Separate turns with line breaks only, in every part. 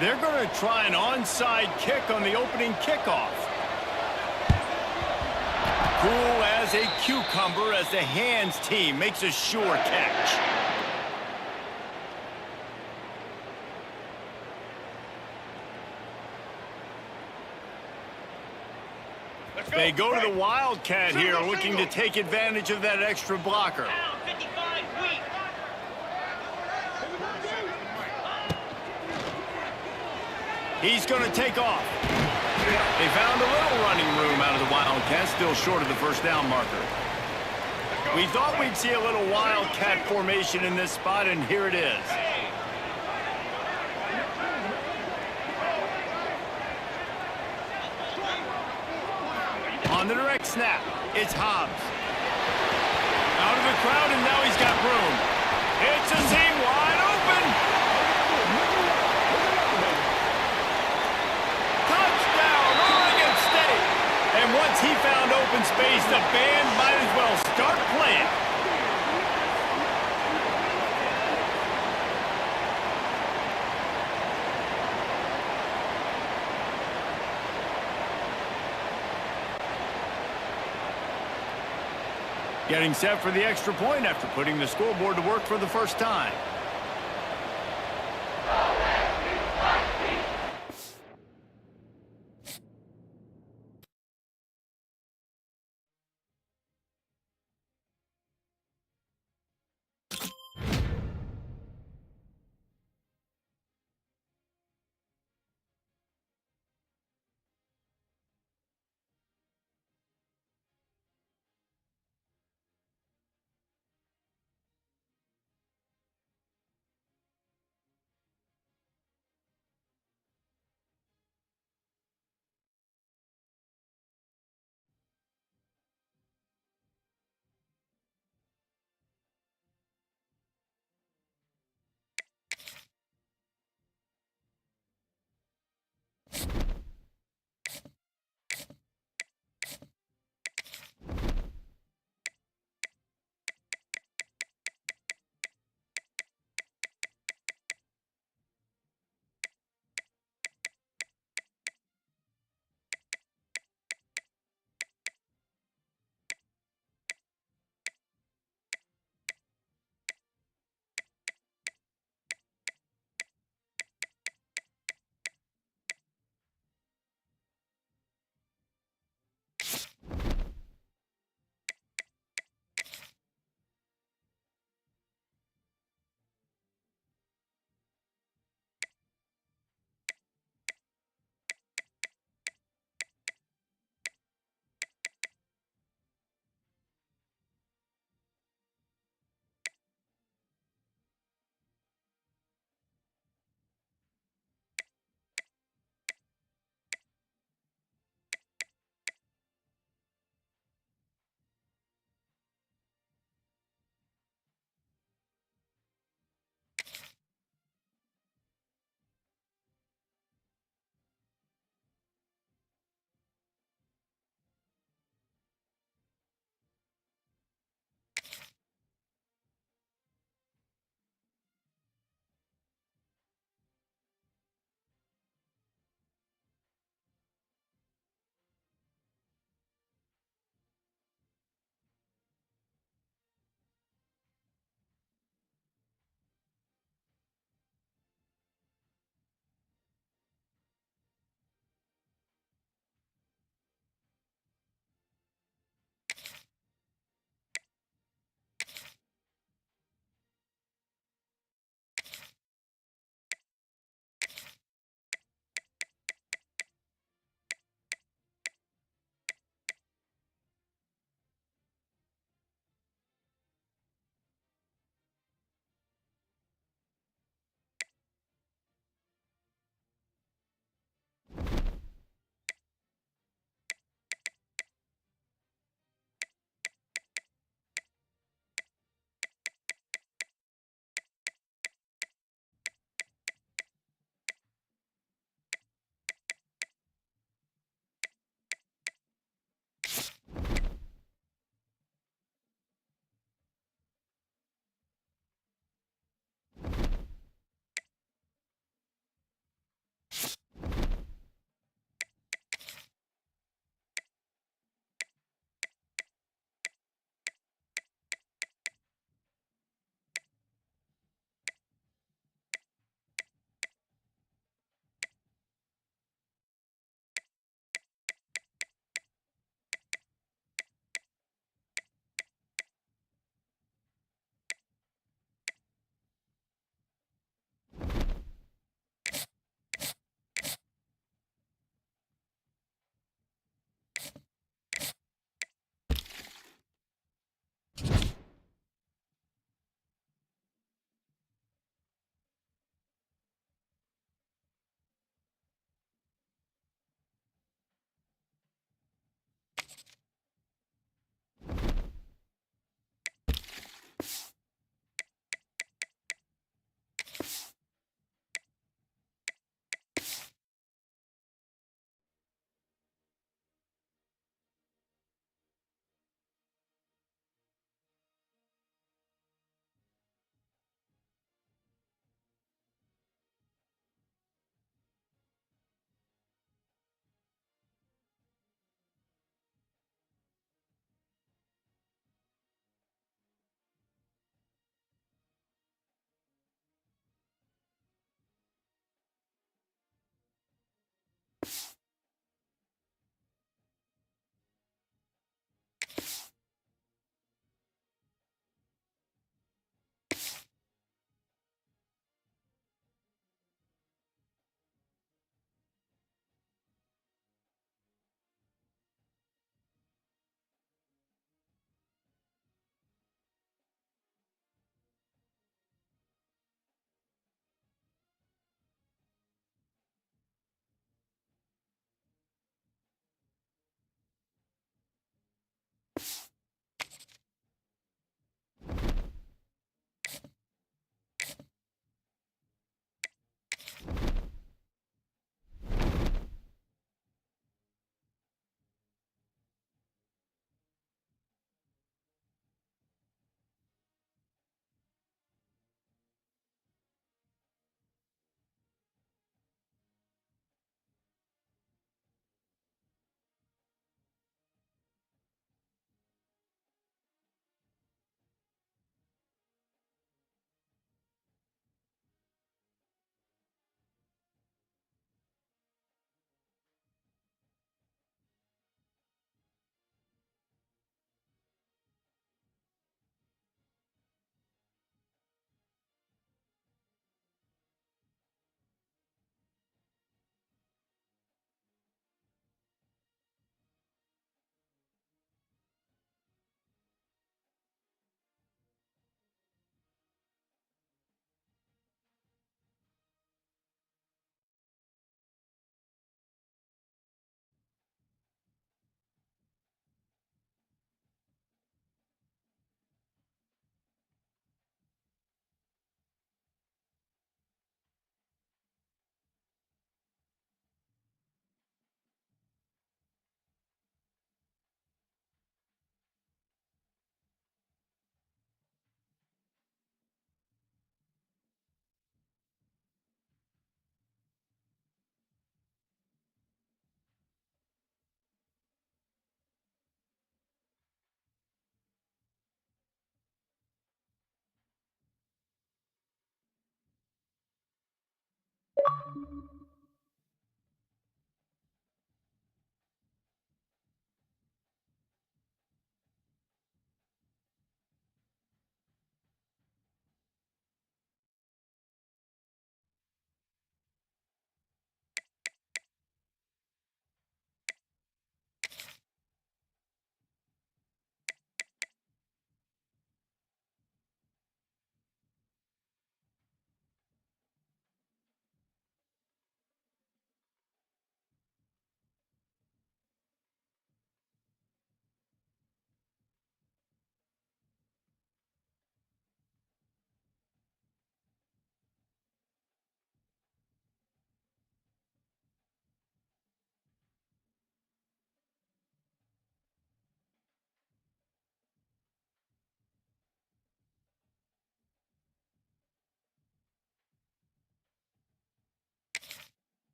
They're going to try an onside kick on the opening kickoff. Cool as a cucumber as the hands team makes a sure catch. They go to the Wildcat here, looking to take advantage of that extra blocker. He's going to take off. They found a little running room out of the Wildcat, still short of the first down marker. We thought we'd see a little Wildcat formation in this spot, and here it is. On the direct snap, it's Hobbs. Out of the crowd, and now he's got room. It's a seam wide open. Touchdown, Oregon State. And once he found open space, the band might as well start playing. Getting set for the extra point after putting the scoreboard to work for the first time.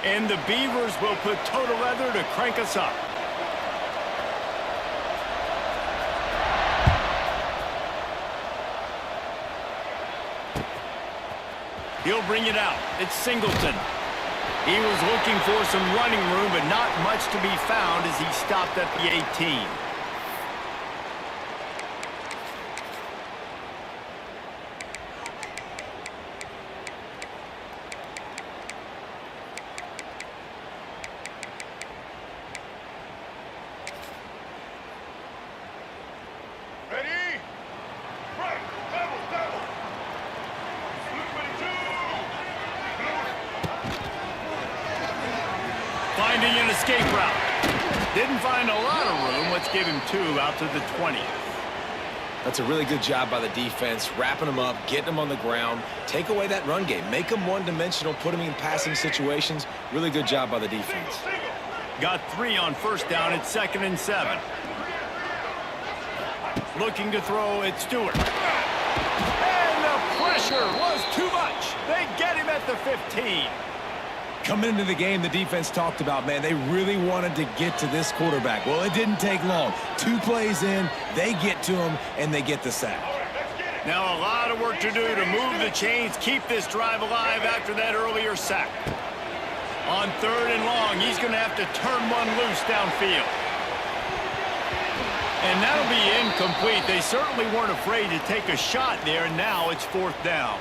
And the Beavers will put total leather to crank us up. He'll bring it out. It's Singleton. He was looking for some running room, but not much to be found as he stopped at the 18. Finding an escape route. Didn't find a lot of room. Let's give him 2 out to the 20.
That's a really good job by the defense, wrapping them up, getting them on the ground. Take away that run game. Make them one-dimensional, put them in passing situations. Really good job by the defense.
Got 3 on first down. It's 2nd and 7. Looking to throw at Stewart. And the pressure was too much. They get him at the 15.
Coming into the game, the defense talked about, man, they really wanted to get to this quarterback. Well, it didn't take long. 2 plays in, they get to him, and they get the sack.
Now a lot of work to do to move the chains, keep this drive alive after that earlier sack. On 3rd and long, he's going to have to turn one loose downfield. And that'll be incomplete. They certainly weren't afraid to take a shot there, and now it's 4th down.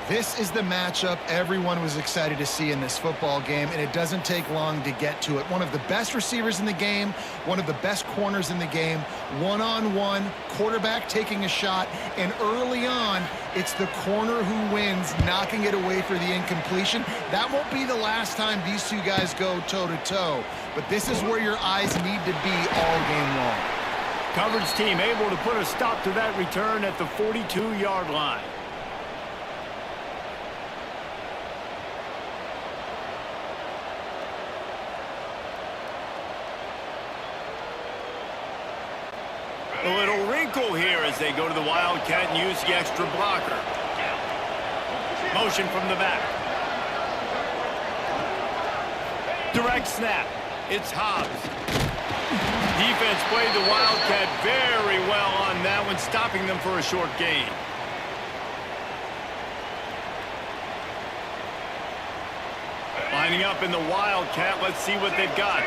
This is the matchup everyone was excited to see in this football game, and it doesn't take long to get to it. One of the best receivers in the game, one of the best corners in the game, one-on-one, quarterback taking a shot, and early on, it's the corner who wins, knocking it away for the incompletion. That won't be the last time these 2 guys go toe-to-toe, but this is where your eyes need to be all game long.
Coverage team able to put a stop to that return at the 42-yard line. A little wrinkle here as they go to the Wildcat and use the extra blocker. Motion from the back. Direct snap. It's Hobbs. Defense played the Wildcat very well on that one, stopping them for a short gain. Lining up in the Wildcat. Let's see what they've got.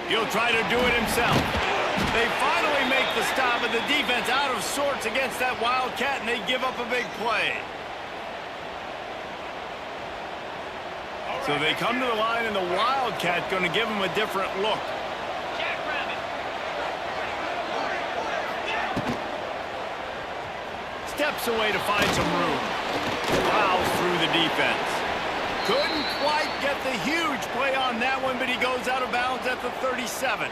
He'll try to do it himself. They finally make the stop, and the defense out of sorts against that Wildcat, and they give up a big play. So they come to the line, and the Wildcat going to give them a different look. Steps away to find some room. Plows through the defense. Couldn't quite get the huge play on that one, but he goes out of bounds at the 37.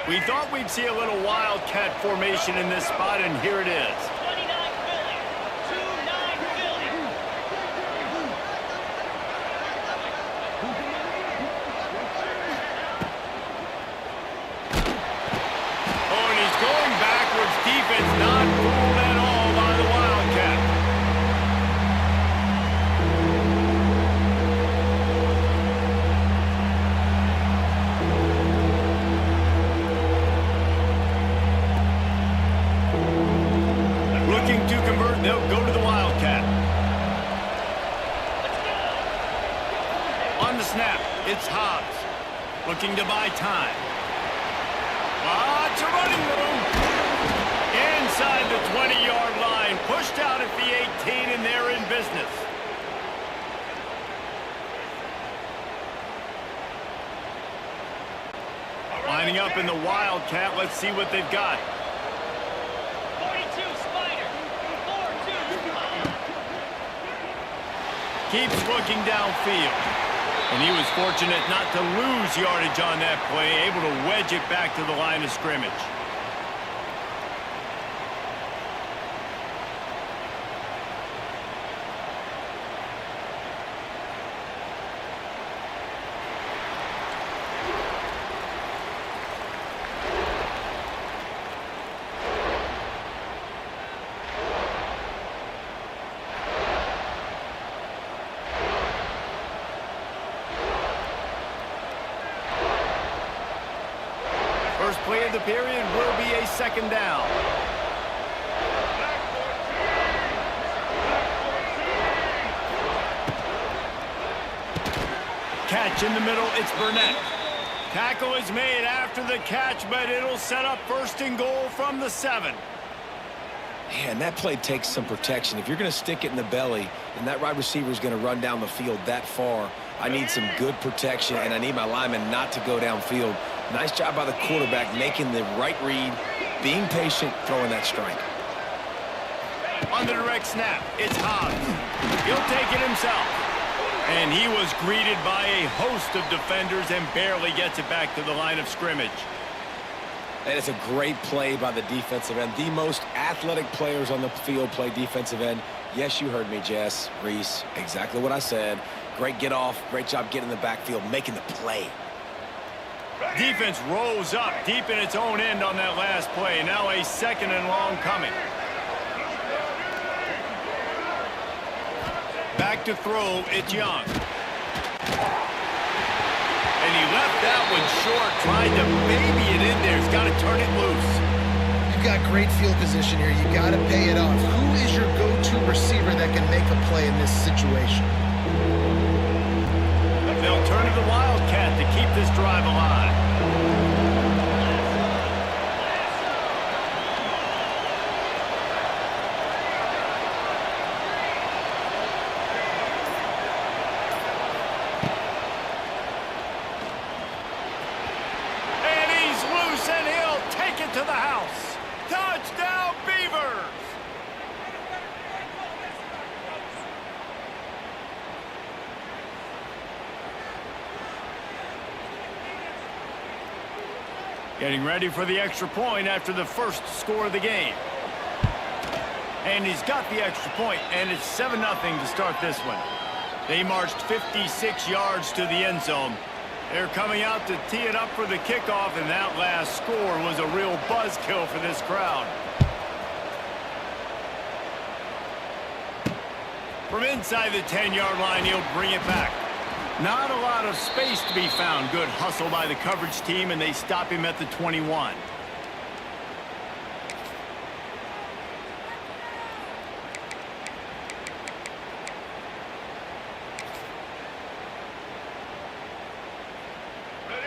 We thought we'd see a little Wildcat formation in this spot, and here it is.
29 Philly. 2-9 Philly.
Oh, and he's going backwards. Defense not fooled at all by the Wildcat. Looking to convert, they'll go to the Wildcat. On the snap, it's Hobbs. Looking to buy time. Lots of running room. Inside the 20-yard line. Pushed out at the 18, and they're in business. Lining up in the Wildcat. Let's see what they've got.
42 Spider. 4-2.
Keeps looking downfield. And he was fortunate not to lose yardage on that play, able to wedge it back to the line of scrimmage. the period will be a second down. Catch in the middle, it's Burnett. Tackle is made after the catch, but it'll set up first and goal from the 7.
Yeah, and that play takes some protection. If you're going to stick it in the belly and that wide receiver is going to run down the field that far, I need some good protection, and I need my lineman not to go downfield. Nice job by the quarterback making the right read, being patient, throwing that strike.
On the direct snap, it's Hobbs. He'll take it himself. And he was greeted by a host of defenders and barely gets it back to the line of scrimmage.
And it's a great play by the defensive end. The most athletic players on the field play defensive end. Yes, you heard me, Jess, Reese. Exactly what I said. Great get off. Great job getting in the backfield, making the play.
Defense rose up deep in its own end on that last play. Now a second and long coming. Back to throw, it's Young. And he left that one short, tried to baby it in there. He's got to turn it loose.
You've got great field position here. You got to pay it off. Who is your go-to receiver that can make a play in this situation?
They'll turn to the Wildcat to keep this drive alive. To the house. Touchdown, Beavers! Getting ready for the extra point after the first score of the game. And he's got the extra point, and it's 7-0 to start this one. They marched 56 yards to the end zone. They're coming out to tee it up for the kickoff, and that last score was a real buzzkill for this crowd. From inside the 10-yard line, he'll bring it back. Not a lot of space to be found. Good hustle by the coverage team, and they stop him at the 21.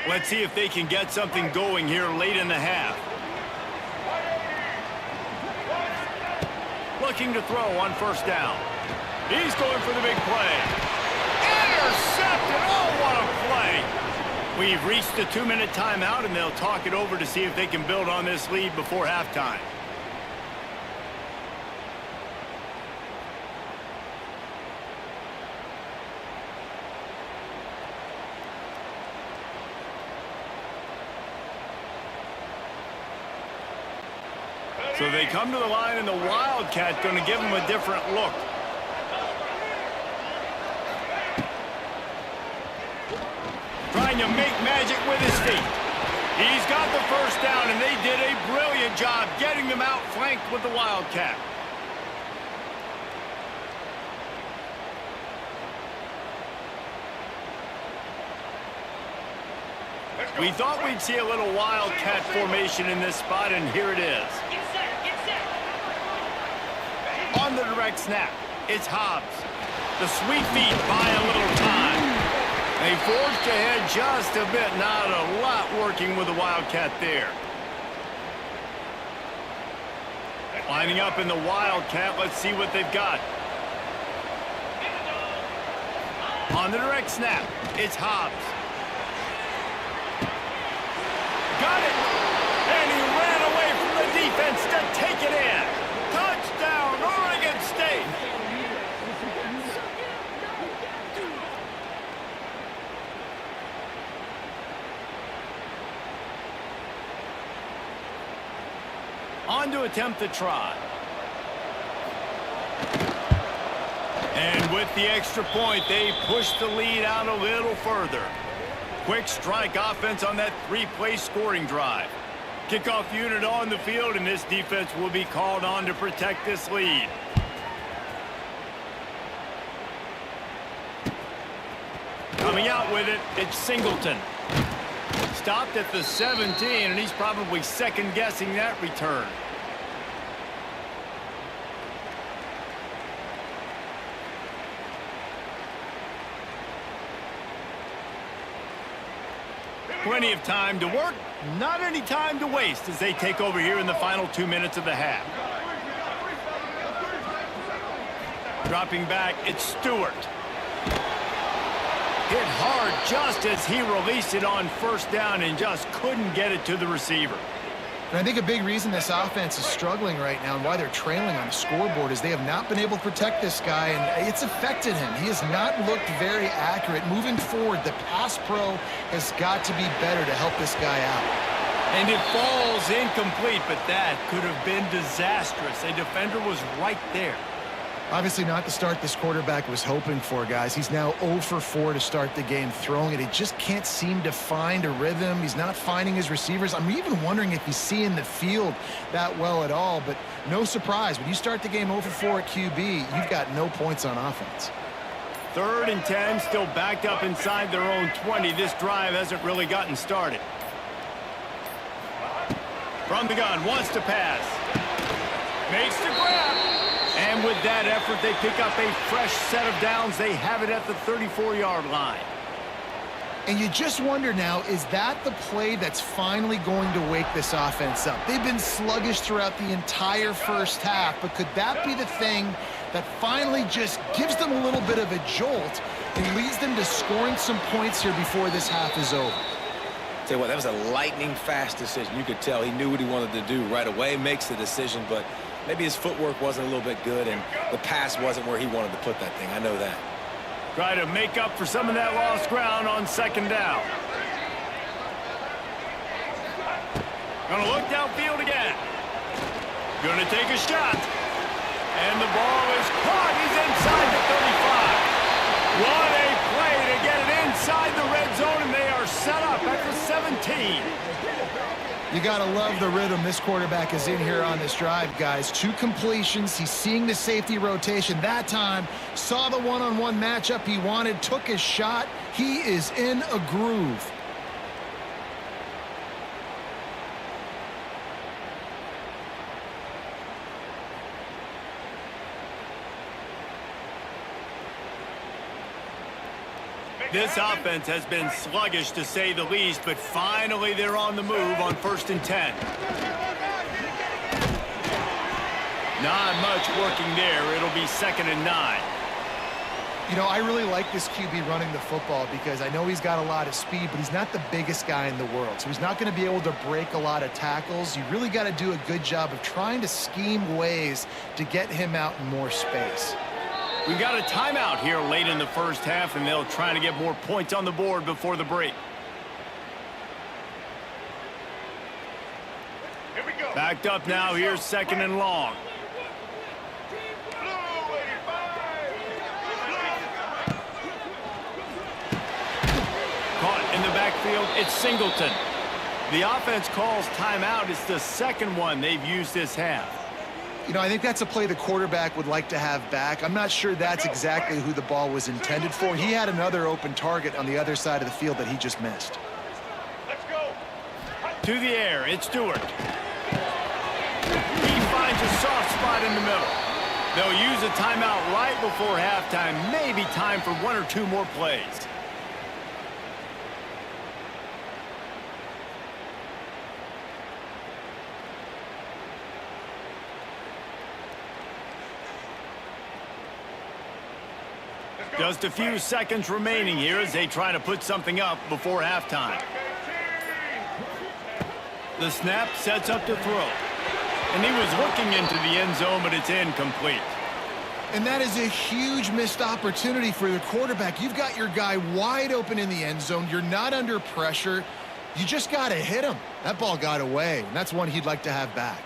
Let's see if they can get something going here late in the half. Looking to throw on first down. He's going for the big play. Intercepted! Oh, what a play! We've reached the 2-minute timeout, and they'll talk it over to see if they can build on this lead before halftime. So they come to the line, and the Wildcat going to give them a different look. Trying to make magic with his feet. He's got the first down, and they did a brilliant job getting them out flanked with the Wildcat. We thought we'd see a little Wildcat formation in this spot, and here it is.
Get set, get set.
On the direct snap, it's Hobbs. The sweet feet buy a little time. They forged ahead just a bit, not a lot working with the Wildcat there. Lining up in the Wildcat, let's see what they've got. On the direct snap, it's Hobbs. Got it! And he ran away from the defense to take it in. Touchdown, Oregon State! On to attempt the try. And with the extra point, they push the lead out a little further. Quick strike offense on that 3-play scoring drive. Kickoff unit on the field, and this defense will be called on to protect this lead. Coming out with it, it's Singleton. stopped at the 17, and he's probably second-guessing that return. Plenty of time to work, not any time to waste as they take over here in the final 2 minutes of the half. Dropping back, it's Stewart. Hit hard just as he released it on first down and just couldn't get it to the receiver.
And I think a big reason this offense is struggling right now and why they're trailing on the scoreboard is they have not been able to protect this guy, and it's affected him. He has not looked very accurate. Moving forward, the pass pro has got to be better to help this guy out.
And it falls incomplete, but that could have been disastrous. A defender was right there.
Obviously not the start this quarterback was hoping for, guys. He's now 0 for 4 to start the game throwing it. He just can't seem to find a rhythm. He's not finding his receivers. I'm even wondering if he's seeing the field that well at all, but no surprise. When you start the game 0 for 4 at QB, you've got no points on offense.
3rd and 10, still backed up inside their own 20. This drive hasn't really gotten started. From the gun, wants to pass. Makes the grab. And with that effort, they pick up a fresh set of downs. They have it at the 34-yard line.
And you just wonder now, is that the play that's finally going to wake this offense up? They've been sluggish throughout the entire first half, but could that be the thing that finally just gives them a little bit of a jolt and leads them to scoring some points here before this half is over?
Tell you what, that was a lightning-fast decision. You could tell he knew what he wanted to do right away, makes the decision, but maybe his footwork wasn't a little bit good, and the pass wasn't where he wanted to put that thing. I know that.
Try to make up for some of that lost ground on 2nd down. Gonna look downfield again. Gonna take a shot. And the ball is caught. He's inside the 35. What a play to get it inside the red zone, and they are set up at the 17.
You got to love the rhythm this quarterback is in here on this drive, guys. 2 completions. He's seeing the safety rotation. That time, saw the one-on-one matchup he wanted, took his shot. He is in a groove.
This offense has been sluggish, to say the least, but finally they're on the move on 1st and 10. Not much working there. It'll be 2nd and 9.
You know, I really like this QB running the football because I know he's got a lot of speed, but he's not the biggest guy in the world. So he's not going to be able to break a lot of tackles. You really got to do a good job of trying to scheme ways to get him out in more space.
We've got a timeout here late in the first half, and they'll try to get more points on the board before the break.
Here we go.
Backed up now. Here's 2nd and long. Caught in the backfield. It's Singleton. The offense calls timeout. It's the 2nd one they've used this half.
You know, I think that's a play the quarterback would like to have back. I'm not sure that's exactly who the ball was intended for. He had another open target on the other side of the field that he just missed.
Let's go.
To the air, it's Stewart. He finds a soft spot in the middle. They'll use a timeout right before halftime. Maybe time for 1 or 2 more plays. Just a few seconds remaining here as they try to put something up before halftime. The snap sets up to throw. And he was looking into the end zone, but it's incomplete.
And that is a huge missed opportunity for the quarterback. You've got your guy wide open in the end zone. You're not under pressure. You just got to hit him. That ball got away, and that's one he'd like to have back.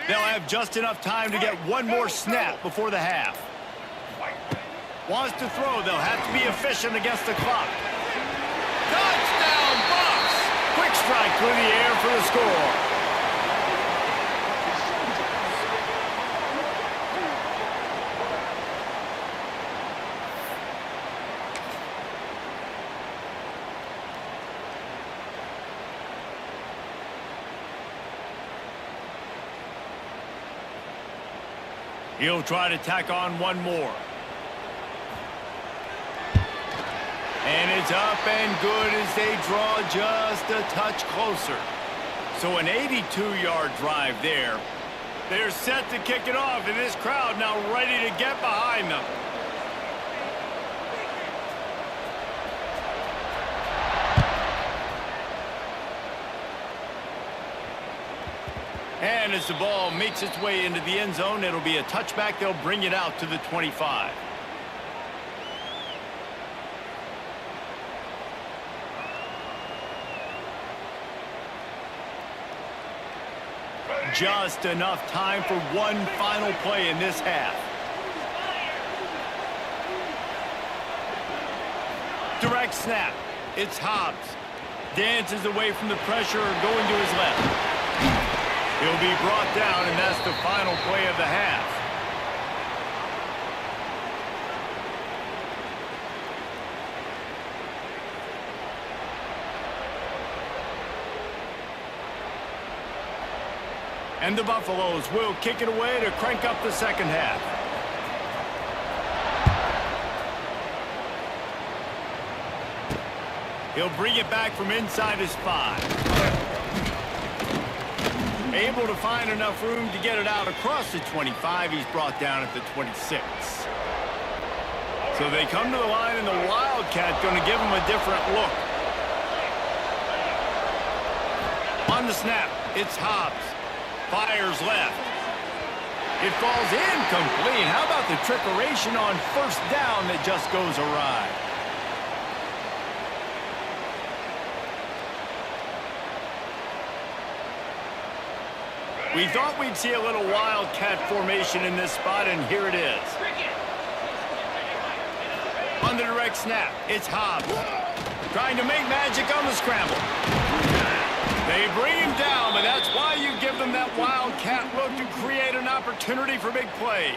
They'll have just enough time to get one more snap before the half. Wants to throw. They'll have to be efficient against the clock. Touchdown, Bucks! Quick strike through the air for the score. He'll try to tack on one more. And it's up and good as they draw just a touch closer. So an 82-yard drive there. They're set to kick it off, and this crowd now ready to get behind them. And as the ball makes its way into the end zone, it'll be a touchback. They'll bring it out to the 25. Just enough time for one final play in this half. Direct snap. It's Hobbs. Dances away from the pressure, going to his left. He'll be brought down, and that's the final play of the half. And the Buffaloes will kick it away to crank up the second half. He'll bring it back from inside his 5. Able to find enough room to get it out across the 25. He's brought down at the 26. So they come to the line, and the Wildcat going to give him a different look. On the snap, it's Hobbs. Fires left. It falls incomplete. How about the trickeration on first down that just goes awry? We thought we'd see a little Wildcat formation in this spot, and here it is. On the direct snap, it's Hobbs. Trying to make magic on the scramble. They bring him down, but that's why you give them that Wildcat look to create an opportunity for big plays.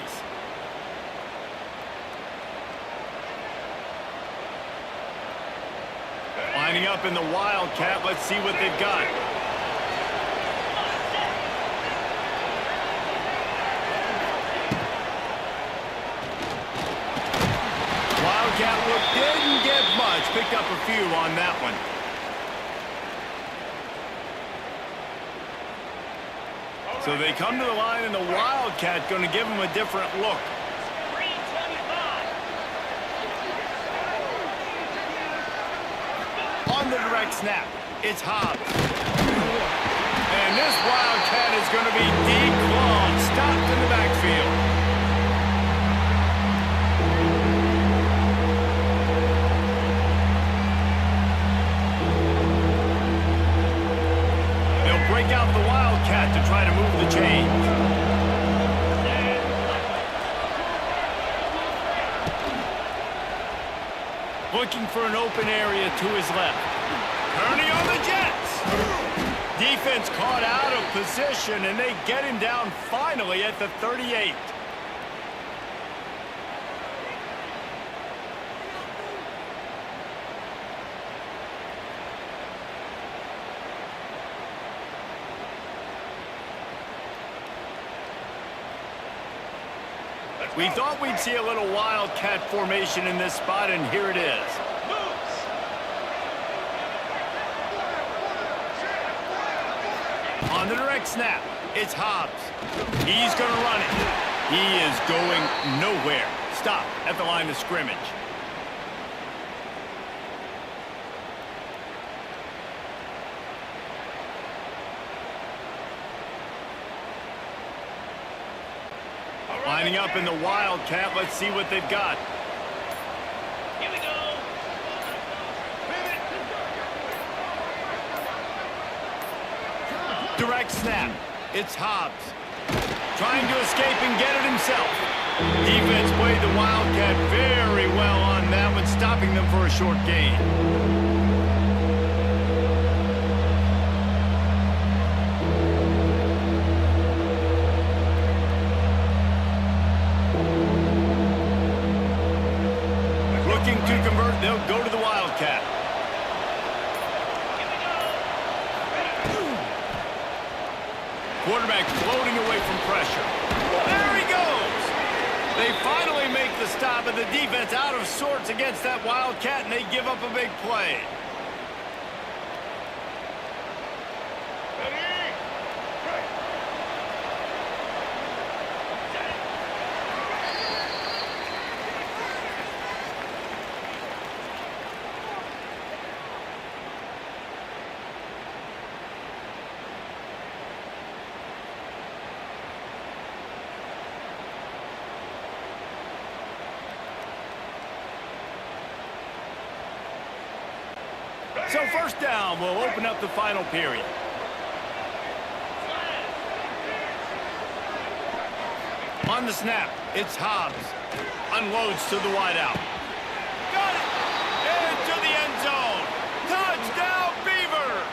Lining up in the Wildcat, let's see what they've got. Wildcat look didn't get much. Picked up a few on that one. So they come to the line, and the Wildcat going to give them a different look. On the direct snap, it's Hobbs. And this Wildcat is going to be declawed, stopped in the backfield. Break out the Wildcat to try to move the chains. Looking for an open area to his left. Turning on the Jets. Defense caught out of position, and they get him down finally at the 38. We thought we'd see a little Wildcat formation in this spot, and here it is. On the direct snap, it's Hobbs. He's going to run it. He is going nowhere. Stop at the line of scrimmage. Lining up in the Wildcat. Let's see what they've got.
Here we go.
Direct snap. It's Hobbs. Trying to escape and get it himself. Defense played the Wildcat very well on that one, stopping them for a short gain. To convert, they'll go to the Wildcat. Quarterback floating away from pressure. There he goes! They finally make the stop, and the defense out of sorts against that Wildcat, and they give up a big play. So first down will open up the final period. On the snap, it's Hobbs. Unloads to the wideout. Got it! Into the end zone. Touchdown, Beavers!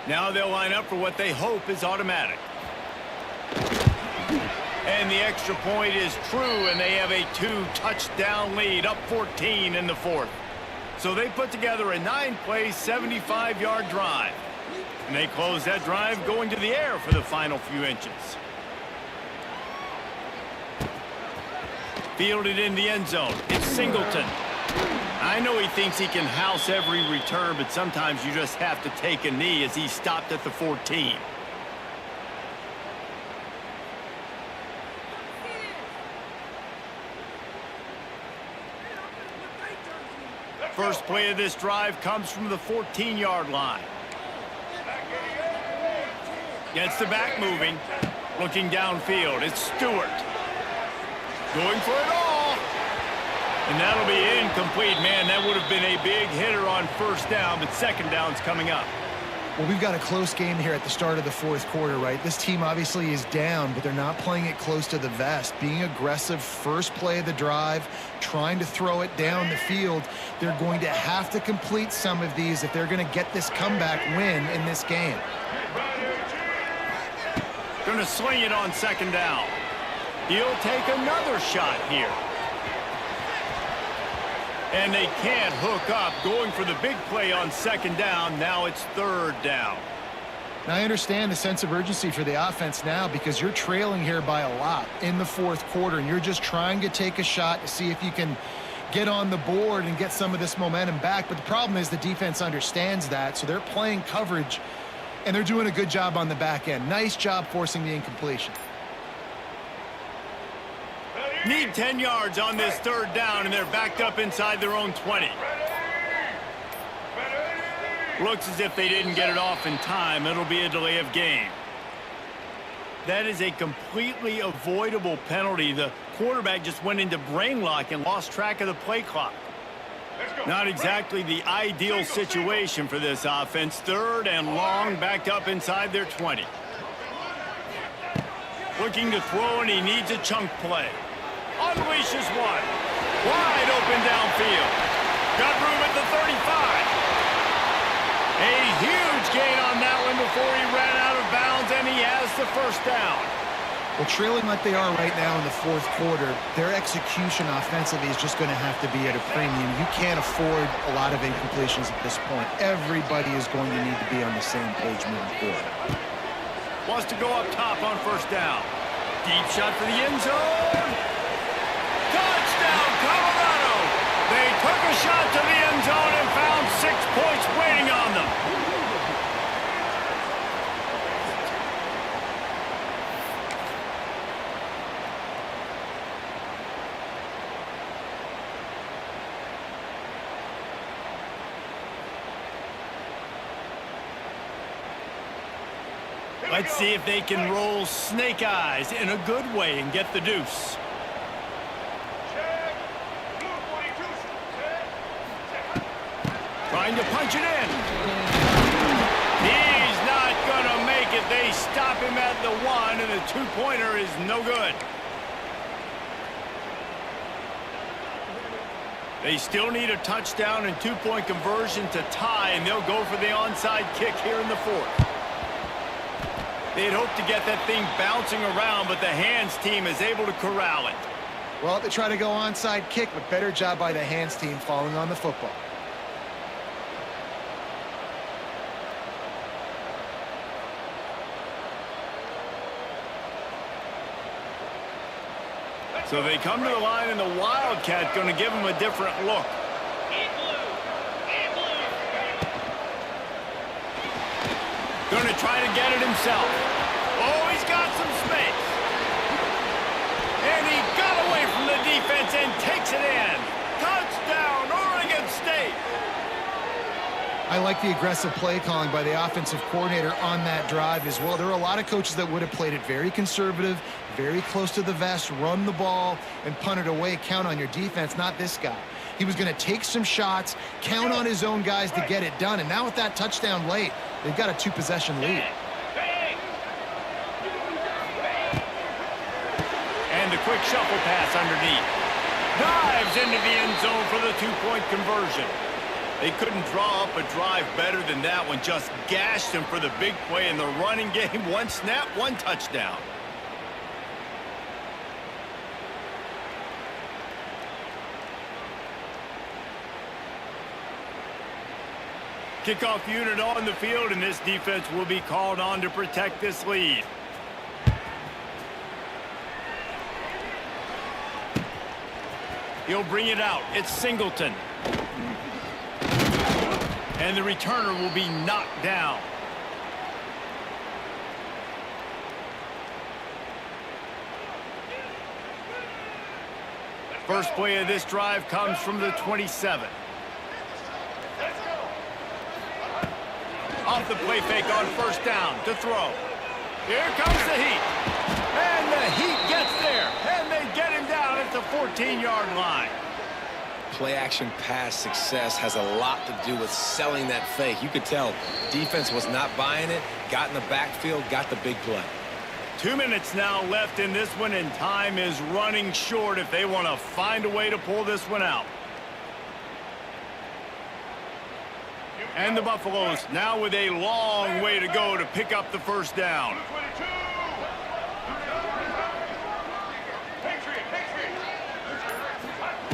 Now they'll line up for what they hope is automatic. And the extra point is true, and they have a 2-touchdown lead, up 14 in the fourth. So they put together a 9-play, 75-yard drive. And they close that drive going to the air for the final few inches. Fielded in the end zone. It's Singleton. I know he thinks he can house every return, but sometimes you just have to take a knee as he stopped at the 14. First play of this drive comes from the 14-yard line. Gets the back moving. Looking downfield, it's Stewart. Going for it all. And that'll be incomplete. Man, that would have been a big hitter on first down, but second down's coming up.
Well, we've got a close game here at the start of the fourth quarter, right? This team obviously is down, but they're not playing it close to the vest. Being aggressive, first play of the drive, trying to throw it down the field. They're going to have to complete some of these if they're going to get this comeback win in this game.
Going to sling it on second down. He'll take another shot here. And they can't hook up, going for the big play on second down. Now it's third down.
Now, I understand the sense of urgency for the offense now because you're trailing here by a lot in the fourth quarter, and you're just trying to take a shot to see if you can get on the board and get some of this momentum back. But the problem is the defense understands that, so they're playing coverage, and they're doing a good job on the back end. Nice job forcing the incompletion.
Need 10 yards on this third down, and they're backed up inside their own 20. Looks as if they didn't get it off in time. It'll be a delay of game. That is a completely avoidable penalty. The quarterback just went into brain lock and lost track of the play clock. Not exactly the ideal situation for this offense. Third and long, backed up inside their 20. Looking to throw, and he needs a chunk play. Unleashes one. Wide open downfield. Got room at the 35. A huge gain on that one before he ran out of bounds, and he has the first down.
Well, trailing like they are right now in the fourth quarter, their execution offensively is just going to have to be at a premium. You can't afford a lot of incompletions at this point. Everybody is going to need to be on the same page moving forward.
Wants to go up top on first down. Deep shot for the end zone. Touchdown, Colorado! They took a shot to the end zone and found 6 points waiting on them. Let's see if they can roll snake eyes in a good way and get the deuce. Trying to punch it in. He's not going to make it. They stop him at the 1, and the two-pointer is no good. They still need a touchdown and two-point conversion to tie, and they'll go for the onside kick here in the fourth. They'd hoped to get that thing bouncing around, but the hands team is able to corral it.
Well, they try to go onside kick, but better job by the hands team falling on the football.
So they come to the line, and the Wildcat going to give them a different look.
In blue. In blue.
Going to try to get it himself. Oh, he's got some space. And he got away from the defense and takes it in. Touchdown, Oregon State.
I like the aggressive play calling by the offensive coordinator on that drive as well. There are a lot of coaches that would have played it very conservative, very close to the vest, run the ball, and punt it away. Count on your defense, not this guy. He was going to take some shots, count on his own guys to get it done. And now with that touchdown late, they've got a 2-possession lead.
And the quick shuffle pass underneath. Dives into the end zone for the 2-point conversion. They couldn't draw up a drive better than that one. Just gashed him for the big play in the running game. One snap, one touchdown. Kickoff unit on the field, and this defense will be called on to protect this lead. He'll bring it out. It's Singleton. And the returner will be knocked down. First play of this drive comes from the 27. Off the play fake on first down to throw. Here comes the Heat. And the Heat gets there. And they get him down at the 14-yard line.
Play-action pass success has a lot to do with selling that fake. You could tell defense was not buying it, got in the backfield, got the big play.
2 minutes now left in this one, and time is running short if they want to find a way to pull this one out. And the Buffaloes now with a long way to go to pick up the first down.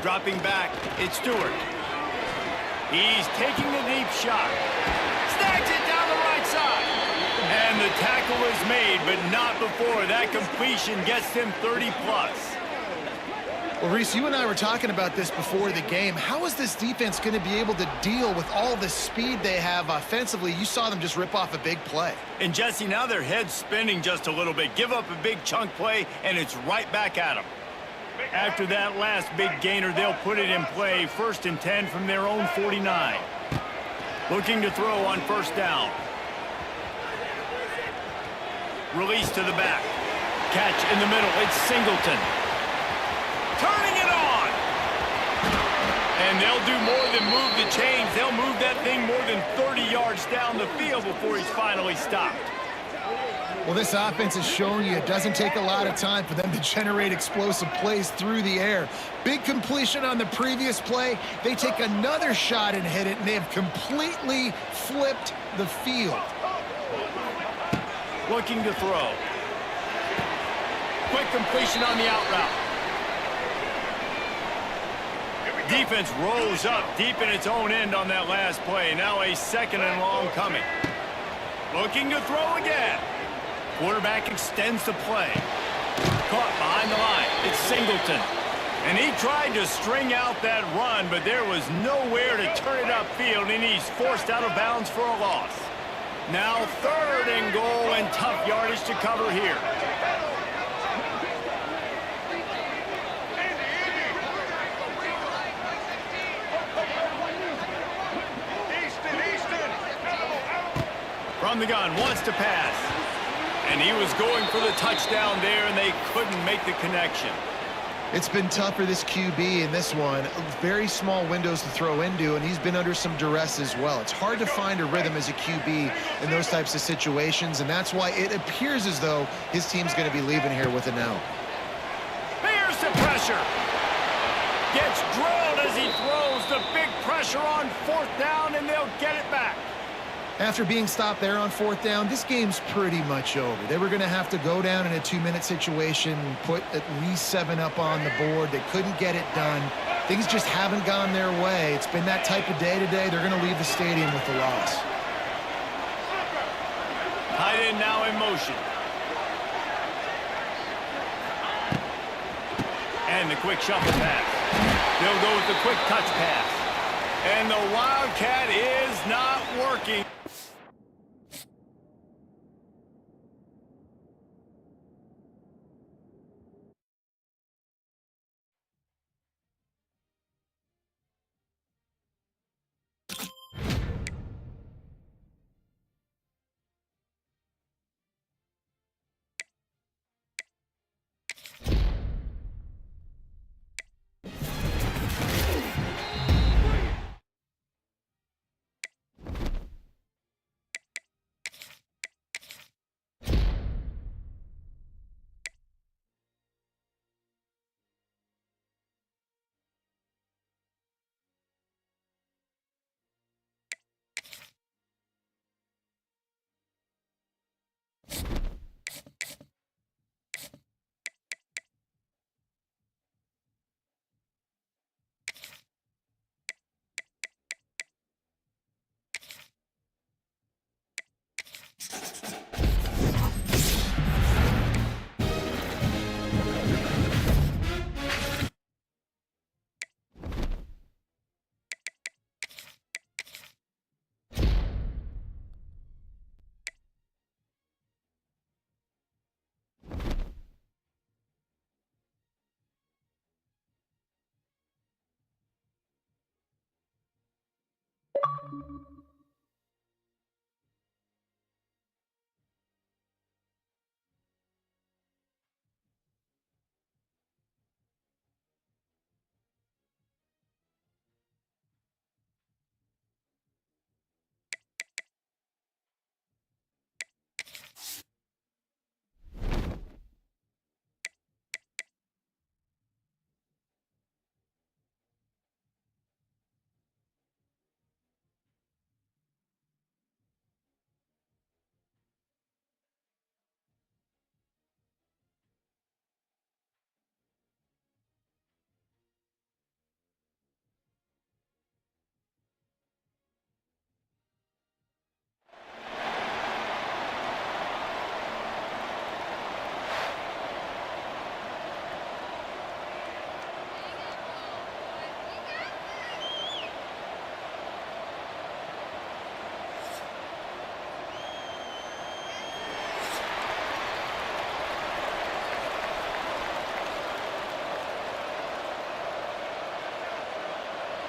Dropping back, it's Stewart. He's taking the deep shot. Snags it down the right side. And the tackle is made, but not before that completion gets him 30-plus.
Well, Reese, you and I were talking about this before the game. How is this defense going to be able to deal with all the speed they have offensively? You saw them just rip off a big play.
And, Jesse, now their head's spinning just a little bit. Give up a big chunk play, and it's right back at them. After that last big gainer, they'll put it in play. 1st and 10 from their own 49. Looking to throw on first down. Release to the back. Catch in the middle. It's Singleton. Turning it on. And they'll do more than move the chains. They'll move that thing more than 30 yards down the field before he's finally stopped.
Well, this offense is showing you it doesn't take a lot of time for them to generate explosive plays through the air. Big completion on the previous play. They take another shot and hit it, and they have completely flipped the field.
Looking to throw. Quick completion on the out route. Defense rolls up deep in its own end on that last play. Now a 2nd and long coming. Looking to throw again. Quarterback extends the play. Caught behind the line. It's Singleton. And he tried to string out that run, but there was nowhere to turn it upfield, and he's forced out of bounds for a loss. Now 3rd and goal, and tough yardage to cover here. From the gun, wants to pass. And he was going for the touchdown there, and they couldn't make the connection.
It's been tough for this QB in this one. Very small windows to throw into, and he's been under some duress as well. It's hard to find a rhythm as a QB in those types of situations, and that's why it appears as though his team's going to be leaving here with an L.
Here's the pressure. Gets drilled as he throws the big pressure on 4th down, and they'll get it back.
After being stopped there on 4th down, this game's pretty much over. They were going to have to go down in a 2-minute situation and put at least 7 up on the board. They couldn't get it done. Things just haven't gone their way. It's been that type of day today. They're going to leave the stadium with the loss.
Tight end now in motion. And the quick shuffle pass. They'll go with the quick touch pass. And the Wildcat is not working.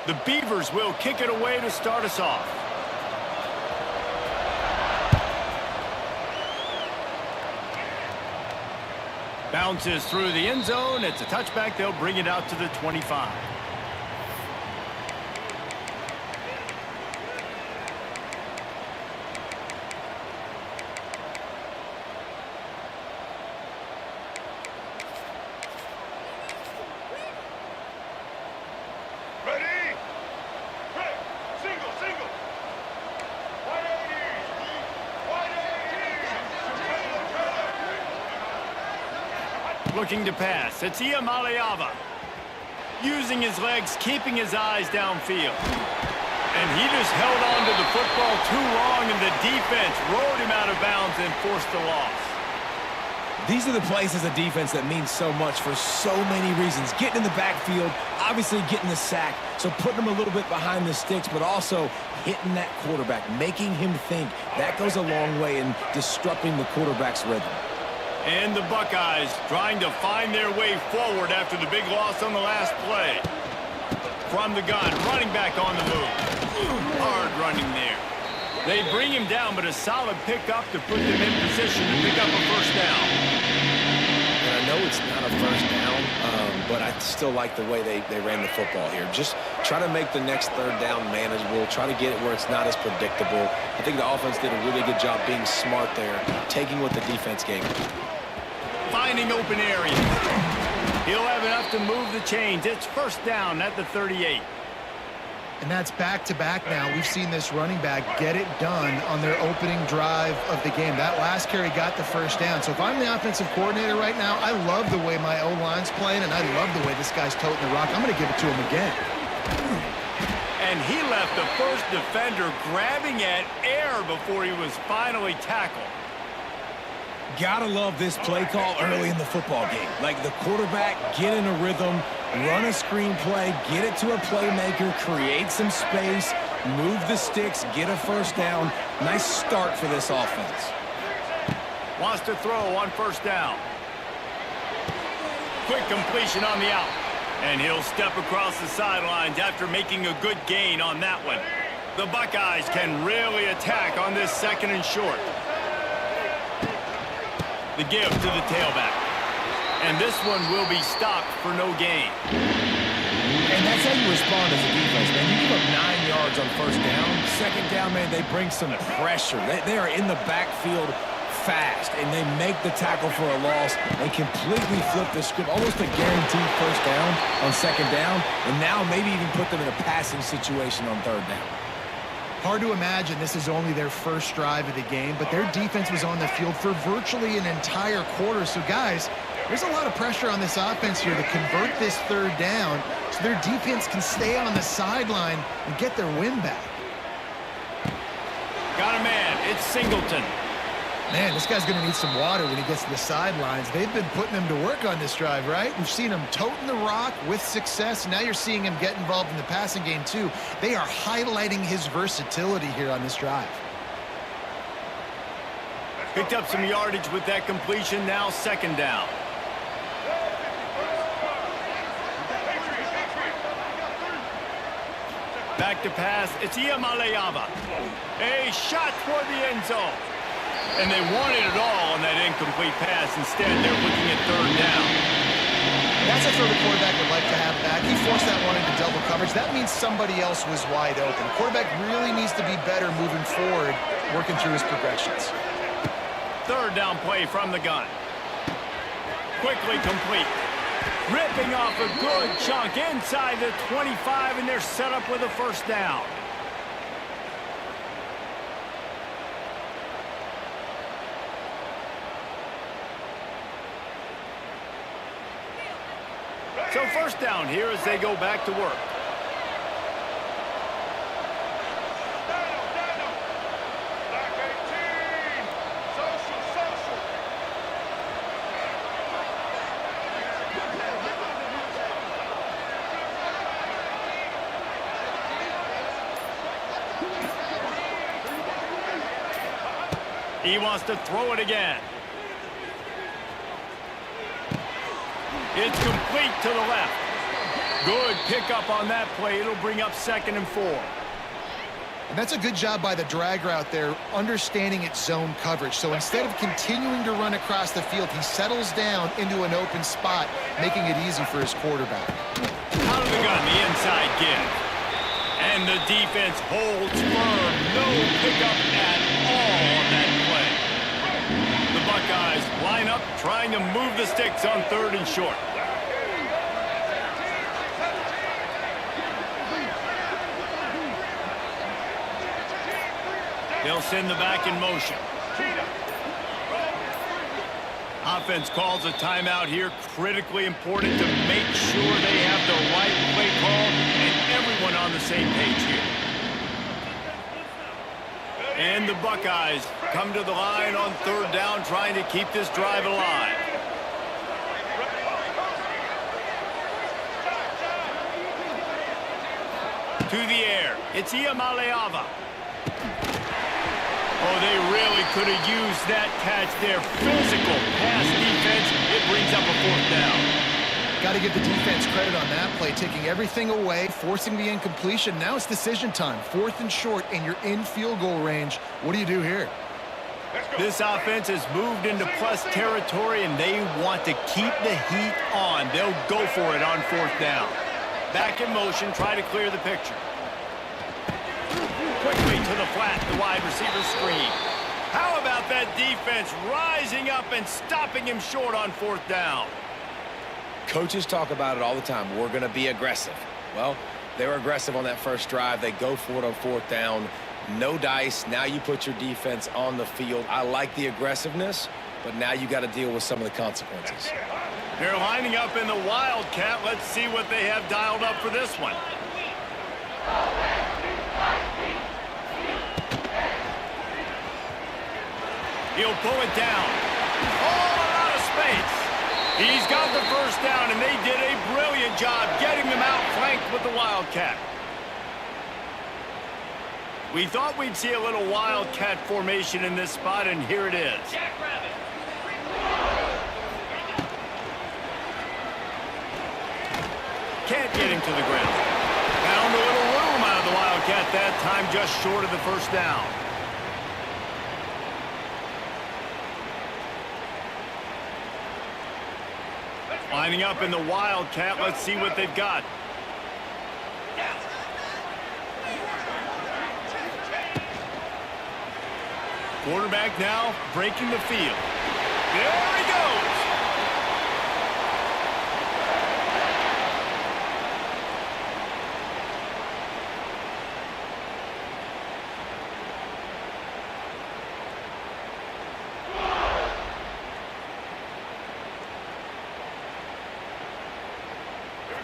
The Beavers will kick it away to start us off. Bounces through the end zone. It's a touchback. They'll bring it out to the 25. Looking to pass. It's Iamaleava. Using his legs, keeping his eyes downfield. And he just held on to the football too long, and the defense rolled him out of bounds and forced the loss.
These are the plays as a defense that mean so much for so many reasons. Getting in the backfield, obviously getting the sack, so putting him a little bit behind the sticks, but also hitting that quarterback, making him think. That goes a long way in disrupting the quarterback's rhythm.
And the Buckeyes trying to find their way forward after the big loss on the last play. From the gun, running back on the move. Hard running there. They bring him down, but a solid pickup to put them in position to pick up a first down.
And I know it's not a first down, but I still like the way they ran the football here. Just try to make the next third down manageable. Try to get it where it's not as predictable. I think the offense did a really good job being smart there, taking what the defense gave him.
Finding open areas. He'll have enough to move the chains. It's first down at the 38.
And that's back-to-back now. We've seen this running back get it done on their opening drive of the game. That last carry got the first down. So if I'm the offensive coordinator right now, I love the way my O-line's playing, and I love the way this guy's toting the rock. I'm going to give it to him again.
And he left the first defender grabbing at air before he was finally tackled.
Gotta love this play call early in the football game. Like the quarterback, get in a rhythm, run a screen play, get it to a playmaker, create some space, move the sticks, get a first down. Nice start for this offense.
Wants to throw on first down. Quick completion on the out. And he'll step across the sidelines after making a good gain on that one. The Buckeyes can really attack on this second and short. The give to the tailback. And this one will be stopped for no gain.
And that's how you respond as a defense, man. You give up 9 yards on first down. Second down, man, they bring some pressure. They are in the backfield fast, and they make the tackle for a loss. They completely flip the script, almost a guaranteed first down on second down, and now maybe even put them in a passing situation on third down.
Hard to imagine this is only their first drive of the game, but their defense was on the field for virtually an entire quarter. So, guys, there's a lot of pressure on this offense here to convert this third down so their defense can stay on the sideline and get their win back.
Got a man. It's Singleton.
Man, this guy's going to need some water when he gets to the sidelines. They've been putting him to work on this drive, right? We've seen him toting the rock with success. Now you're seeing him get involved in the passing game, too. They are highlighting his versatility here on this drive.
Picked up some yardage with that completion. Now second down. Back to pass. It's Iamaleava. A shot toward the end zone. And they wanted it all on that incomplete pass. Instead, they're looking at third down.
That's a throw the quarterback would like to have back. He forced that one into double coverage. That means somebody else was wide open. The quarterback really needs to be better moving forward, working through his progressions.
Third down play from the gun. Quickly complete. Ripping off a good chunk inside the 25, and they're set up with a first down. So first down here as they go back to work.
Back 18. Social.
He wants to throw it again. It's complete to the left. Good pickup on that play. It'll bring up 2nd and 4.
And that's a good job by the drag route there, understanding its zone coverage. So instead of continuing to run across the field, he settles down into an open spot, making it easy for his quarterback.
Out of the gun, the inside give. And the defense holds firm. No pickup at all on that play. The Buckeyes line up, trying to move the sticks on 3rd and short. They'll send the back in motion. Offense calls a timeout here. Critically important to make sure they have the right play call and everyone on the same page here. And the Buckeyes come to the line on 3rd down, trying to keep this drive alive. To the air. It's Iamaleava. Oh, they really could have used that catch there. Physical pass defense. It brings up a 4th down.
Got to give the defense credit on that play, taking everything away, forcing the incompletion. Now it's decision time. 4th and short, and you're in field goal range. What do you do here?
This offense has moved into plus territory, and they want to keep the heat on. They'll go for it on 4th down. Back in motion, try to clear the picture. Quickly to the flat, the wide receiver screen. How about that defense rising up and stopping him short on 4th down?
Coaches talk about it all the time. We're going to be aggressive. Well, They were aggressive on that first drive. They go for it on fourth down. No dice. Now you put your defense on the field. I like the aggressiveness, but now you got to deal with some of the consequences.
They're lining up in the Wildcat. Let's see what they have dialed up for this one. He'll pull it down. Oh, a lot of space. He's got the first down, and they did a brilliant job getting them out flanked with the Wildcat. We thought we'd see a little Wildcat formation in this spot, and here it is.
Jackrabbit.
Can't get him to the ground. Found a little room out of the Wildcat that time, just short of the first down. Lining up in the Wildcat. Let's see what they've got. Quarterback now breaking the field. There he goes.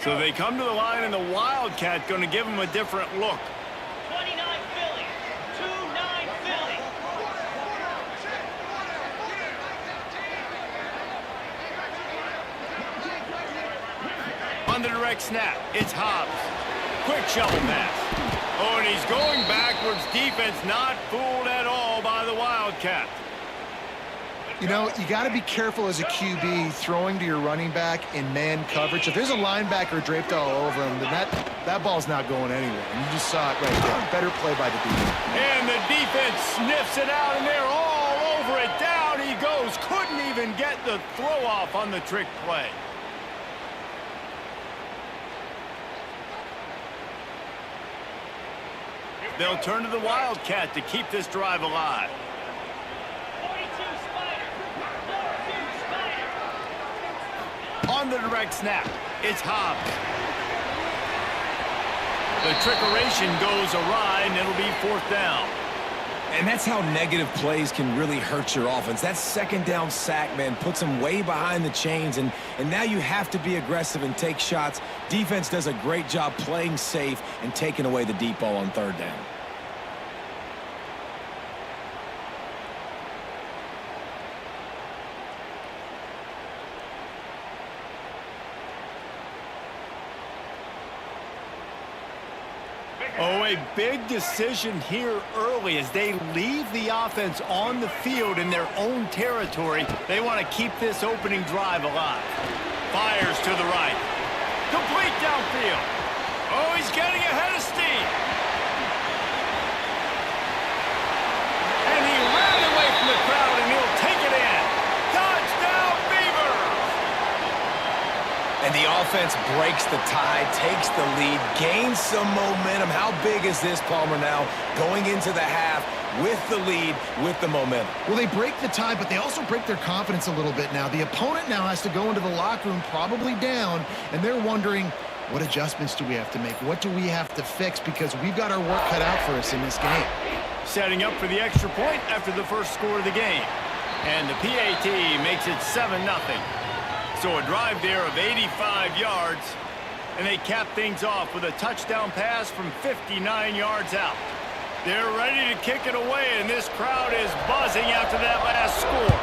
So they come to the line, and the Wildcat going to give them a different look.
29 Philly. 2-9 Philly.
On the direct snap, it's Hobbs. Quick shovel pass. Oh, and he's going backwards. Defense not fooled at all by the Wildcat.
You know, you got to be careful as a QB throwing to your running back in man coverage. If there's a linebacker draped all over him, then that ball's not going anywhere. And you just saw it right there. Better play by the defense.
And the defense sniffs it out, and they're all over it. Down he goes. Couldn't even get the throw off on the trick play. They'll turn to the Wildcat to keep this drive alive.
42 Spider. 42 Spider.
On the direct snap, it's Hobbs. The trickeration goes awry, and it'll be fourth down.
And that's how negative plays can really hurt your offense. That second down sack, man, puts them way behind the chains, and now you have to be aggressive and take shots. Defense does a great job playing safe and taking away the deep ball on third down.
Oh, a big decision here early as they leave the offense on the field in their own territory. They want to keep this opening drive alive. Fires to the right. Complete downfield. Oh, he's getting ahead of steam. And he ran away from the crowd, and he'll take it in. Touchdown, Beavers!
And the offense breaks the tie, takes the lead, gains some momentum. How big is this, Palmer, now going into the half with the lead, with the momentum?
Well, they break the tie, but they also break their confidence a little bit now. The opponent now has to go into the locker room probably down, and they're wondering, what adjustments do we have to make? What do we have to fix? Because we've got our work cut out for us in this game.
Setting up for the extra point after the first score of the game. And the PAT makes it 7-0. So a drive there of 85 yards, and they cap things off with a touchdown pass from 59 yards out. They're ready to kick it away, and this crowd is buzzing after that last score.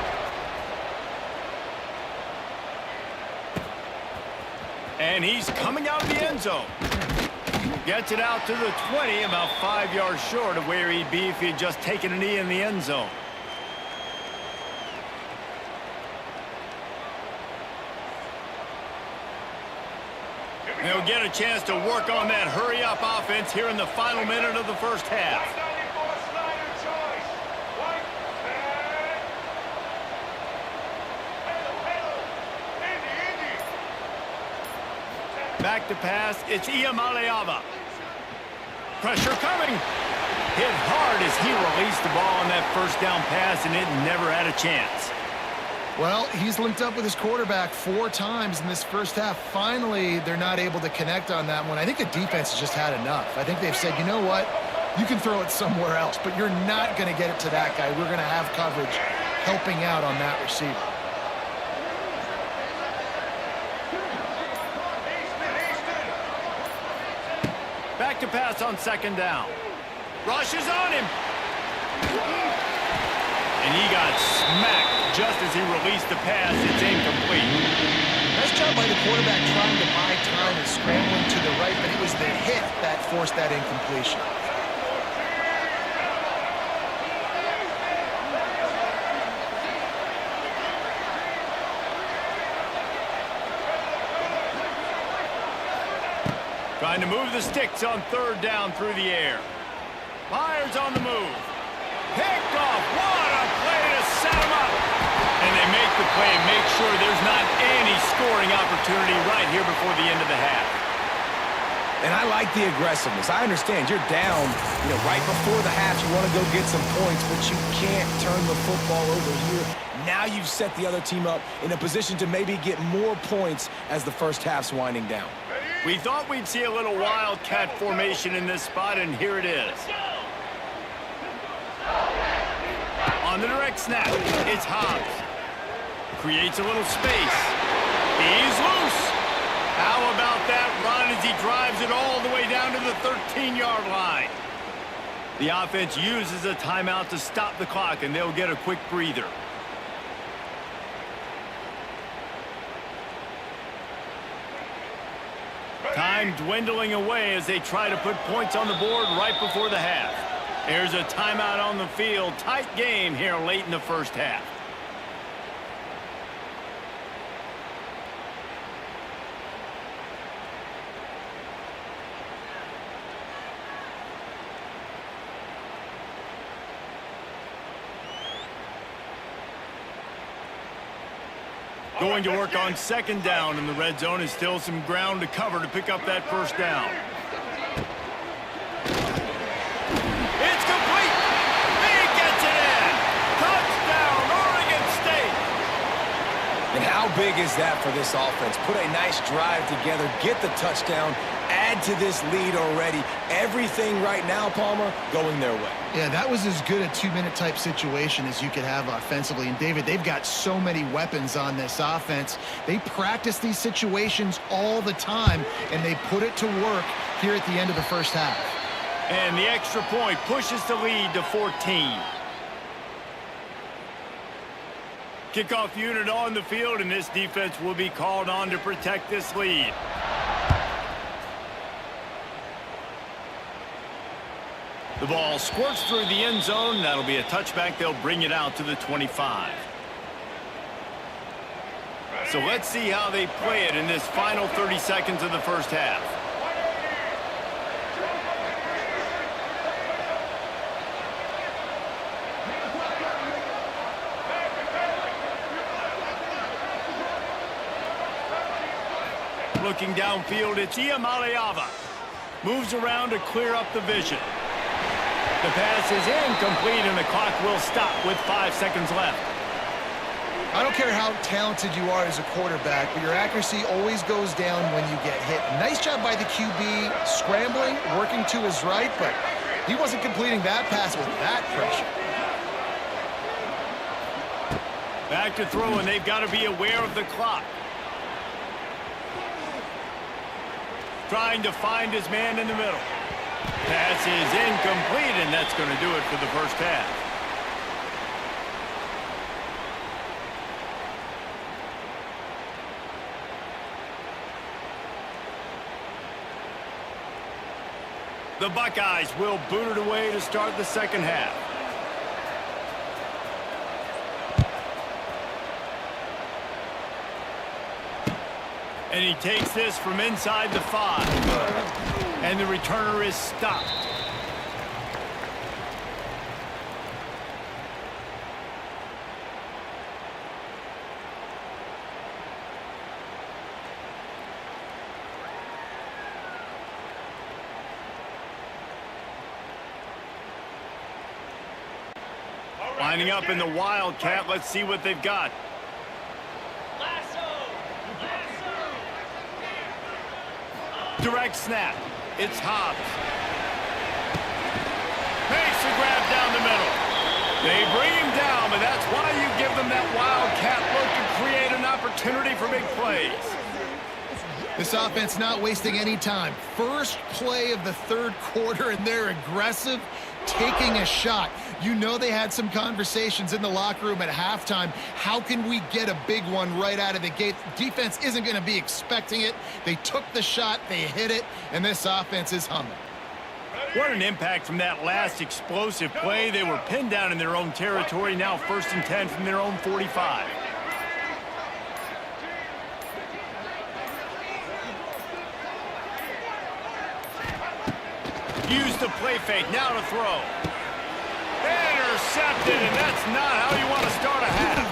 And he's coming out of the end zone. Gets it out to the 20, about 5 yards short of where he'd be if he'd just taken a knee in the end zone. They'll get a chance to work on that hurry-up offense here in the final minute of the first half.
94 Snyder choice. White and Indy.
Back to pass, it's Iamaleava. Pressure coming. Hit hard as he released the ball on that first down pass, and it never had a chance.
Well, he's linked up with his quarterback 4 times in this first half. Finally, they're not able to connect on that one. I think the defense has just had enough. I think they've said, you know what? You can throw it somewhere else, but you're not going to get it to that guy. We're going to have coverage helping out on that receiver.
Back to pass on second down. Rushes on him. And he got smacked just as he released the pass. It's incomplete.
Nice job by the quarterback trying to buy time and scrambling to the right, but it was the hit that forced that incompletion.
Trying to move the sticks on third down through the air. Myers on the move. Picked off. What a play to set him up. And they make the play and make sure there's not any scoring opportunity right here before the end of the half.
And I like the aggressiveness. I understand you're down, right before the half. You want to go get some points, but you can't turn the football over here. Now you've set the other team up in a position to maybe get more points as the first half's winding down.
We thought we'd see a little wildcat formation in this spot, and here it is. On the direct snap, it's Hobbs. Creates a little space. He's loose. How about that run as he drives it all the way down to the 13-yard line? The offense uses a timeout to stop the clock, and they'll get a quick breather. Time dwindling away as they try to put points on the board right before the half. There's a timeout on the field. Tight game here late in the first half. Going to work on second down in the red zone is still some ground to cover to pick up that first down. It's complete. He gets it in. Touchdown, Oregon State.
And how big is that for this offense? Put a nice drive together, get the touchdown, add to this lead already. Everything right now, Palmer, going their way.
Yeah, that was as good a 2-minute type situation as you could have offensively. And, David, they've got so many weapons on this offense. They practice these situations all the time, and they put it to work here at the end of the first half.
And the extra point pushes the lead to 14. Kickoff unit on the field, and this defense will be called on to protect this lead. The ball squirts through the end zone. That'll be a touchback. They'll bring it out to the 25. So let's see how they play it in this final 30 seconds of the first half. Looking downfield, it's Iamaleava. Moves around to clear up the vision. The pass is incomplete, and the clock will stop with 5 seconds left.
I don't care how talented you are as a quarterback, but your accuracy always goes down when you get hit. Nice job by the QB scrambling, working to his right, but he wasn't completing that pass with that pressure.
Back to throw, and they've got to be aware of the clock. Trying to find his man in the middle. Pass is incomplete, and that's going to do it for the first half. The Buckeyes will boot it away to start the second half. And he takes this from inside the 5. And the returner is stopped. Lining up in the Wildcat. Let's see what they've got. Direct snap. It's Hobbs. Makes the grab down the middle. They bring him down, but that's why you give them that wildcat look to create an opportunity for big plays.
This offense not wasting any time. First play of the third quarter, and they're aggressive, taking a shot. You know they had some conversations in the locker room at halftime. How can we get a big one right out of the gate? Defense isn't going to be expecting it. They took the shot, they hit it, and this offense is humming.
What an impact from that last explosive play. They were pinned down in their own territory, now 1st and 10 from their own 45. Use the play fake, now to throw. Intercepted, and that's not how you want to start a half.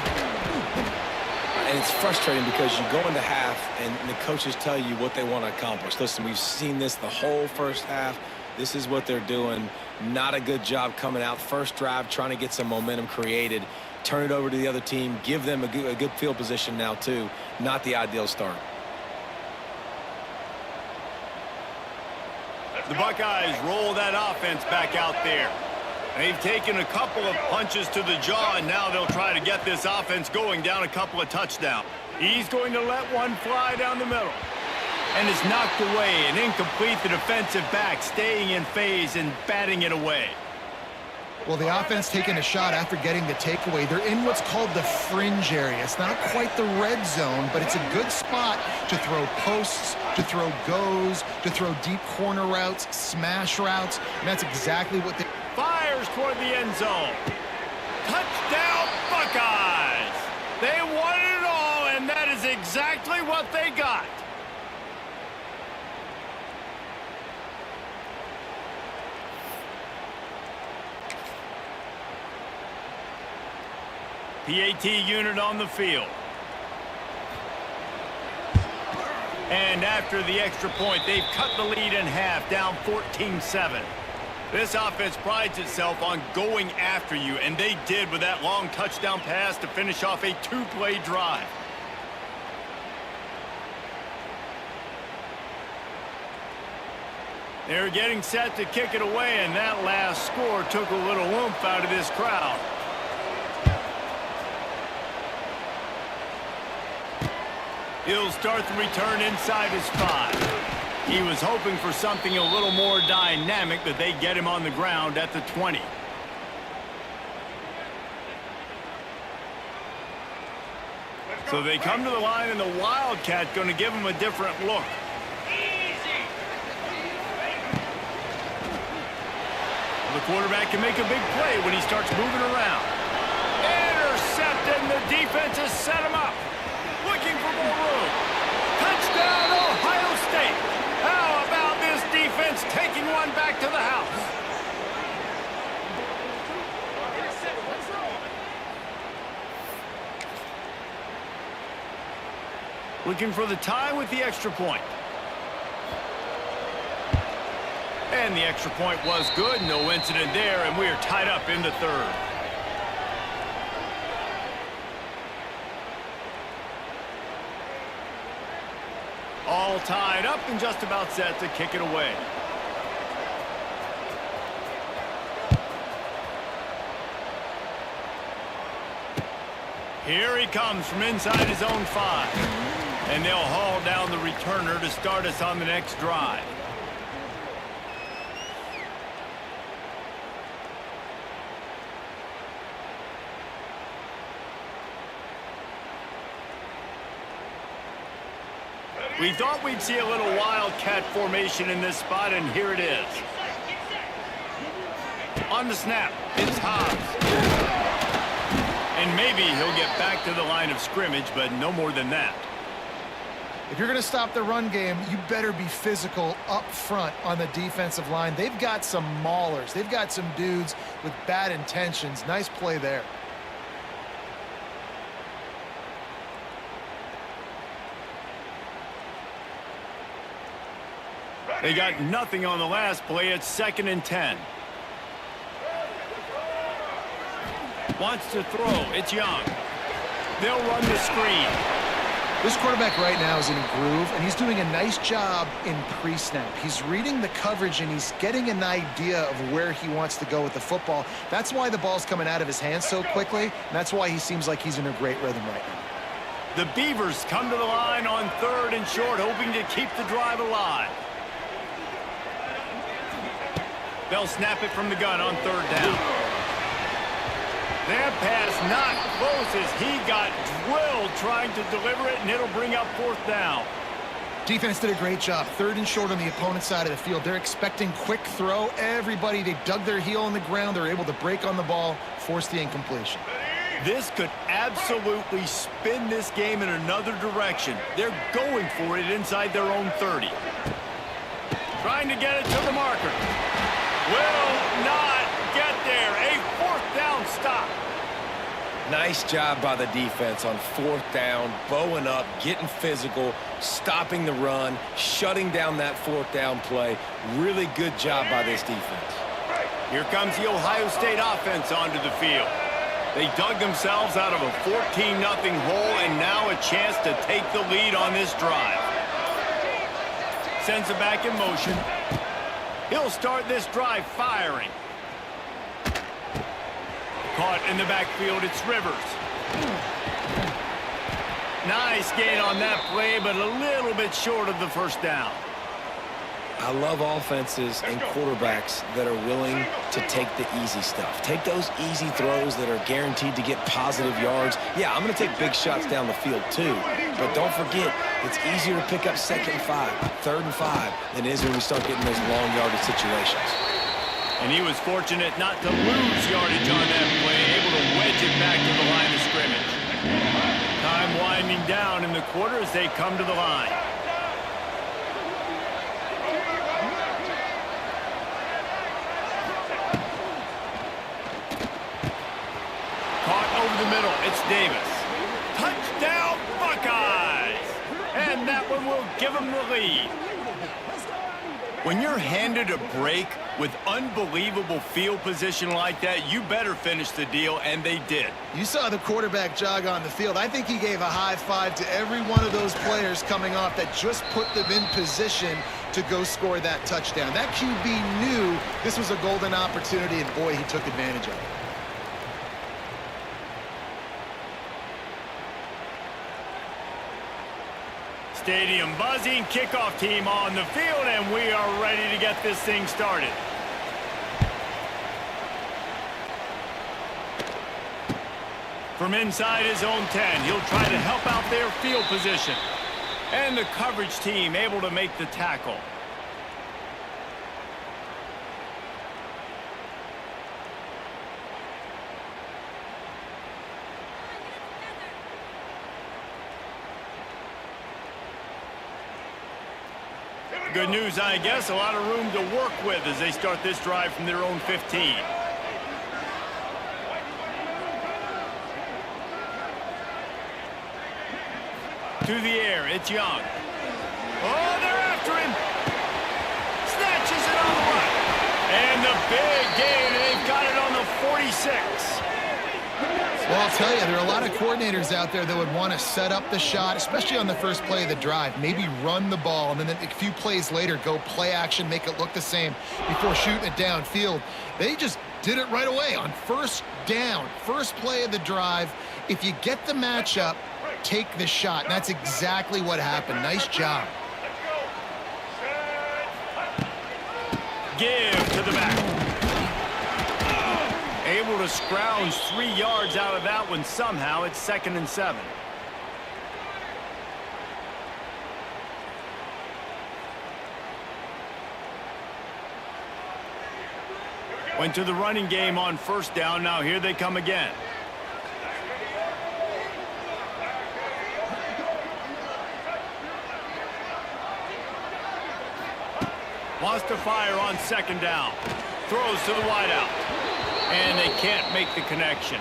And it's frustrating because you go into half and the coaches tell you what they want to accomplish. Listen, we've seen this the whole first half. This is what they're doing. Not a good job coming out. First drive, trying to get some momentum created. Turn it over to the other team. Give them a good field position now, too. Not the ideal start.
The Buckeyes roll that offense back out there. They've taken a couple of punches to the jaw, and now they'll try to get this offense going down a couple of touchdowns. He's going to let one fly down the middle. And it's knocked away and incomplete. The defensive back staying in phase and batting it away.
Well, the offense taking a shot after getting the takeaway. They're in what's called the fringe area. It's not quite the red zone, but it's a good spot to throw posts, to throw goes, to throw deep corner routes, smash routes, and that's exactly what they...
Fires toward the end zone. Touchdown, Buckeyes! They wanted it all, and that is exactly what they got. PAT unit on the field. And after the extra point, they've cut the lead in half, down 14-7. This offense prides itself on going after you, and they did with that long touchdown pass to finish off a two-play drive. They're getting set to kick it away, and that last score took a little oomph out of this crowd. He'll start the return inside his 5. He was hoping for something a little more dynamic, but they get him on the ground at the 20. So they come to the line, and the Wildcat going to give him a different look. The quarterback can make a big play when he starts moving around. Intercepted, and the defense has set him up. Looking for more room. Touchdown, Ohio State. How about this defense taking one back to the house? Looking for the tie with the extra point. And the extra point was good. No incident there, and we are tied up in the third. All tied up and just about set to kick it away. Here he comes from inside his own 5. And they'll haul down the returner to start us on the next drive. We thought we'd see a little wildcat formation in this spot, and here it is. On the snap, it's Hobbs. And maybe he'll get back to the line of scrimmage, but no more than that.
If you're going to stop the run game, you better be physical up front on the defensive line. They've got some maulers. They've got some dudes with bad intentions. Nice play there.
They got nothing on the last play. It's 2nd and 10. Wants to throw. It's Young. They'll run the screen.
This quarterback right now is in a groove, and he's doing a nice job in pre-snap. He's reading the coverage, and he's getting an idea of where he wants to go with the football. That's why the ball's coming out of his hands so quickly, and that's why he seems like he's in a great rhythm right now.
The Beavers come to the line on 3rd and short, hoping to keep the drive alive. They'll snap it from the gun on 3rd down. That pass not close as he got drilled trying to deliver it, and it'll bring up 4th down.
Defense did a great job. 3rd and short on the opponent's side of the field. They're expecting quick throw. Everybody, they dug their heel on the ground. They're able to break on the ball, force the incompletion.
This could absolutely spin this game in another direction. They're going for it inside their own 30. Trying to get it to the marker. Will not get there. A 4th down stop.
Nice job by the defense on 4th down, bowing up, getting physical, stopping the run, shutting down that 4th down play. Really good job by this defense.
Here comes the Ohio State offense onto the field. They dug themselves out of a 14-0 hole, and now a chance to take the lead on this drive. Sends it back in motion. He'll start this drive firing. Caught in the backfield, it's Rivers. Nice gain on that play, but a little bit short of the 1st down.
I love offenses and quarterbacks that are willing to take the easy stuff. Take those easy throws that are guaranteed to get positive yards. Yeah, I'm going to take big shots down the field too, but don't forget, it's easier to pick up 2nd and 5, 3rd and 5 than it is when we start getting those long yardage situations.
And he was fortunate not to lose yardage on that play, able to wedge it back to the line of scrimmage. Time winding down in the quarter as they come to the line. Caught over the middle, it's Davis. Touchdown, Buckeyes! And that one will give them the lead. When you're handed a break with unbelievable field position like that, you better finish the deal, and they did.
You saw the quarterback jog on the field. I think he gave a high five to every one of those players coming off that just put them in position to go score that touchdown. That QB knew this was a golden opportunity, and boy, he took advantage of it.
Stadium buzzing, kickoff team on the field, and we are ready to get this thing started. From inside his own 10, he'll try to help out their field position. And the coverage team able to make the tackle. Good news, I guess, a lot of room to work with as they start this drive from their own 15. To the air, it's Young. Oh, they're after him. Snatches it on the run. And the big gain, and they've got it on the 46.
Well, I'll tell you, there are a lot of coordinators out there that would want to set up the shot, especially on the first play of the drive, maybe run the ball, and then a few plays later go play action, make it look the same before shooting it downfield. They just did it right away on 1st down, first play of the drive. If you get the matchup, take the shot, and that's exactly what happened. Nice job.
Give to the back. Able to scrounge 3 yards out of that one somehow. It's 2nd and 7. Went to the running game on 1st down. Now here they come again. Wants to fire on 2nd down. Throws to the wideout. And they can't make the connection.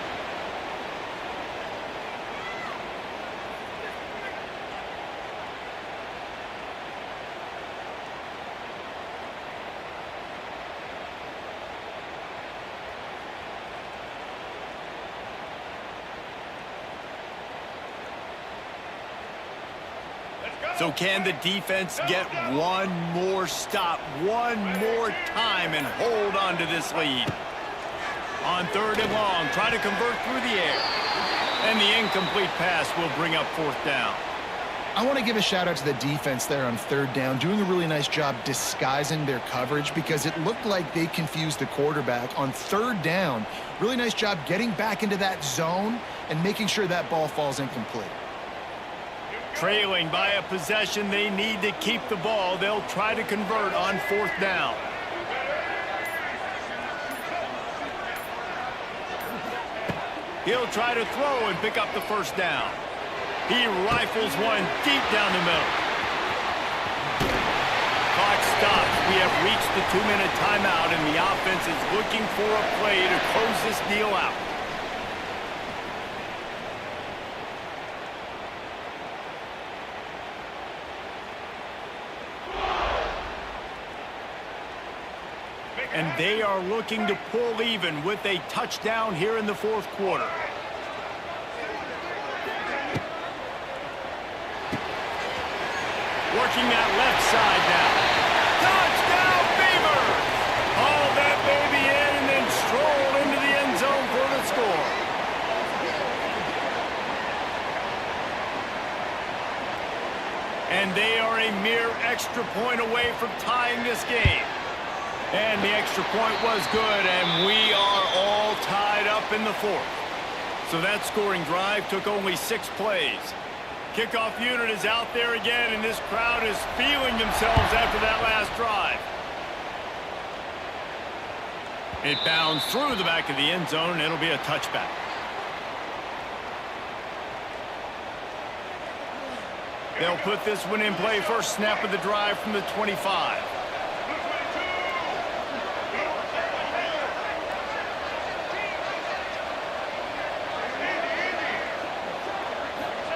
So can the defense get one more stop, one more time, and hold on to this lead? On 3rd and long, trying to convert through the air. And the incomplete pass will bring up 4th down.
I want to give a shout out to the defense there on 3rd down, doing a really nice job disguising their coverage because it looked like they confused the quarterback on 3rd down. Really nice job getting back into that zone and making sure that ball falls incomplete.
Trailing by a possession, they need to keep the ball. They'll try to convert on 4th down. He'll try to throw and pick up the 1st down. He rifles one deep down the middle. Clock stops. We have reached the 2-minute timeout, and the offense is looking for a play to close this deal out. And they are looking to pull even with a touchdown here in the 4th quarter. Working that left side now. Touchdown, Beavers! Haul that baby in and then stroll into the end zone for the score. And they are a mere extra point away from tying this game. And the extra point was good, and we are all tied up in the 4th. So that scoring drive took only 6 plays. Kickoff unit is out there again, and this crowd is feeling themselves after that last drive. It bounds through the back of the end zone, and it'll be a touchback. They'll put this one in play. First snap of the drive from the 25.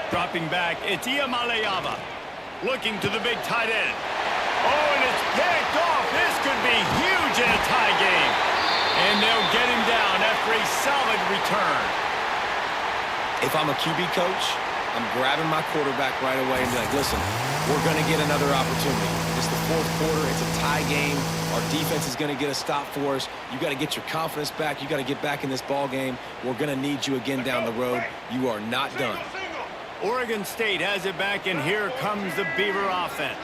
Dropping back, it's Iamaleava. Looking to the big tight end. Oh, and it's picked off. This could be huge in a tie game. And they'll get him down after a solid return.
If I'm a QB coach, I'm grabbing my quarterback right away and be like, listen, we're going to get another opportunity. It's the 4th quarter. It's a tie game. Our defense is going to get a stop for us. You got to get your confidence back. You got to get back in this ball game. We're going to need you again down the road. You are not done.
Oregon State has it back, and here comes the Beaver offense.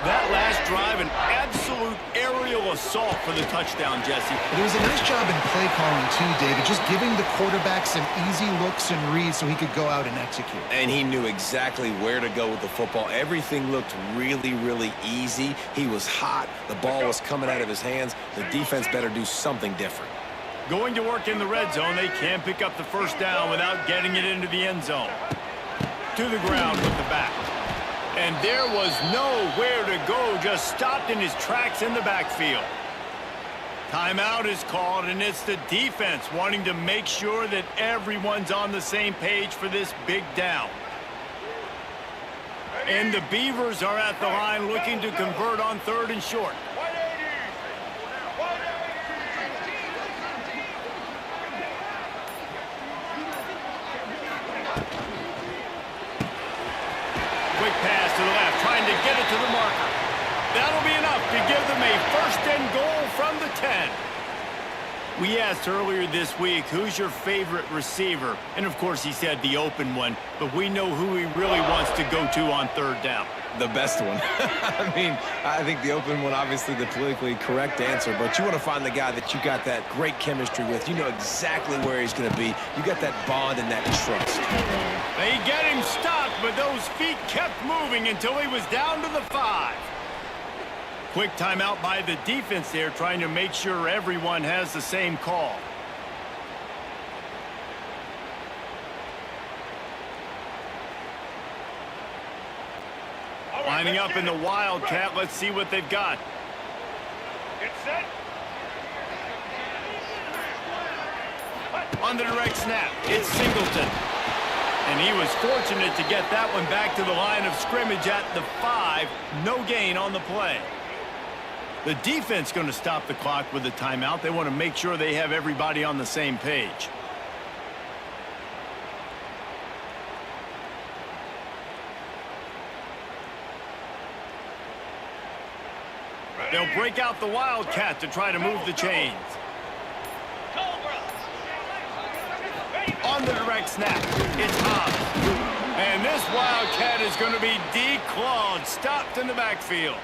That last drive, an absolute aerial assault for the touchdown, Jesse.
But it was a nice job in play calling too, David, just giving the quarterback some easy looks and reads so he could go out and execute.
And he knew exactly where to go with the football. Everything looked really, really easy. He was hot. The ball was coming out of his hands. The defense better do something different.
Going to work in the red zone, they can't pick up the 1st down without getting it into the end zone. To the ground with the back. And there was nowhere to go, just stopped in his tracks in the backfield. Timeout is called, and it's the defense wanting to make sure that everyone's on the same page for this big down. And the Beavers are at the line looking to convert on 3rd and short. Quick pass to the left, trying to get it to the marker. That'll be enough to give them a 1st and goal from the 10. We asked earlier this week, who's your favorite receiver? And of course he said the open one, but we know who he really wants to go to on 3rd down.
The best one. I mean, I think the open one, obviously the politically correct answer, but you want to find the guy that you got that great chemistry with. You know exactly where he's going to be. You got that bond and that trust.
They get him stopped, but those feet kept moving until he was down to the 5. Quick timeout by the defense there, trying to make sure everyone has the same call. Lining up in the Wildcat. Let's see what they've got.
Get set.
On the direct snap, it's Singleton. And he was fortunate to get that one back to the line of scrimmage at the 5. No gain on the play. The defense going to stop the clock with a timeout. They want to make sure they have everybody on the same page. They'll break out the Wildcat to try to move the chains.
Cobra.
On the direct snap, it's Hobbs. And this Wildcat is going to be declawed, stopped in the backfield.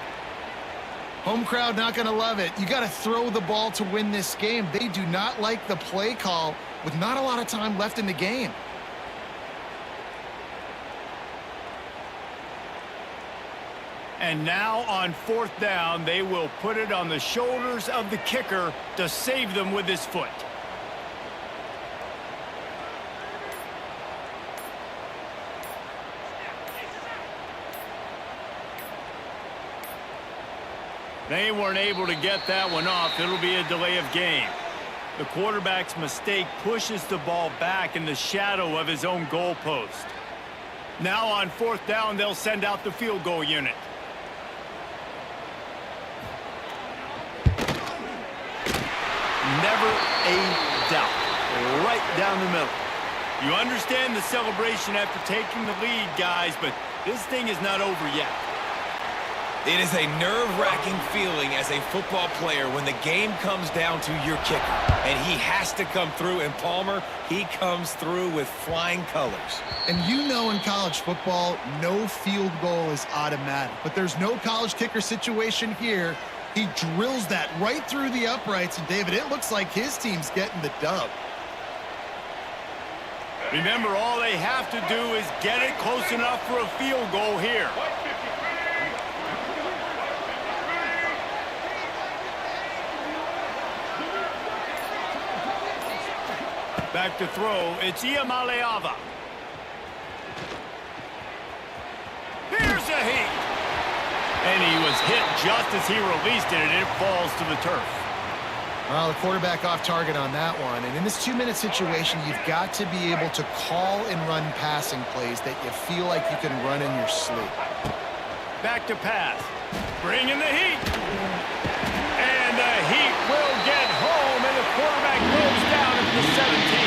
Home crowd not going to love it. You got to throw the ball to win this game. They do not like the play call with not a lot of time left in the game.
And now on 4th down, they will put it on the shoulders of the kicker to save them with his foot. They weren't able to get that one off. It'll be a delay of game. The quarterback's mistake pushes the ball back in the shadow of his own goalpost. Now on 4th down, they'll send out the field goal unit. Never a doubt. Right down the middle. You understand the celebration after taking the lead, guys, but this thing is not over yet.
It is a nerve-wracking feeling as a football player when the game comes down to your kicker, and he has to come through. And Palmer, he comes through with flying colors.
And you know in college football, no field goal is automatic. But there's no college kicker situation here. He drills that right through the uprights. And, David, it looks like his team's getting the dub.
Remember, all they have to do is get it close enough for a field goal here. Back to throw, it's Iamaleava. Here's a heat. And he was hit just as he released it, and it falls to the turf.
Well, the quarterback off target on that one. And in this 2-minute situation, you've got to be able to call and run passing plays that you feel like you can run in your sleep.
Back to pass. Bring in the heat. And the heat will get home, and the quarterback goes down at the 17.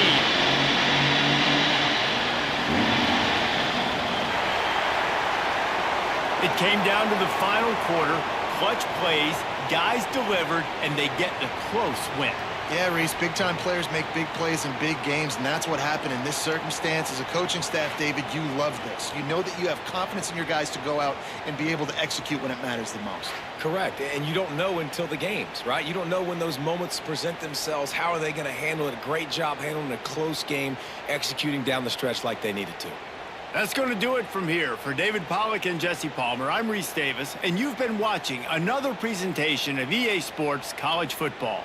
It came down to the final quarter. Clutch plays, guys delivered, and they get the close win.
Yeah, Reese, big-time players make big plays in big games, and that's what happened in this circumstance. As a coaching staff, David, you love this. You know that you have confidence in your guys to go out and be able to execute when it matters the most.
Correct, and you don't know until the games, right? You don't know when those moments present themselves. How are they going to handle it? A great job handling a close game, executing down the stretch like they needed to.
That's going to do it from here. For David Pollack and Jesse Palmer, I'm Reese Davis, and you've been watching another presentation of EA Sports College Football.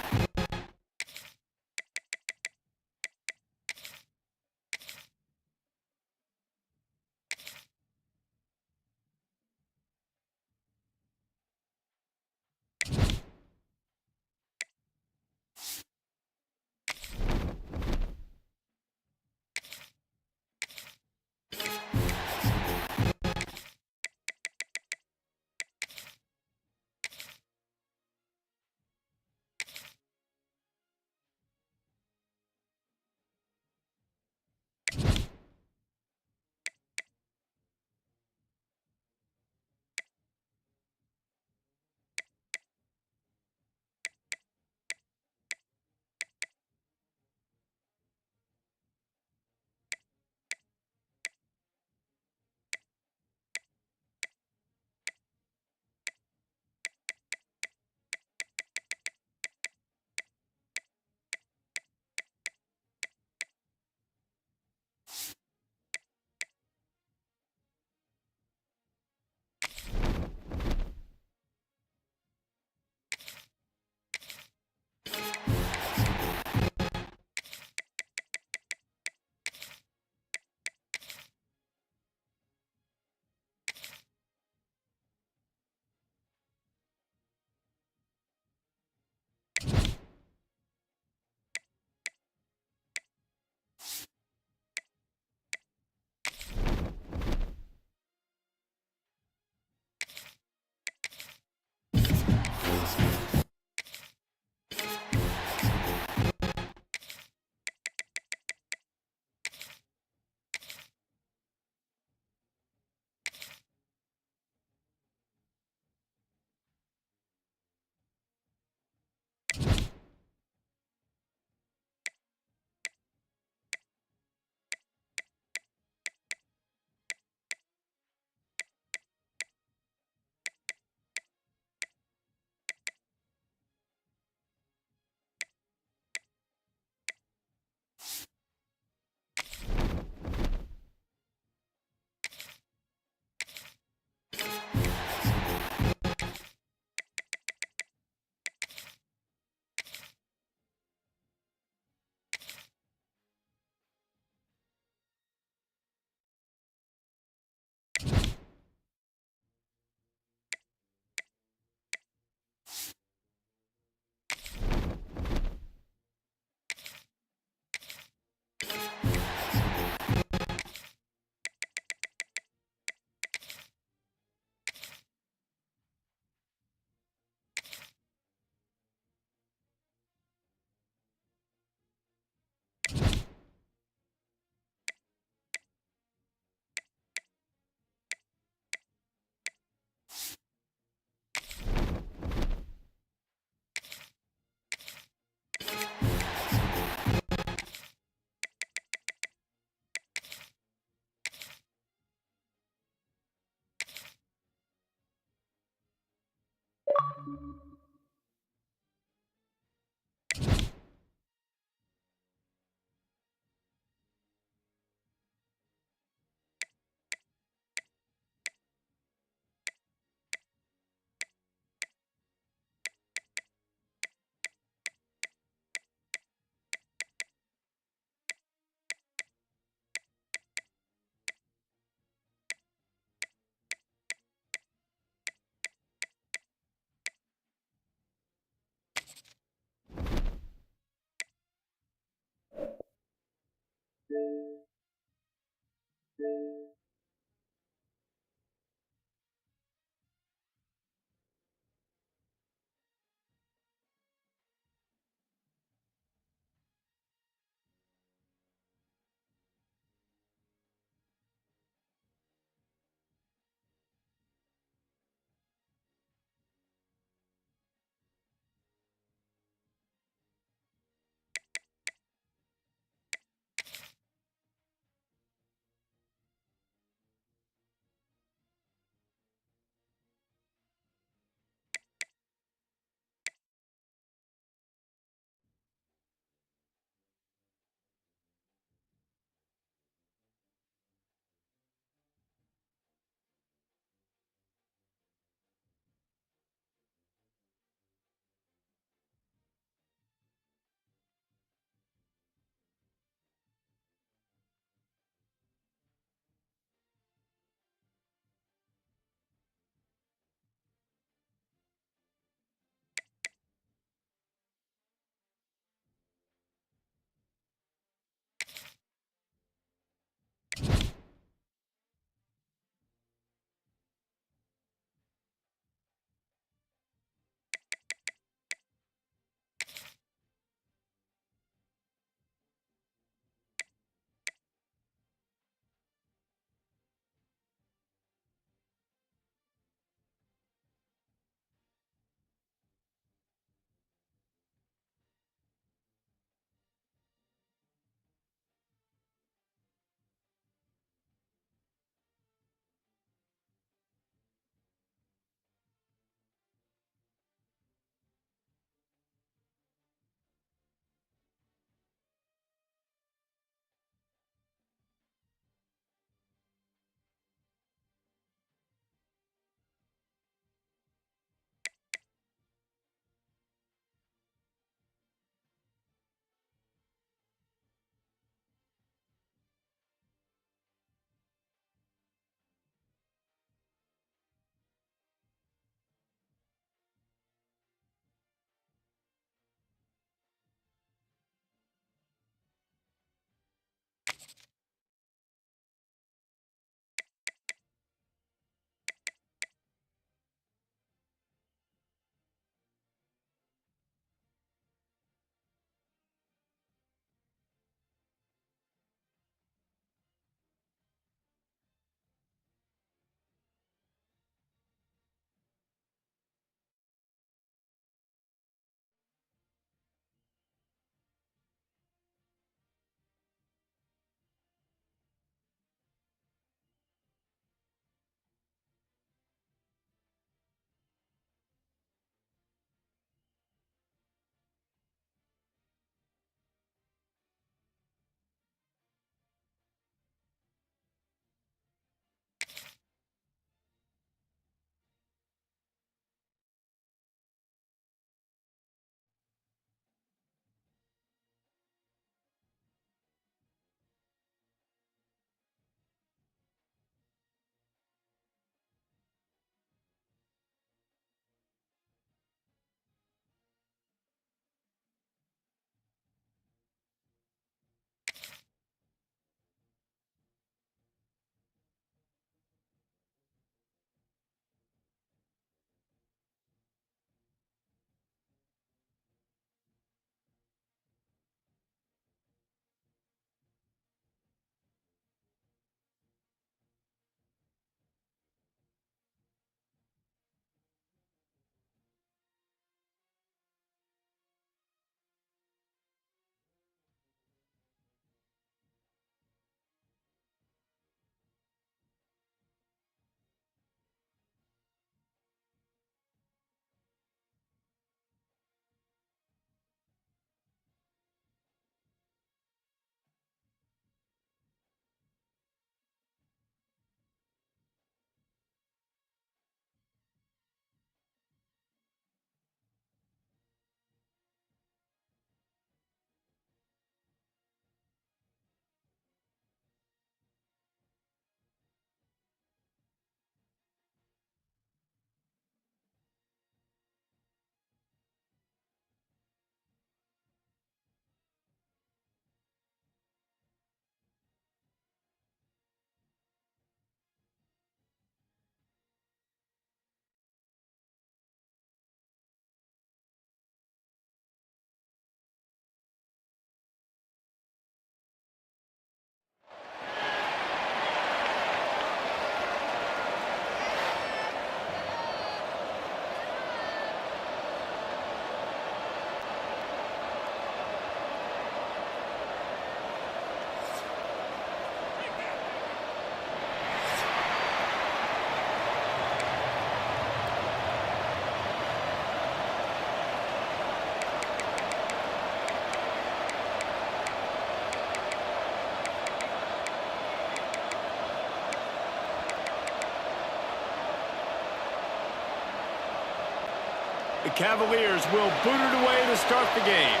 Cavaliers will boot it away to start the game.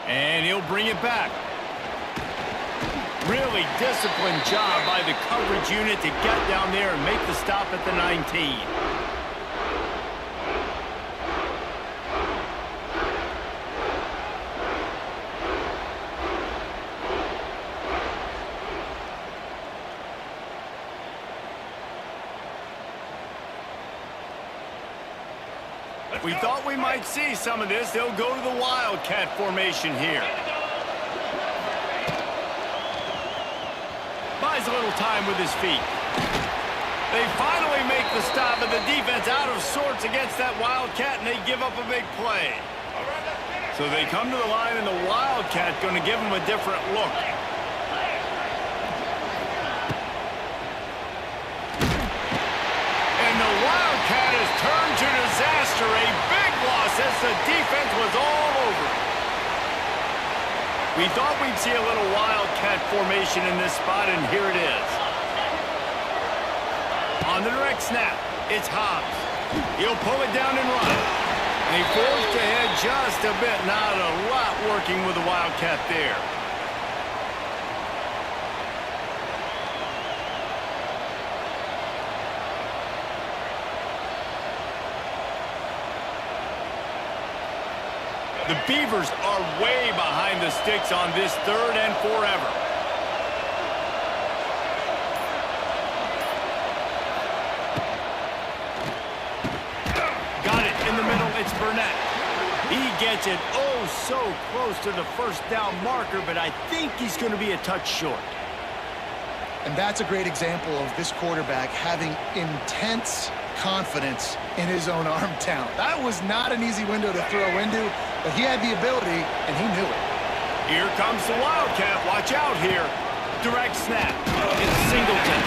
And he'll bring it back. Really disciplined job by the coverage unit to get down there and make the stop at the 19. We thought we might see some of this. They'll go to the Wildcat formation here. Buys a little time with his feet. They finally make the stop, and the defense out of sorts against that Wildcat, and they give up a big play. So they come to the line, and the Wildcat going to give them a different look. And the Wildcat has turned to disaster. A big loss as the defense was all over it. We thought we'd see a little Wildcat formation in this spot, and here it is. On the direct snap, it's Hobbs. He'll pull it down and run. And he forced ahead just a bit. Not a lot working with the Wildcat there. The Beavers are way behind the sticks on this 3rd and forever. Got it in the middle. It's Burnett. He gets it oh so close to the first down marker, but I think he's going to be a touch short.
And that's a great example of this quarterback having intense confidence in his own arm talent. That was not an easy window to throw into, but he had the ability, and he knew it.
Here comes the Wildcat. Watch out here. Direct snap. It's Singleton.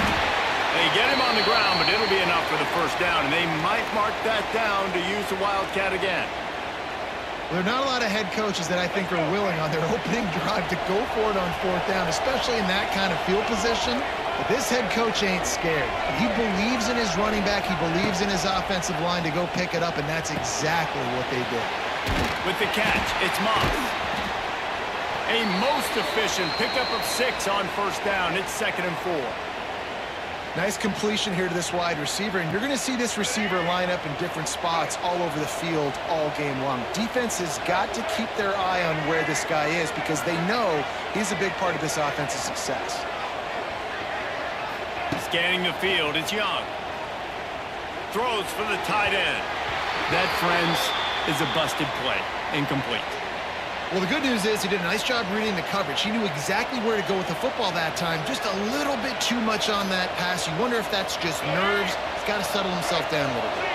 They get him on the ground, but it'll be enough for the first down, and they might mark that down to use the Wildcat again.
Well, there are not a lot of head coaches that I think are willing on their opening drive to go for it on 4th down, especially in that kind of field position. But this head coach ain't scared. He believes in his running back. He believes in his offensive line to go pick it up, and that's exactly what they did.
With the catch, it's Moss. A most efficient pickup of 6 on 1st down. It's 2nd and 4.
Nice completion here to this wide receiver, and you're going to see this receiver line up in different spots all over the field all game long. Defense has got to keep their eye on where this guy is because they know he's a big part of this offense's success.
Scanning the field, it's Young. Throws for the tight end. That, friends, is a busted play. Incomplete.
Well, the good news is he did a nice job reading the coverage. He knew exactly where to go with the football that time. Just a little bit too much on that pass. You wonder if that's just nerves. He's got to settle himself down a little bit.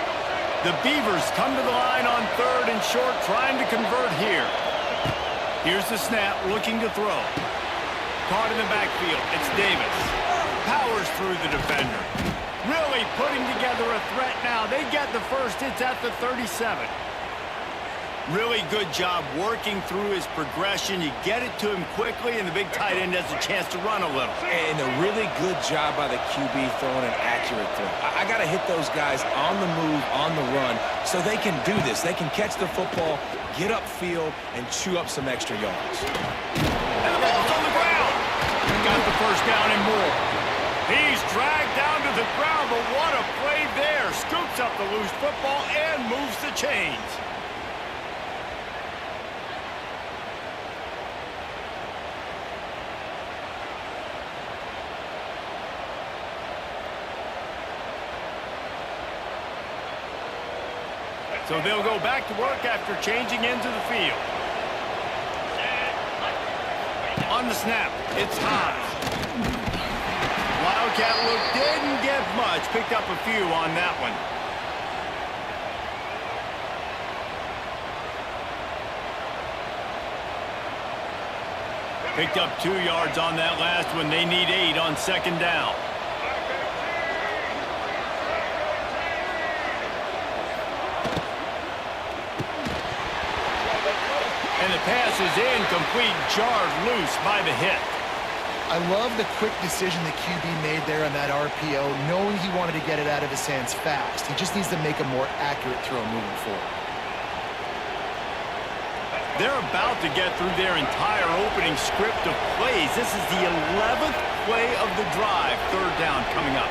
The Beavers come to the line on 3rd and short, trying to convert here. Here's the snap, looking to throw. Caught in the backfield. It's Davis. Powers through the defender. Really putting together a threat now. They get the first. It's at the 37. Really good job working through his progression. You get it to him quickly, and the big tight end has a chance to run a little.
And a really good job by the QB throwing an accurate throw. I got to hit those guys on the move, on the run, so they can do this. They can catch the football, get upfield, and chew up some extra yards.
And the ball's on the ground. Got the first down and more. He's dragged down to the ground, but what a play there. Scoops up the loose football and moves the chains. So they'll go back to work after changing into the field. On the snap, it's Hobbs. Wildcat look didn't get much. Picked up a few on that one. Picked up 2 yards on that last one. They need 8 on 2nd down. And the pass is incomplete, jarred loose by the hit.
I love the quick decision the QB made there on that RPO, knowing he wanted to get it out of his hands fast. He just needs to make a more accurate throw moving forward.
They're about to get through their entire opening script of plays. This is the 11th play of the drive. Third down coming up.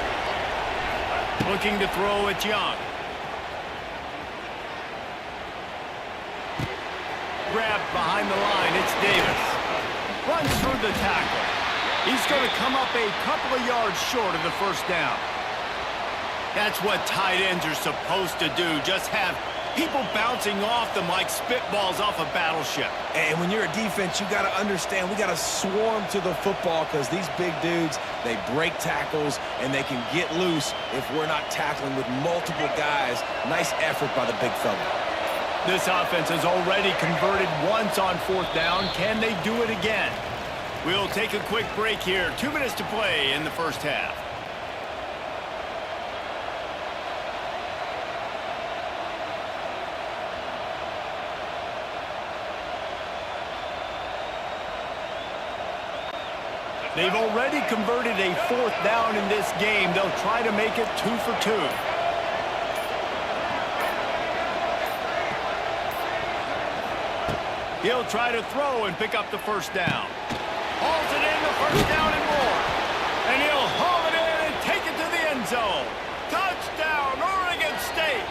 Looking to throw at Young. Grabbed behind the line. It's Davis. Runs through the tackle. He's going to come up a couple of yards short of the first down. That's what tight ends are supposed to do. Just have people bouncing off them like spitballs off a battleship.
And when you're a defense, you got to understand, we got to swarm to the football because these big dudes, they break tackles and they can get loose if we're not tackling with multiple guys. Nice effort by the big fella.
This offense has already converted once on fourth down. Can they do it again? We'll take a quick break here. 2 minutes to play in the first half. They've already converted a fourth down in this game. They'll try to make it 2 for 2. He'll try to throw and pick up the first down. Hauls it in, the first down and more. And he'll haul it in and take it to the end zone. Touchdown, Oregon State.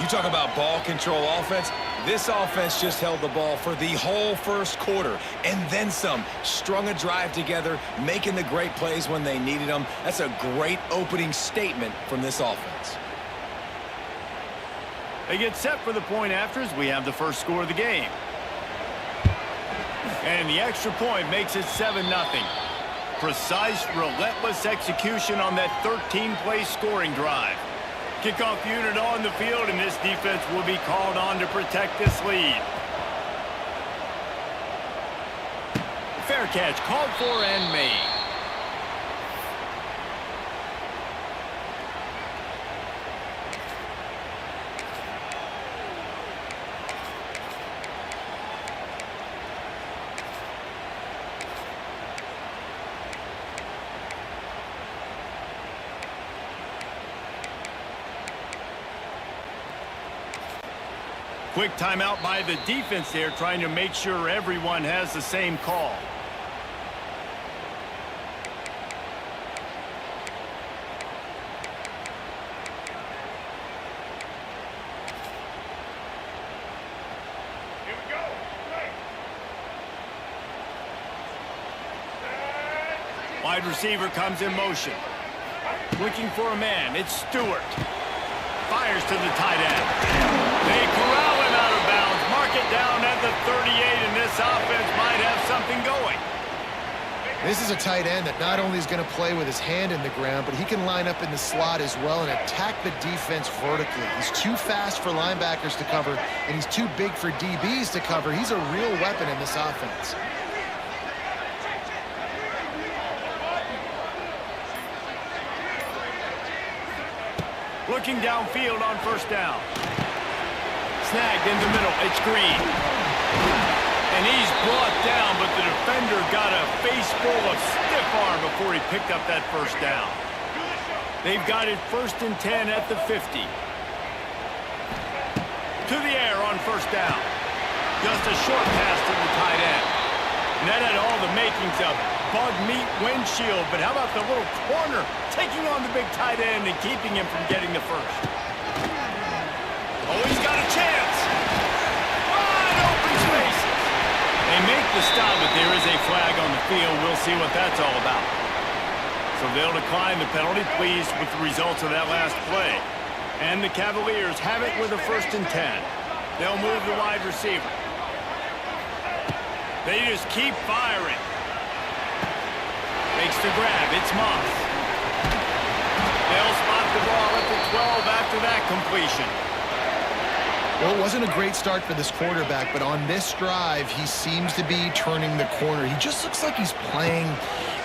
You talk about ball control offense. This offense just held the ball for the whole first quarter and then some. Strung a drive together, making the great plays when they needed them. That's a great opening statement from this offense.
They get set for the point afters. We have the first score of the game. And the extra point makes it 7-0. Precise, relentless execution on that 13-play scoring drive. Kickoff unit on the field, and this defense will be called on to protect this lead. Fair catch called for and made. Quick timeout by the defense there, trying to make sure everyone has the same call.
Here we go. Right.
Wide receiver comes in motion. Looking for a man. It's Stewart. Fires to the tight end. They corral him out of bounds. Mark it down at the 38, and this offense might have something going.
This is a tight end that not only is going to play with his hand in the ground, but he can line up in the slot as well and attack the defense vertically. He's too fast for linebackers to cover, and he's too big for DBs to cover. He's a real weapon in this offense.
Looking downfield on first down. Snagged in the middle. It's Green. And he's brought down, but the defender got a face full of stiff arm before he picked up that first down. They've got it 1st and 10 at the 50. To the air on first down. Just a short pass to the tight end. And that had all the makings of bug meat windshield, but how about the little corner taking on the big tight end and keeping him from getting the first? Oh, he's got a chance. Wide open spaces. They make the stop, but there is a flag on the field. We'll see what that's all about. So they'll decline the penalty, pleased with the results of that last play. And the Cavaliers have it with a 1st and 10. They'll move the wide receiver. They just keep firing. Makes the grab. It's Moss. They'll spot the ball at the 12 after that completion.
Well, it wasn't a great start for this quarterback, but on this drive, he seems to be turning the corner. He just looks like he's playing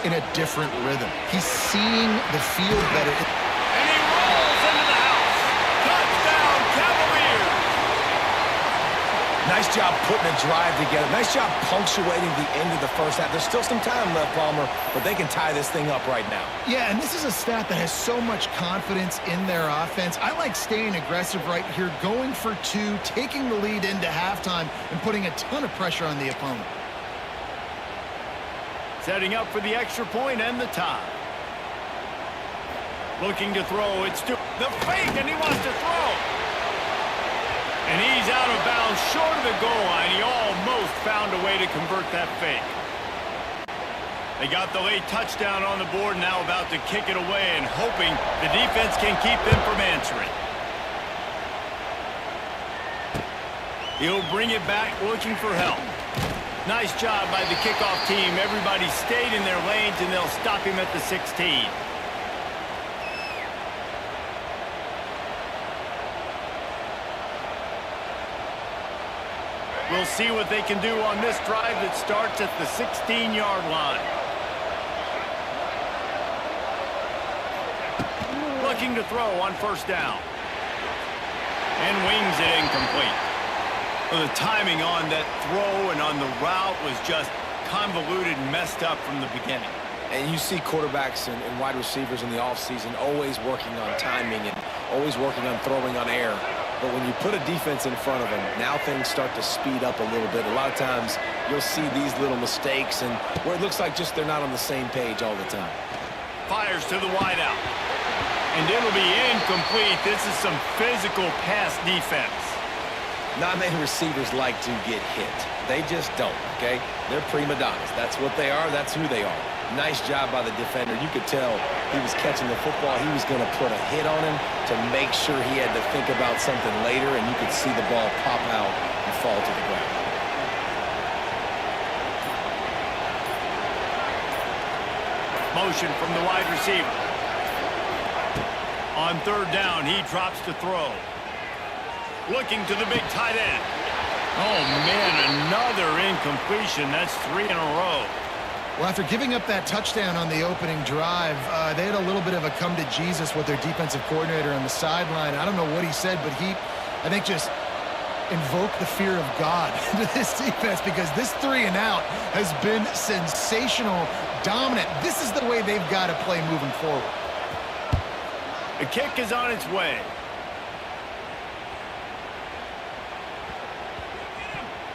in a different rhythm. He's seeing the field better.
And he rolls into the house. Touchdown, Cavaliers!
Nice job putting a drive together. Nice job punctuating the end of the first half. There's still some time left, Palmer, but they can tie this thing up right now.
Yeah, and this is a stat that has so much confidence in their offense. I like staying aggressive right here, going for two, taking the lead into halftime, and putting a ton of pressure on the opponent.
Setting up for the extra point and the tie. Looking to throw. It's the fake, and he wants to throw. And he's out of bounds, short of the goal line. He almost found a way to convert that fake. They got the late touchdown on the board, now about to kick it away and hoping the defense can keep them from answering. He'll bring it back, looking for help. Nice job by the kickoff team. Everybody stayed in their lanes, and they'll stop him at the 16. We'll see what they can do on this drive that starts at the 16-yard line. Looking to throw on first down. And wings it incomplete. Well, the timing on that throw and on the route was just convoluted and messed up from the beginning.
And you see quarterbacks and wide receivers in the offseason always working on timing and always working on throwing on air. But when you put a defense in front of them, now things start to speed up a little bit. A lot of times you'll see these little mistakes and where it looks like just they're not on the same page all the time.
Fires to the wideout. And it'll be incomplete. This is some physical pass defense.
Not many receivers like to get hit. They just don't, okay? They're prima donnas. That's what they are. That's who they are. Nice job by the defender. You could tell he was catching the football. He was going to put a hit on him to make sure he had to think about something later, and you could see the ball pop out and fall to the ground.
Motion from the wide receiver. On third down, he drops to throw. Looking to the big tight end. Oh, man, another incompletion. That's 3 in a row.
Well, after giving up that touchdown on the opening drive, they had a little bit of a come to Jesus with their defensive coordinator on the sideline. I don't know what he said, but he, I think, just invoked the fear of God into this defense because this 3 and out has been sensational, dominant. This is the way they've got to play moving forward.
The kick is on its way.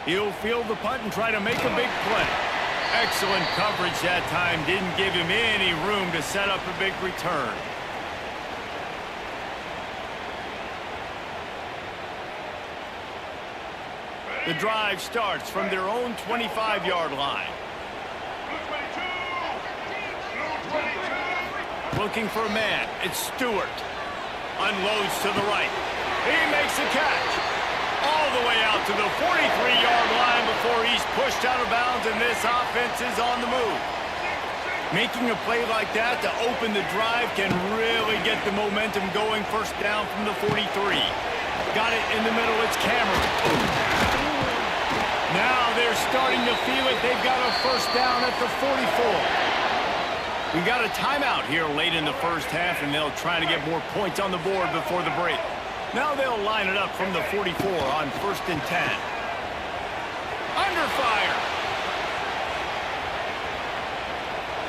He'll field the punt and try to make a big play. Excellent coverage that time. Didn't give him any room to set up a big return. The drive starts from their own 25-yard line. Looking for a man. It's Stewart. Unloads to the right. He makes a catch. All the way out to the 43-yard line before he's pushed out of bounds, and this offense is on the move. Making a play like that to open the drive can really get the momentum going. First down from the 43. Got it in the middle. It's Cameron. Now they're starting to feel it. They've got a first down at the 44. We've got a timeout here late in the first half, and they'll try to get more points on the board before the break. Now they'll line it up from the 44 on 1st and 10. Under fire.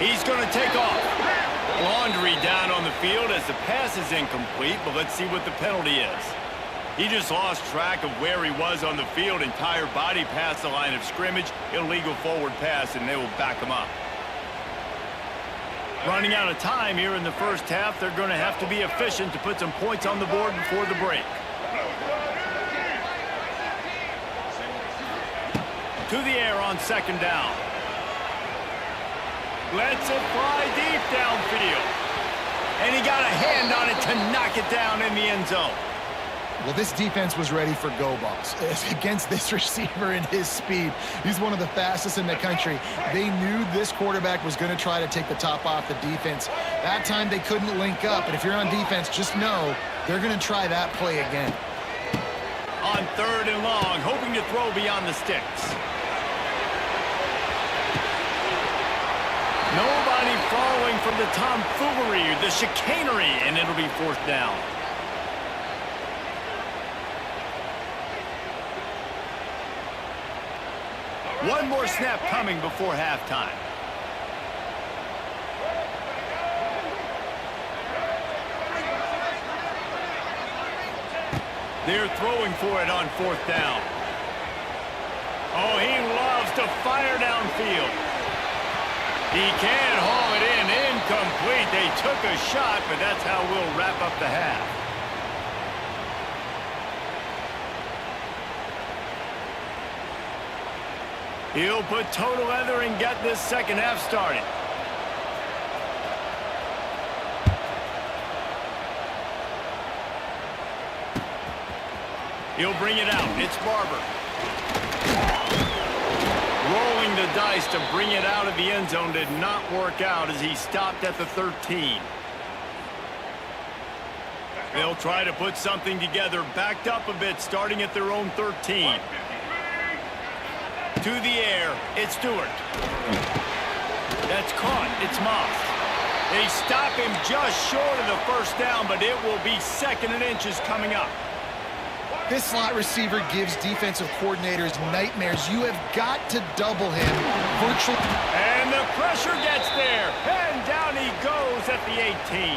He's going to take off. Laundry down on the field as the pass is incomplete, but let's see what the penalty is. He just lost track of where he was on the field. Entire body past the line of scrimmage. Illegal forward pass, and they will back him up. Running out of time here in the first half. They're going to have to be efficient to put some points on the board before the break. To the air on 2nd down. Lets it fly deep downfield. And he got a hand on it to knock it down in the end zone.
Well, this defense was ready for go balls against this receiver and his speed. He's one of the fastest in the country. They knew this quarterback was going to try to take the top off the defense. That time they couldn't link up, but if you're on defense, just know they're going to try that play again.
On 3rd and long, hoping to throw beyond the sticks. Nobody following from the tomfoolery, the chicanery, and it'll be 4th down. One more snap coming before halftime. They're throwing for it on 4th down. Oh, he loves to fire downfield. He can't haul it in. Incomplete. They took a shot, but that's how we'll wrap up the half. He'll put total leather and get this second half started. He'll bring it out. It's Barber. Rolling the dice to bring it out of the end zone did not work out as he stopped at the 13. They'll try to put something together, backed up a bit, starting at their own 13. To the air, it's Stewart. That's caught. It's Moss. They stop him just short of the first down, but it will be 2nd and inches coming up.
This slot receiver gives defensive coordinators nightmares. You have got to double him virtually.
And the pressure gets there. And down he goes at the 18.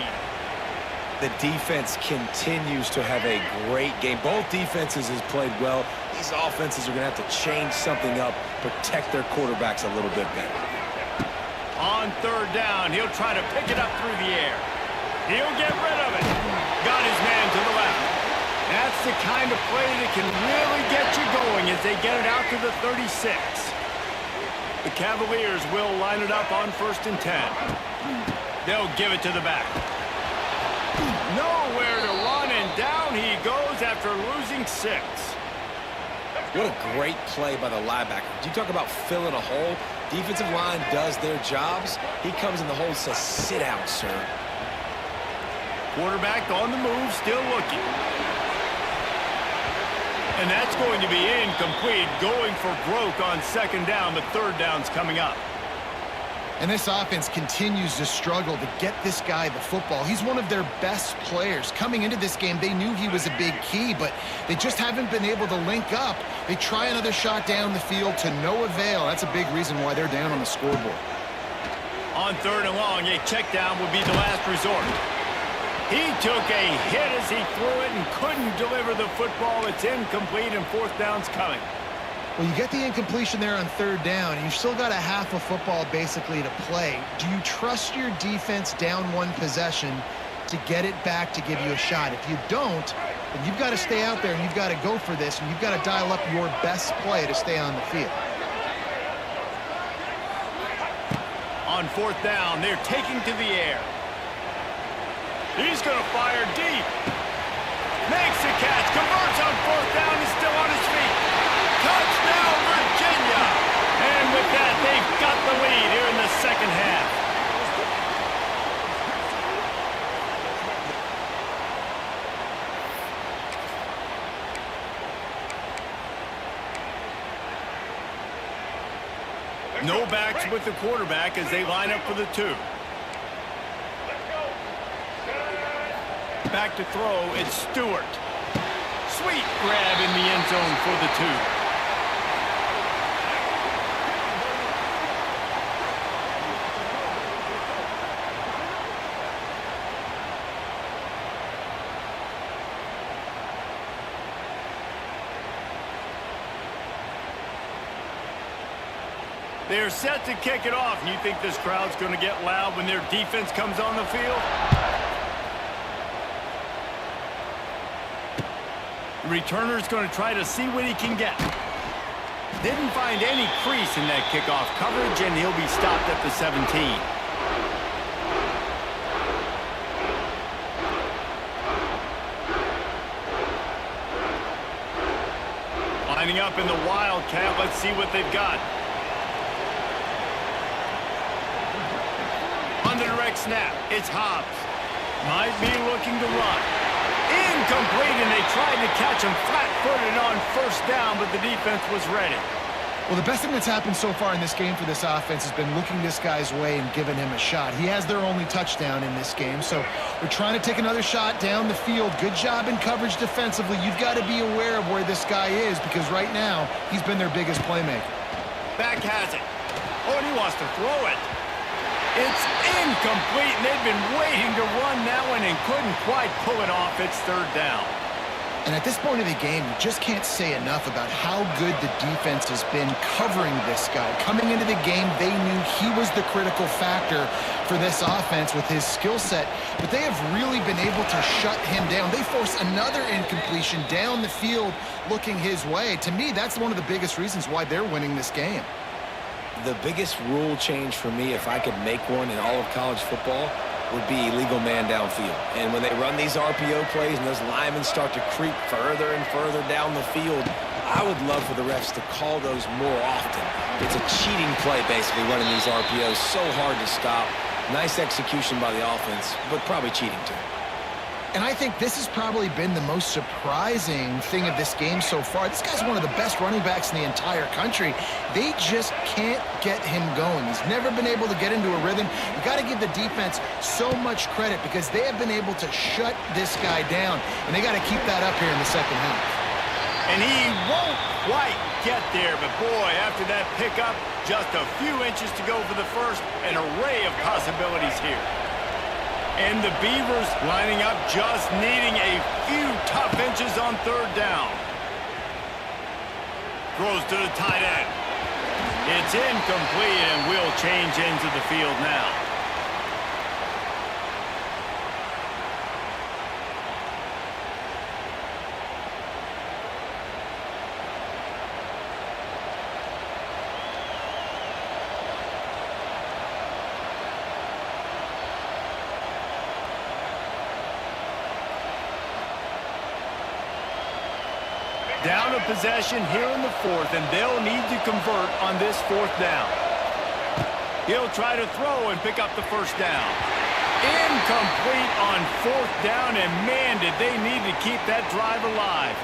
The defense continues to have a great game. Both defenses has played well. These offenses are going to have to change something up, protect their quarterbacks a little bit better.
On 3rd down, he'll try to pick it up through the air. He'll get rid of it. Got his man to the left. That's the kind of play that can really get you going as they get it out to the 36. The Cavaliers will line it up on 1st and 10. They'll give it to the back. Nowhere to run, and down he goes after losing 6.
What a great play by the linebacker. You talk about filling a hole. Defensive line does their jobs. He comes in the hole and says, sit down, sir.
Quarterback on the move, still looking. And that's going to be incomplete, going for broke on 2nd down, but 3rd down's coming up.
And this offense continues to struggle to get this guy the football. He's one of their best players. Coming into this game, they knew he was a big key, but they just haven't been able to link up. They try another shot down the field to no avail. That's a big reason why they're down on the scoreboard.
On 3rd and long, a check down would be the last resort. He took a hit as he threw it and couldn't deliver the football. It's incomplete, and 4th down's coming.
Well, you get the incompletion there on 3rd down. You've still got a half of football basically to play. Do you trust your defense down 1 possession to get it back to give you a shot? If you don't, then you've got to stay out there and you've got to go for this, and you've got to dial up your best play to stay on the field.
On 4th down, they're taking to the air. He's going to fire deep. Makes the catch, converts on 4th down, he's still on his feet. Touchdown, Virginia! And with that, they've got the lead here in the 2nd half. No backs with the quarterback as they line up for the 2. Back to throw, it's Stewart. Sweet grab in the end zone for the 2. They're set to kick it off. And you think this crowd's going to get loud when their defense comes on the field? The returner's going to try to see what he can get. Didn't find any crease in that kickoff coverage, and he'll be stopped at the 17. Lining up in the Wildcat. Let's see what they've got. On the direct snap, it's Hobbs. Might be looking to run. Incomplete, and they tried to catch him flat-footed on 1st down, but the defense was ready.
Well, the best thing that's happened so far in this game for this offense has been looking this guy's way and giving him a shot. He has their only touchdown in this game, so they're trying to take another shot down the field. Good job in coverage defensively. You've got to be aware of where this guy is because right now he's been their biggest playmaker.
Back has it. Oh, and he wants to throw it. It's incomplete, and they've been waiting to run that one and couldn't quite pull it off. It's third down.
And at this point of the game, you just can't say enough about how good the defense has been covering this guy. Coming into the game, they knew he was the critical factor for this offense with his skill set, but they have really been able to shut him down. They force another incompletion down the field looking his way. To me, that's one of the biggest reasons why they're winning this game.
The biggest rule change for me, if I could make one in all of college football, would be illegal man downfield. And when they run these RPO plays and those linemen start to creep further and further down the field, I would love for the refs to call those more often. It's a cheating play, basically, running these RPOs. So hard to stop. Nice execution by the offense, but probably cheating too.
And I think this has probably been the most surprising thing of this game so far. This guy's one of the best running backs in the entire country. They just can't get him going. He's never been able to get into a rhythm. You got to give the defense so much credit because they have been able to shut this guy down, and they got to keep that up here in the second half.
And he won't quite get there, but boy, after that pickup, just a few inches to go for the first, an array of possibilities here. And the Beavers lining up, just needing a few tough inches on third down. Throws to the tight end. It's incomplete, and will change into the field now. Down a possession here in the fourth, and they'll need to convert on this fourth down. He'll try to throw and pick up the first down. Incomplete on fourth down, and man, did they need to keep that drive alive.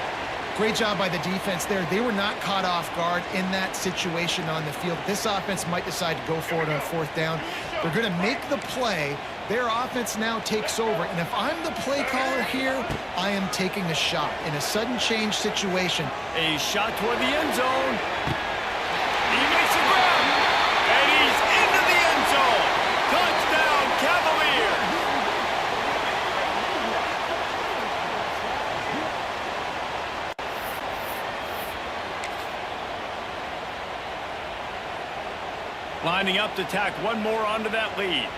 Great job by the defense there. They were not caught off guard in that situation on the field. This offense might decide to go for it on fourth down. They're going to make the play. Their offense now takes over. And if I'm the play caller here, I am taking a shot in a sudden change situation.
A shot toward the end zone. He makes a grab, and he's into the end zone. Touchdown, Cavaliers. Lining up to tack one more onto that lead.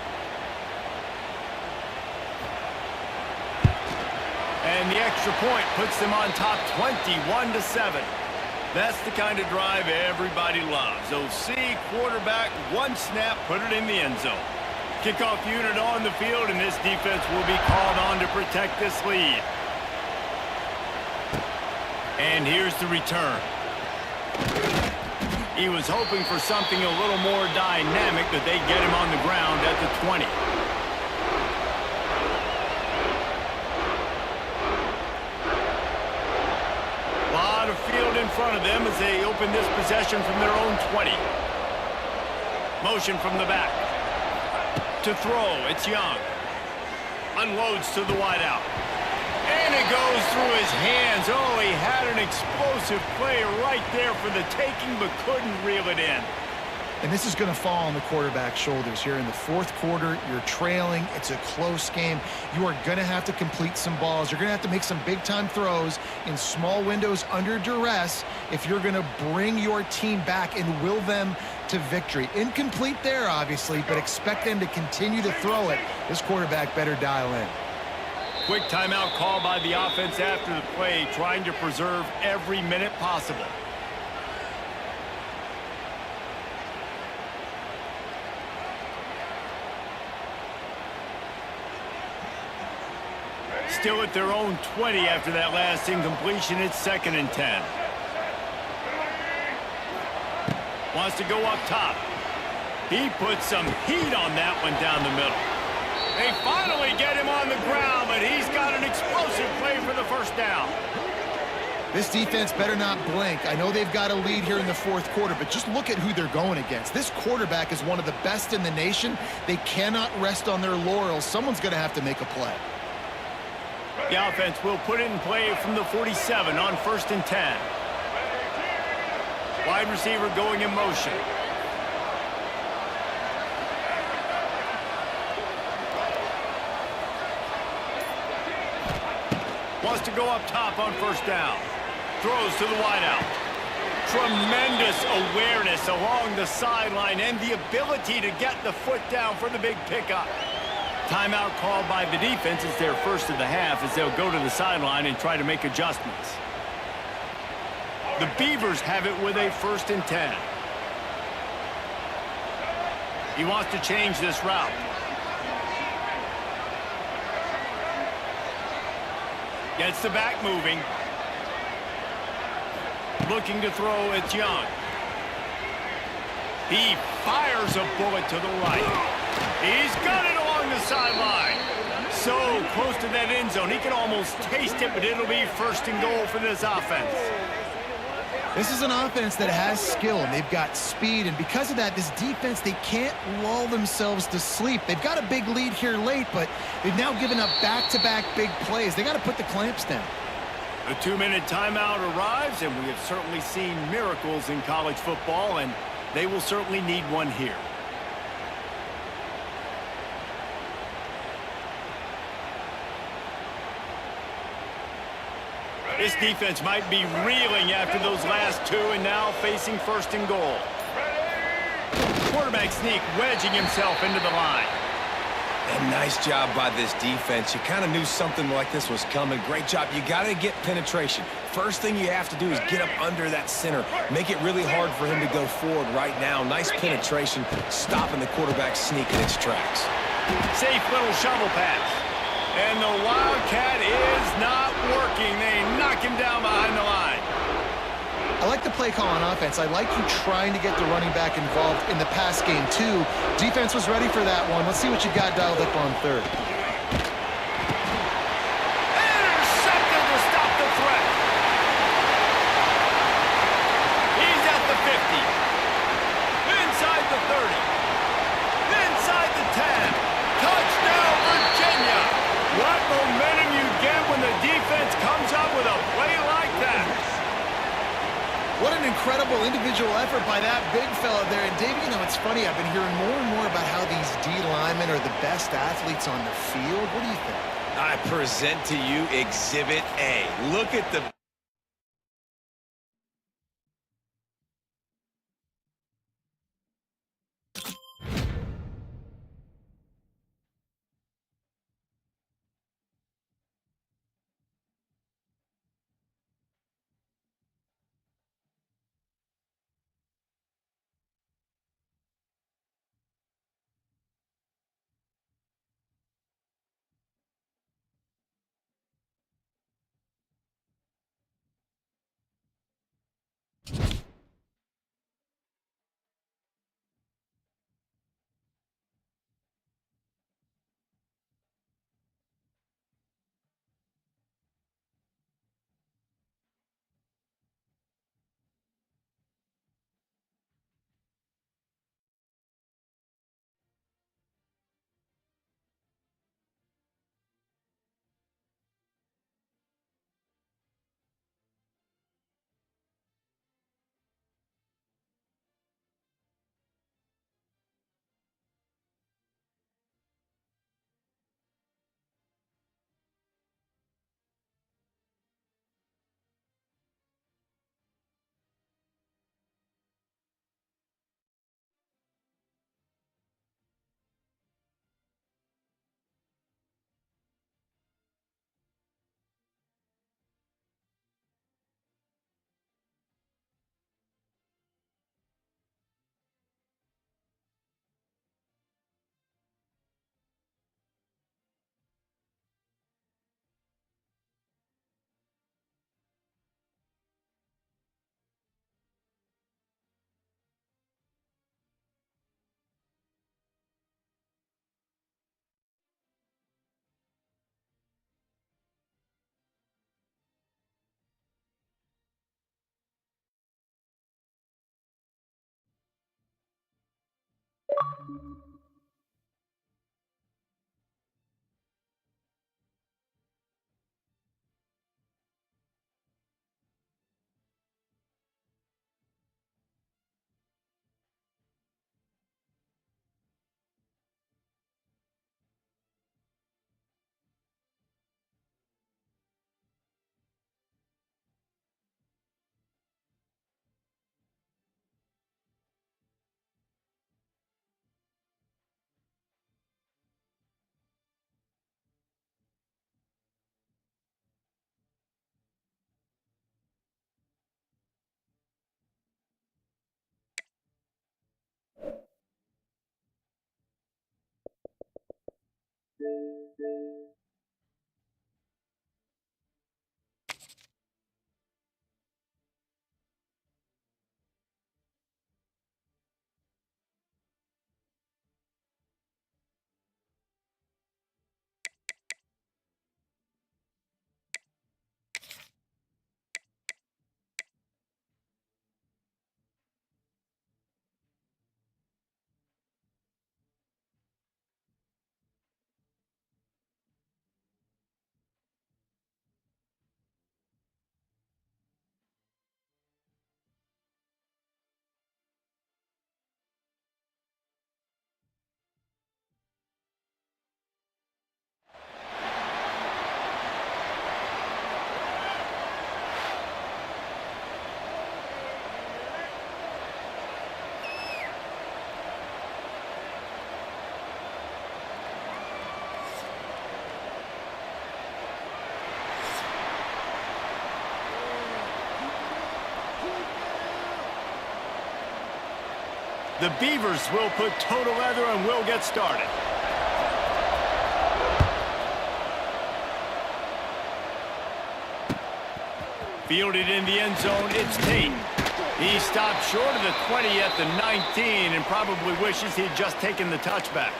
And the extra point puts them on top 21-7. That's the kind of drive everybody loves. OC, quarterback, one snap, put it in the end zone. Kickoff unit on the field, and this defense will be called on to protect this lead. And here's the return. He was hoping for something a little more dynamic, but they get him on the ground at the 20. Lot of field in front of them as they open this possession from their own 20. Motion from the back. To throw, it's Young. Unloads to the wideout. And it goes through his hands. Oh, he had an explosive play right there for the taking, but couldn't reel it in.
And this is going to fall on the quarterback's shoulders here in the fourth quarter. You're trailing. It's a close game. You are going to have to complete some balls. You're going to have to make some big-time throws in small windows under duress if you're going to bring your team back and will them to victory. Incomplete there, obviously, but expect them to continue to throw it. This quarterback better dial in.
Quick timeout call by the offense after the play, trying to preserve every minute possible. Still at their own 20 after that last incompletion. It's 2nd and 10. Wants to go up top. He puts some heat on that one down the middle. They finally get him on the ground, but he's got an explosive play for the first down.
This defense better not blink. I know they've got a lead here in the fourth quarter, but just look at who they're going against. This quarterback is one of the best in the nation. They cannot rest on their laurels. Someone's going to have to make a play.
The offense will put it in play from the 47 on 1st and 10. Wide receiver going in motion. Wants to go up top on first down. Throws to the wideout. Tremendous awareness along the sideline and the ability to get the foot down for the big pickup. Timeout called by the defense. It's their first of the half as they'll go to the sideline and try to make adjustments. The Beavers have it with a 1st and 10. He wants to change this route. Gets the back moving. Looking to throw, it's Young. He fires a bullet to the right. He's got it along the sideline. So close to that end zone. He can almost taste it, but it'll be 1st and goal for this offense.
This is an offense that has skill, and they've got speed, and because of that, this defense, they can't lull themselves to sleep. They've got a big lead here late, but they've now given up back-to-back big plays. They got to put the clamps down.
A 2-minute timeout arrives, and we have certainly seen miracles in college football, and they will certainly need one here. This defense might be reeling after those last 2 and now facing 1st and goal. Quarterback sneak wedging himself into the line.
And nice job by this defense. You kind of knew something like this was coming. Great job. You got to get penetration. First thing you have to do is get up under that center. Make it really hard for him to go forward right now. Nice penetration, stopping the quarterback sneak in its tracks.
Safe little shovel pass. And the Wildcat is not working. They knock him down behind the line.
I like the play call on offense. I like you trying to get the running back involved in the pass game, too. Defense was ready for that one. Let's see what you got dialed up on 3rd.
Intercepted to stop the threat. He's at the 50. Inside the 30. Inside the 10. Touchdown, Virginia. What momentum you get when the defense comes up with a play like that.
What an incredible individual effort by that big fella there. And, Dave, you know, it's funny. I've been hearing more and more about how these D linemen are the best athletes on the field. What do you think?
I present to you Exhibit A. Look at the
The Beavers will put toe to leather and will get started. Fielded in the end zone, it's Tate. He stopped short of the 20 at the 19 and probably wishes he'd just taken the touchback.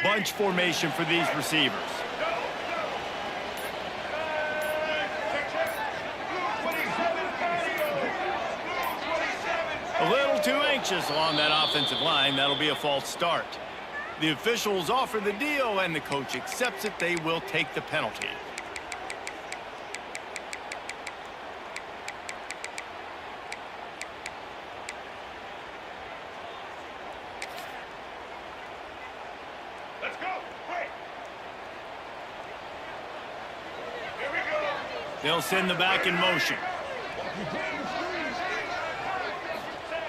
Bunch formation for these receivers. A little too anxious along that offensive line. That'll be a false start. The officials offer the deal, and the coach accepts it. They will take the penalty.
Let's go. Quick. Here we go.
They'll send the back in motion.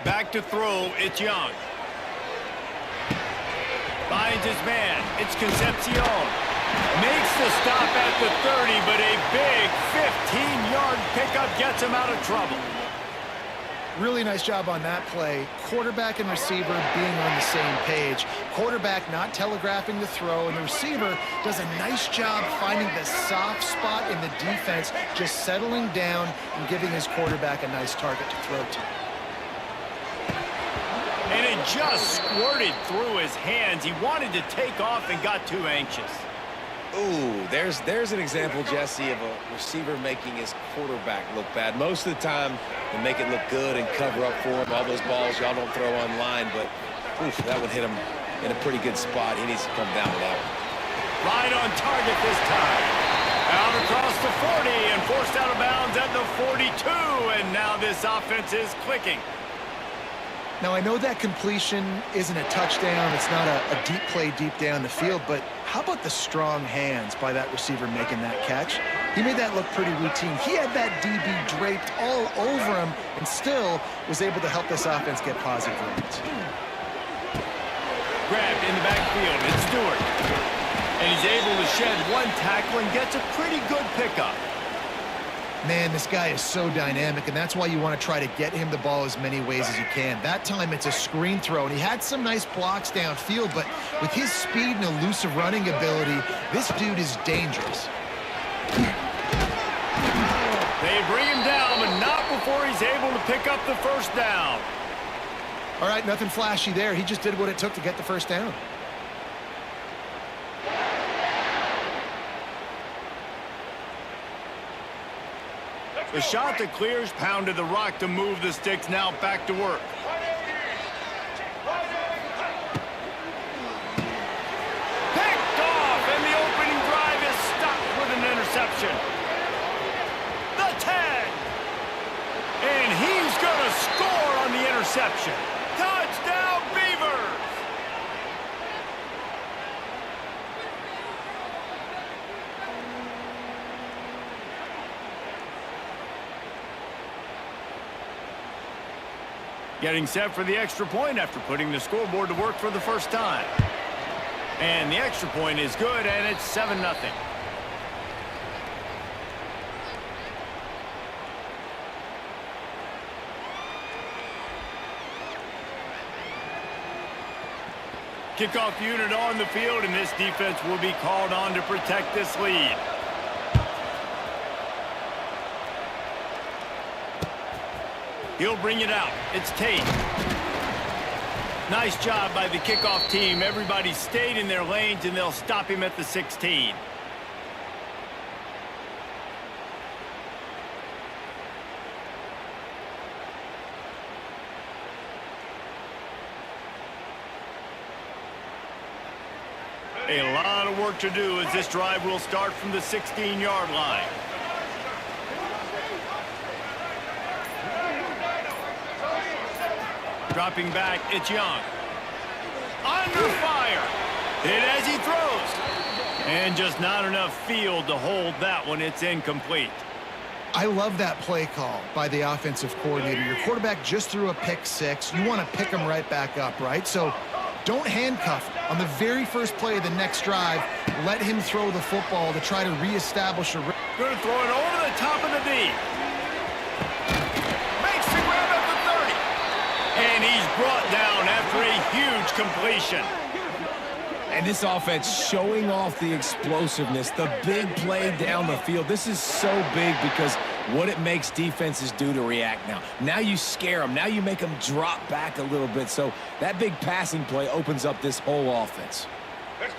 Back to throw, it's Young. Finds his man, it's Concepcion. Makes the stop at the 30, but a big 15-yard pickup gets him out of trouble.
Really nice job on that play. Quarterback and receiver being on the same page. Quarterback not telegraphing the throw, and the receiver does a nice job finding the soft spot in the defense, just settling down and giving his quarterback a nice target to throw to.
And it just squirted through his hands. He wanted to take off and got too anxious.
Ooh, there's an example, Jesse, of a receiver making his quarterback look bad. Most of the time, they make it look good and cover up for him. All those balls y'all don't throw online, but oof, that would hit him in a pretty good spot. He needs to come down with that one.
Right on target this time. Out across the 40 and forced out of bounds at the 42. And now this offense is clicking.
Now, I know that completion isn't a touchdown. It's not a deep play deep down the field, but how about the strong hands by that receiver making that catch? He made that look pretty routine. He had that DB draped all over him and still was able to help this offense get positive rates.
Grabbed in the backfield, it's Stewart. And he's able to shed one tackle and gets a pretty good pickup.
Man, this guy is so dynamic, and that's why you want to try to get him the ball as many ways as you can. That time, it's a screen throw, and he had some nice blocks downfield, but with his speed and elusive running ability, this dude is dangerous.
They bring him down, but not before he's able to pick up the first down.
All right, nothing flashy there. He just did what it took to get the first down.
The shot that clears, pounded the rock to move the sticks, now back to work. Picked off, and the opening drive is stopped with an interception. The 10. And he's going to score on the interception. Touchdown, Beavers! Getting set for the extra point after putting the scoreboard to work for the first time. And the extra point is good, and it's 7-0. Kickoff unit on the field, and this defense will be called on to protect this lead. He'll bring it out. It's Tate. Nice job by the kickoff team. Everybody stayed in their lanes, and they'll stop him at the 16. A lot of work to do as this drive will start from the 16-yard line. Dropping back, it's Young. Under fire. Hit as he throws. And just not enough field to hold that one. It's incomplete.
I love that play call by the offensive coordinator. Your quarterback just threw a pick six. You want to pick him right back up, right? So don't handcuff him. On the very first play of the next drive, let him throw the football to try to reestablish a...
Going to throw it over the top of the D. Makes the grab at the 30. And he's brought down after a huge completion.
And this offense showing off the explosiveness, the big play down the field. This is so big because what it makes defenses do to react now. Now you scare them. Now you make them drop back a little bit. So that big passing play opens up this whole offense.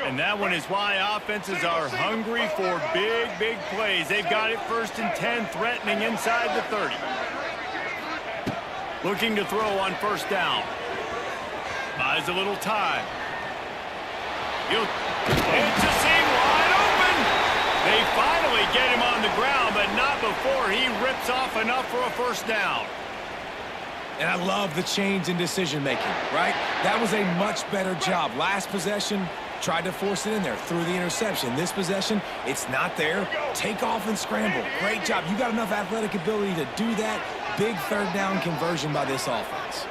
And that one is why offenses are hungry for big, big plays. They've got it 1st and 10, threatening inside the 30. Looking to throw on 1st down. Buys a little time. It's a seam wide open. They finally get him on the ground, but not before he rips off enough for a 1st down.
And I love the change in decision-making, right? That was a much better job. Last possession, tried to force it in there, threw the interception. This possession, it's not there. Take off and scramble. Great job. You got enough athletic ability to do that. Big 3rd down conversion by this offense.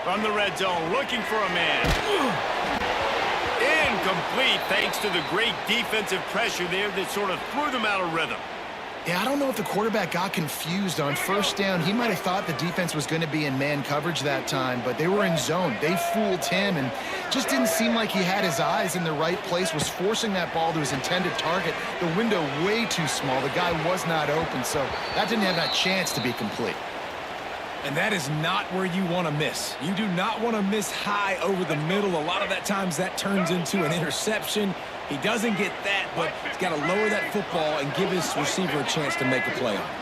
From the red zone, looking for a man. Incomplete thanks to the great defensive pressure there that sort of threw them out of rhythm.
Yeah, I don't know if the quarterback got confused on 1st down. He might have thought the defense was going to be in man coverage that time, but they were in zone. They fooled him and just didn't seem like he had his eyes in the right place, was forcing that ball to his intended target. The window way too small. The guy was not open, so that didn't have that chance to be complete.
And that is not where you want to miss. You do not want to miss high over the middle. A lot of that times that turns into an interception. He doesn't get that, but he's got to lower that football and give his receiver a chance to make a play on it.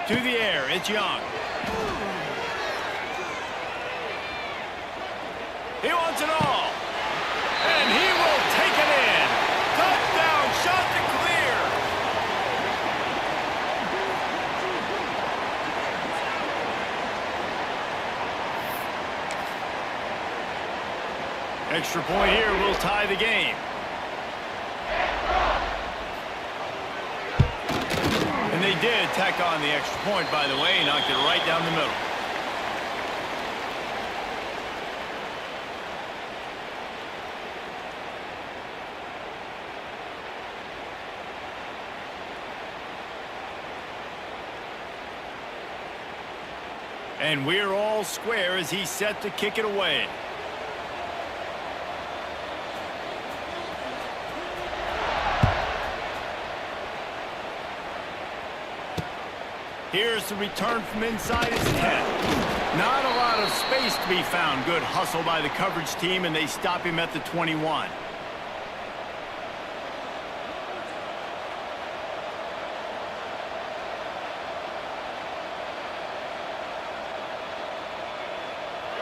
To the air, it's Young. He wants it all. And he will take it in. Touchdown, shot to clear. Extra point here will tie the game. And they did tack on the extra point, by the way, knocked it right down the middle. And we're all square as he's set to kick it away. Here's the return from inside his 10. Not a lot of space to be found. Good hustle by the coverage team, and they stop him at the 21.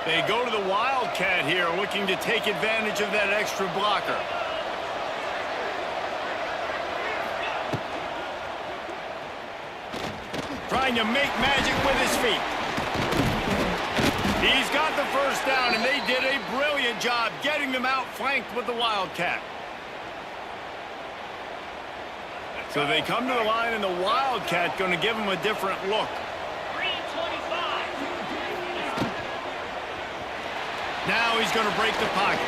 They go to the Wildcat here, looking to take advantage of that extra blocker. Trying to make magic with his feet. He's got the 1st down, and they did a brilliant job getting them outflanked with the Wildcat. So they come to the line, and the Wildcat going to give them a different look.
Green 25.
Now he's going to break the pocket.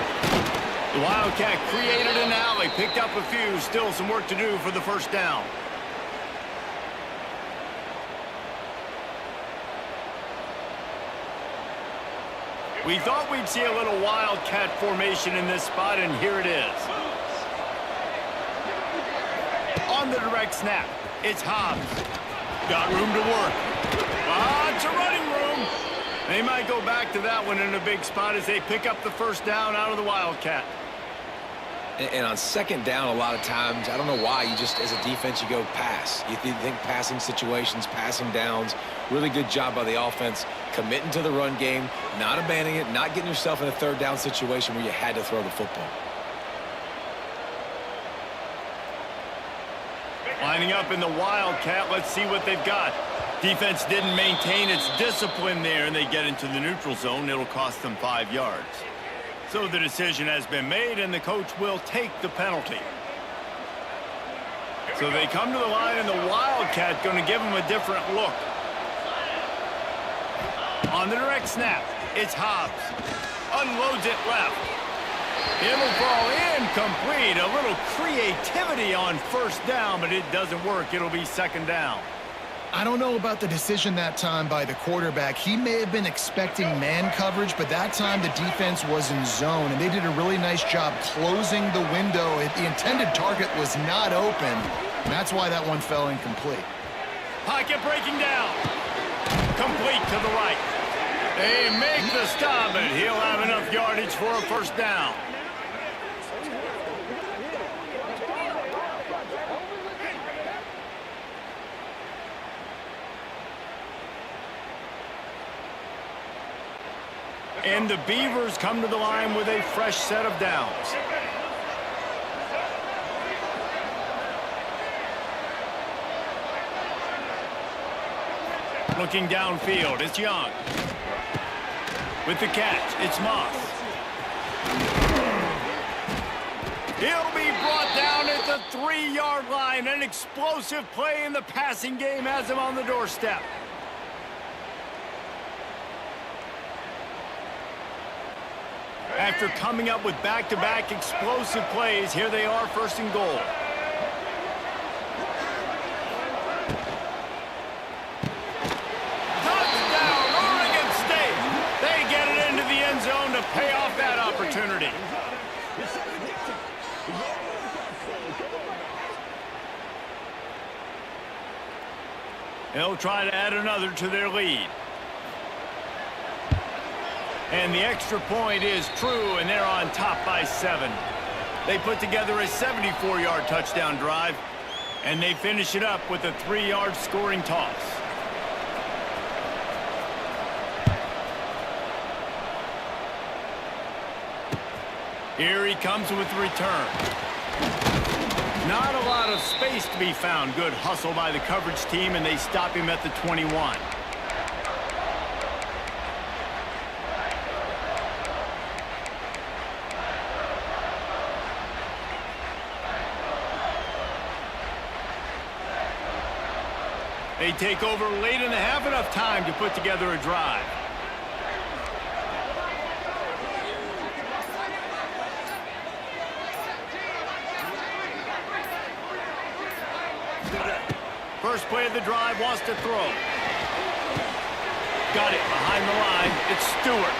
The Wildcat created an alley, picked up a few, still some work to do for the first down. We thought we'd see a little Wildcat formation in this spot, and here it is. On the direct snap, it's Hobbs. Got room to work. It's a running room. They might go back to that one in a big spot as they pick up the first down out of the Wildcat.
And on second down, a lot of times, I don't know why, you just, as a defense, you go pass. You think passing situations, passing downs. Really good job by the offense, committing to the run game, not abandoning it, not getting yourself in a third down situation where you had to throw the football.
Lining up in the Wildcat, let's see what they've got. Defense didn't maintain its discipline there, and they get into the neutral zone. It'll cost them 5 yards. So the decision has been made, and the coach will take the penalty. So they come to the line, and the Wildcat going to give them a different look. On the direct snap, it's Hobbs. Unloads it left. It'll fall incomplete. A little creativity on first down, but it doesn't work. It'll be second down.
I don't know about the decision that time by the quarterback. He may have been expecting man coverage, but that time the defense was in zone, and they did a really nice job closing the window. The intended target was not open, and that's why that one fell incomplete.
Pocket breaking down. Complete to the right. They make the stop, and he'll have enough yardage for a first down. And the Beavers come to the line with a fresh set of downs. Looking downfield, it's Young. With the catch, it's Moss. He'll be brought down at the 3-yard line. An explosive play in the passing game has him on the doorstep. After coming up with back-to-back explosive plays, here they are, first and goal. Touchdown, Oregon State! They get it into the end zone to pay off that opportunity. They'll try to add another to their lead. And the extra point is true, and they're on top by 7. They put together a 74-yard touchdown drive, and they finish it up with a 3-yard scoring toss. Here he comes with the return. Not a lot of space to be found. Good hustle by the coverage team, and they stop him at the 21. They take over late in the half, enough time to put together a drive. First play of the drive, wants to throw. Got it behind the line. It's Stewart.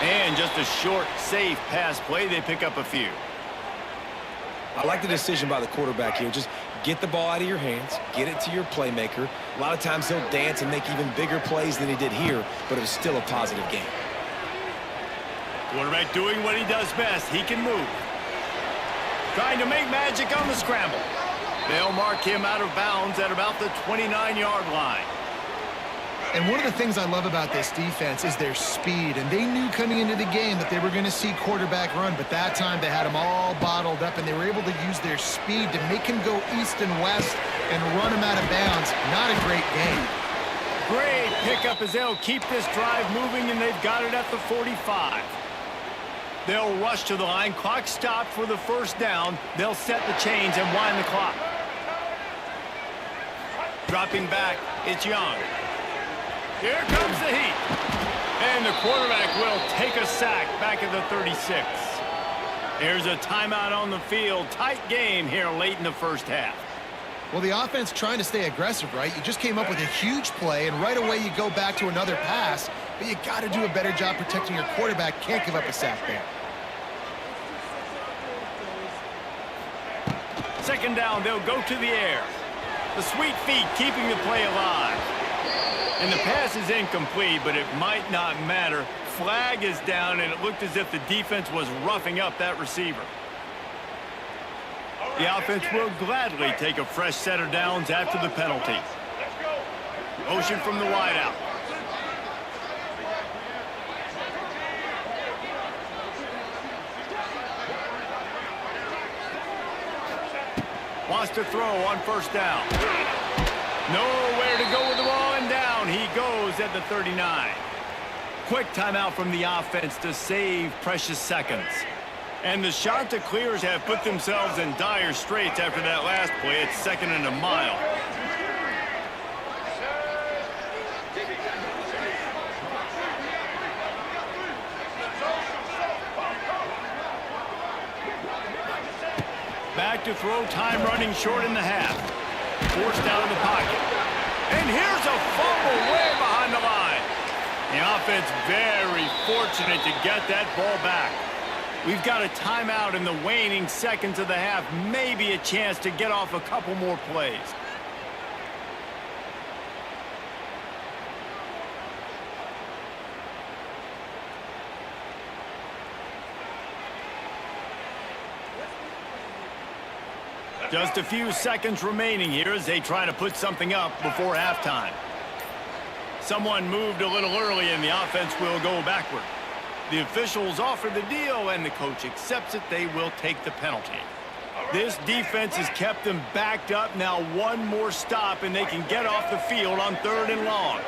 And just a short, safe pass play. They pick up a few.
I like the decision by the quarterback here. Just get the ball out of your hands, get it to your playmaker. A lot of times he'll dance and make even bigger plays than he did here, but it was still a positive game.
Quarterback doing what he does best. He can move. Trying to make magic on the scramble. They'll mark him out of bounds at about the 29-yard line.
And one of the things I love about this defense is their speed. And they knew coming into the game that they were going to see quarterback run, but that time they had him all bottled up, and they were able to use their speed to make him go east and west and run him out of bounds. Not a great game.
Great pickup as they'll keep this drive moving, and they've got it at the 45. They'll rush to the line. Clock stopped for the first down. They'll set the chains and wind the clock. Dropping back, it's Young. Here comes the heat. And the quarterback will take a sack back at the 36. There's a timeout on the field. Tight game here late in the first half.
Well, the offense trying to stay aggressive, right? You just came up with a huge play, and right away you go back to another pass, but you got to do a better job protecting your quarterback. Can't give up a sack there.
Second down, they'll go to the air. The sweet feet keeping the play alive. And the pass is incomplete, but it might not matter. Flag is down, and it looked as if the defense was roughing up that receiver. The offense will gladly take a fresh set of downs after the penalty. Motion from the wideout. Wants to throw on first down. Nowhere to go with the ball, and down he goes at the 39. Quick timeout from the offense to save precious seconds. And the Chanticleers have put themselves in dire straits after that last play. It's 2nd and a mile. Back to throw, time running short in the half. Forced out of the pocket. And here's a fumble way behind the line. The offense very fortunate to get that ball back. We've got a timeout in the waning seconds of the half. Maybe a chance to get off a couple more plays. Just a few seconds remaining here as they try to put something up before halftime. Someone moved a little early and the offense will go backward. The officials offer the deal and the coach accepts it. They will take the penalty. This defense has kept them backed up. Now one more stop and they can get off the field on 3rd and long.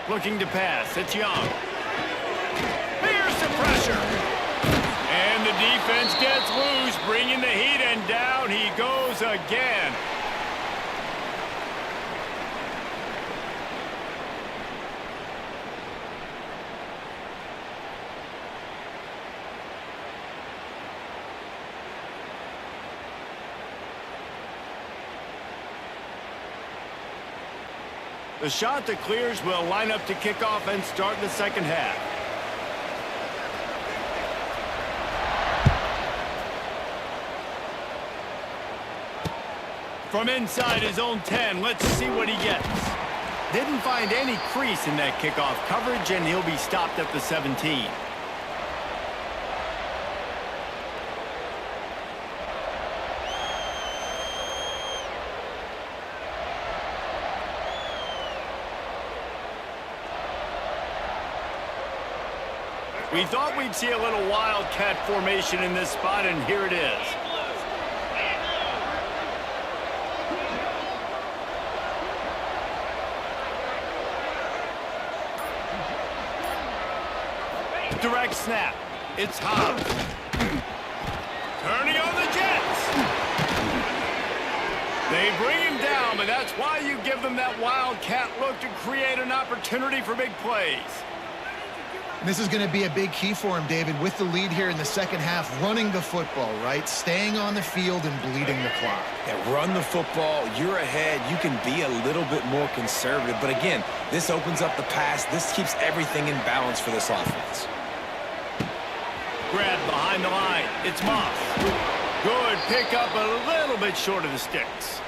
Looking to pass. It's Young. Here's the pressure. And the defense gets loose, bringing the heat, and down he goes again. The Chanticleers will line up to kick off and start the second half. From inside his own 10, let's see what he gets. Didn't find any crease in that kickoff coverage, and he'll be stopped at the 17. We thought we'd see a little wildcat formation in this spot, and here it is. Direct snap. It's Hobbs. Turning on the Jets. They bring him down, but that's why you give them that wildcat look to create an opportunity for big plays.
This is going to be a big key for him, David, with the lead here in the second half, running the football, right? Staying on the field and bleeding the clock.
Yeah, run the football. You're ahead. You can be a little bit more conservative. But again, this opens up the pass. This keeps everything in balance for this offense.
Grab behind the line. It's Moss. Good pickup, a little bit short of the sticks.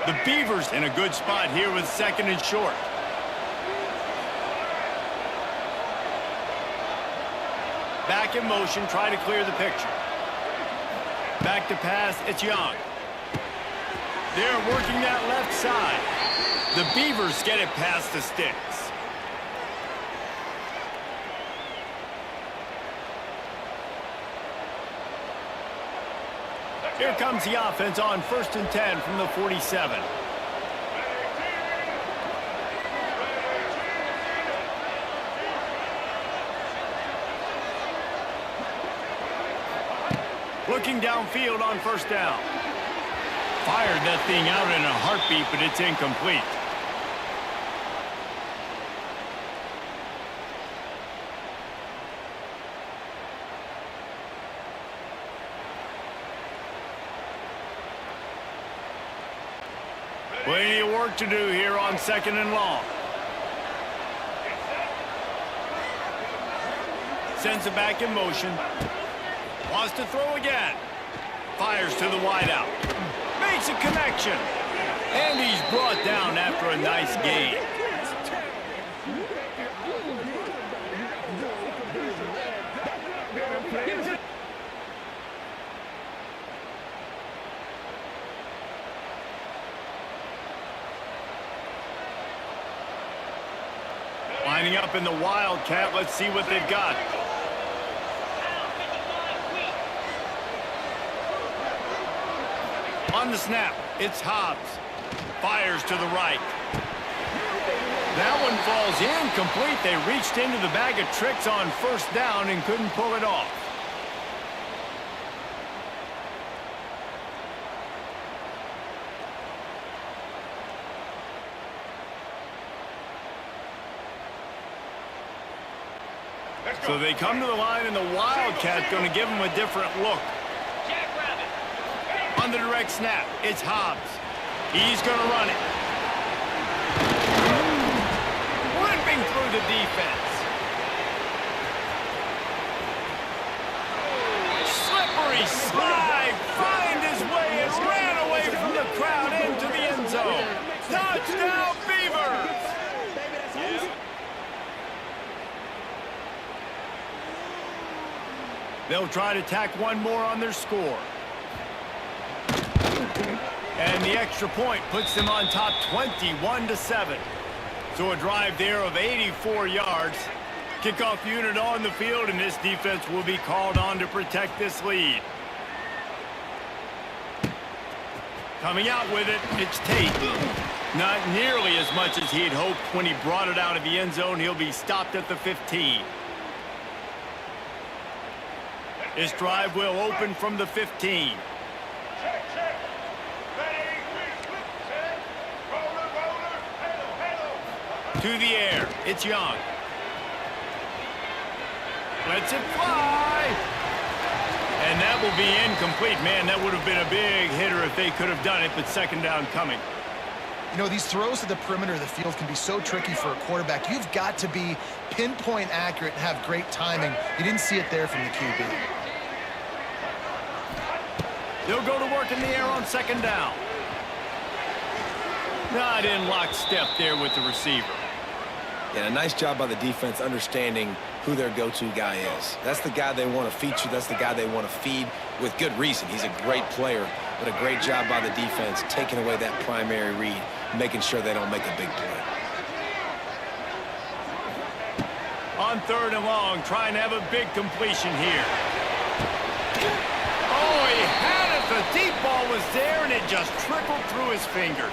The Beavers in a good spot here with 2nd and short. Back in motion, try to clear the picture. Back to pass, it's Young. They're working that left side. The Beavers get it past the sticks. Here comes the offense on 1st and 10 from the 47. Looking downfield on first down. Fired that thing out in a heartbeat, but it's incomplete. Plenty of work to do here on 2nd and long. Sends it back in motion. Wants to throw again. Fires to the wideout. Makes a connection. And he's brought down after a nice gain. Lining up in the Wildcat. Let's see what they've got. On the snap, it's Hobbs. Fires to the right. That one falls incomplete. They reached into the bag of tricks on first down and couldn't pull it off. So they come to the line, and the Wildcat's going to give them a different look. On the direct snap, it's Hobbs. He's going to run it. Ripping through the defense. Slippery slide. Find his way and ran away from the crowd into the end zone. Touchdown, Beavers! They'll try to tack one more on their score. And the extra point puts them on top 21-7. So a drive there of 84 yards. Kickoff unit on the field, and this defense will be called on to protect this lead. Coming out with it, it's Tate. Not nearly as much as he'd hoped when he brought it out of the end zone. He'll be stopped at the 15. This drive will open from the 15.
Check, check. Ready, set. Roller, roller, hello.
To the air, it's Young. Lets it fly. And that will be incomplete. Man, that would have been a big hitter if they could have done it, but 2nd down coming.
You know, these throws to the perimeter of the field can be so tricky for a quarterback. You've got to be pinpoint accurate and have great timing. You didn't see it there from the QB.
They'll go to work in the air on 2nd down. Not in lockstep there with the receiver.
Yeah, a nice job by the defense understanding who their go-to guy is. That's the guy they want to feature. That's the guy they want to feed with good reason. He's a great player, but a great job by the defense taking away that primary read, making sure they don't make a big play.
On 3rd and long, trying to have a big completion here. Oh, he had it. The deep ball was there, and it just trickled through his fingers.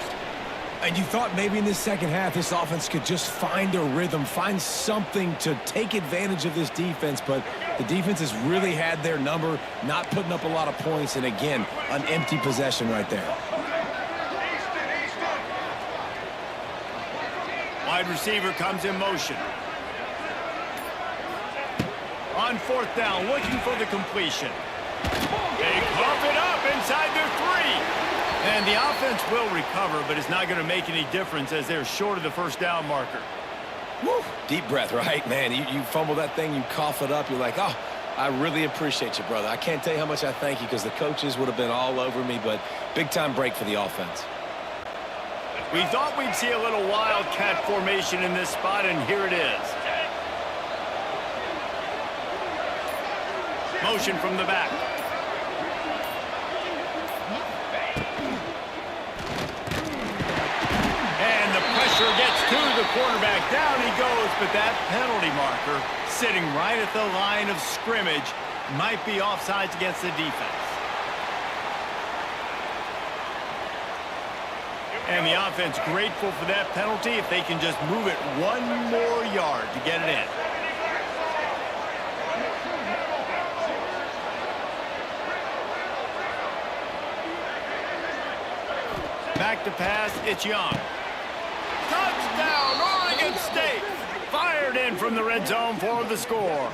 And you thought maybe in this second half this offense could just find a rhythm, find something to take advantage of this defense, but the defense has really had their number, not putting up a lot of points, and again, an empty possession right there.
Wide receiver comes in motion. On 4th down, looking for the completion. They cough it up inside their 3. And the offense will recover, but it's not going to make any difference as they're short of the 1st down marker.
Woo. Deep breath, right? Man, you fumble that thing, you cough it up, you're like, oh, I really appreciate you, brother. I can't tell you how much I thank you because the coaches would have been all over me, but big-time break for the offense.
We thought we'd see a little Wildcat formation in this spot, and here it is. Motion from the back. And the pressure gets to the quarterback. Down he goes, but that penalty marker sitting right at the line of scrimmage might be offsides against the defense. And the offense grateful for that penalty if they can just move it 1 more yard to get it in. Back to pass, it's Young. Touchdown, Oregon State! Fired in from the red zone for the score.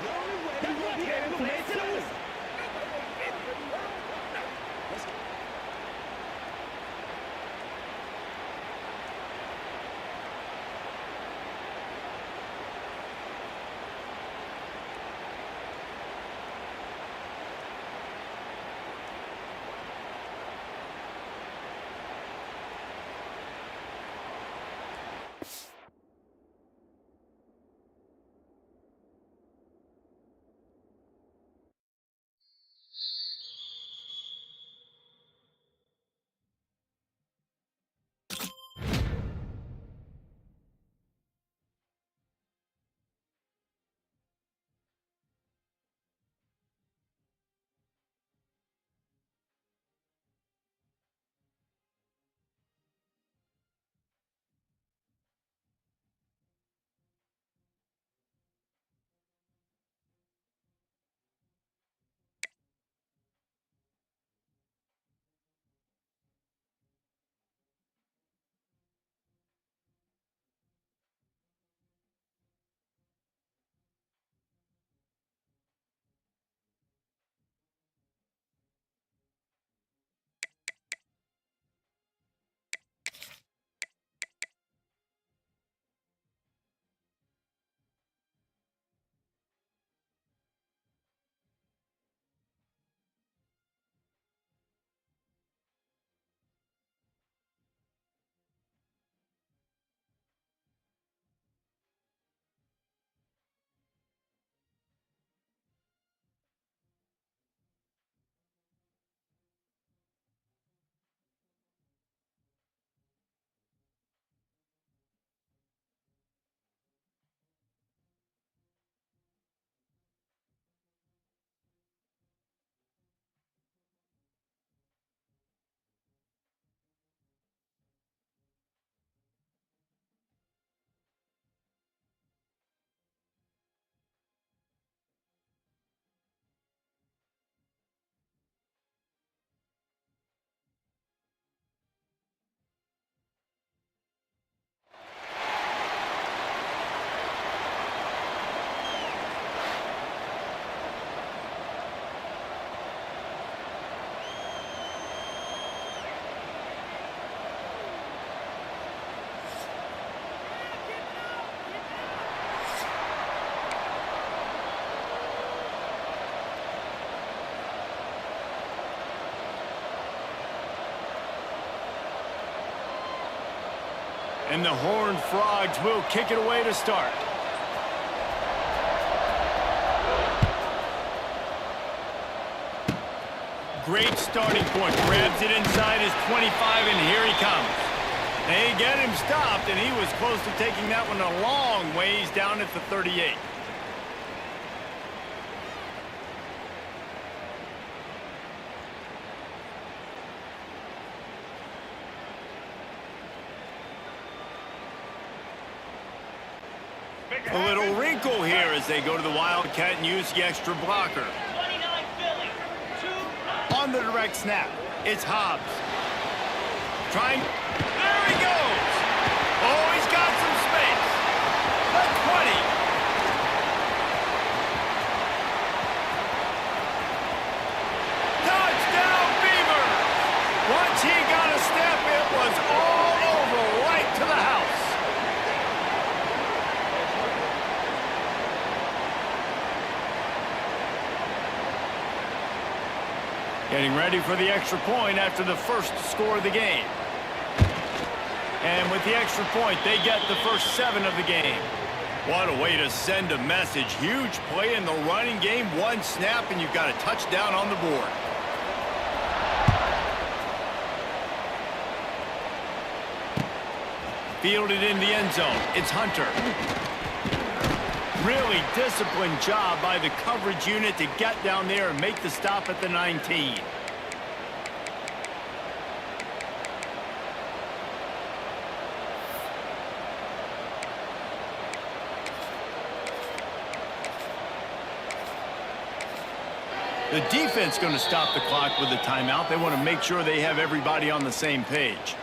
And the Horned Frogs will kick it away to start. Great starting point. Grabs it inside his 25, and here he comes. They get him stopped, and he was close to taking that one a long ways down at the 38. A little wrinkle here as they go to the Wildcat and use the extra blocker.
29 Philly. 2.
On the direct snap, it's Hobbs. Trying. There he goes. Oh, he's got some space. The 20. Touchdown, Beavers. Once he got a step, it was all over, right to the house. Getting ready for the extra point after the first score of the game. And with the extra point, they get the first 7 of the game. What a way to send a message. Huge play in the running game. One snap, and you've got a touchdown on the board. Fielded in the end zone. It's Hunter. Really disciplined job by the coverage unit to get down there and make the stop at the 19. The defense going to stop the clock with a timeout. They want to make sure they have everybody on the same page.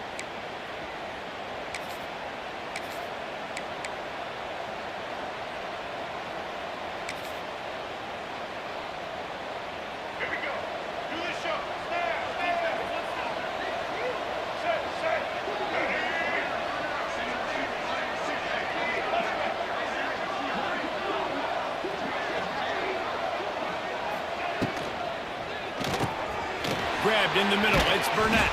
grabbed in the middle. It's Burnett.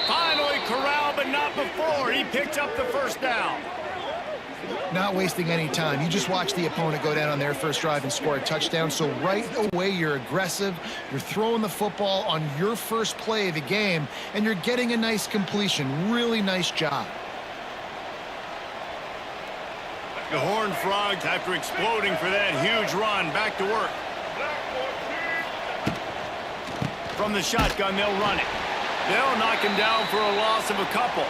Finally corralled, but not before. He picks up the first down.
Not wasting any time. You just watch the opponent go down on their first drive and score a touchdown. So right away, you're aggressive. You're throwing the football on your first play of the game, and you're getting a nice completion. Really nice job.
The Horned Frogs, after exploding for that huge run, back to work. From the shotgun, they'll run it. They'll knock him down for a loss of a couple.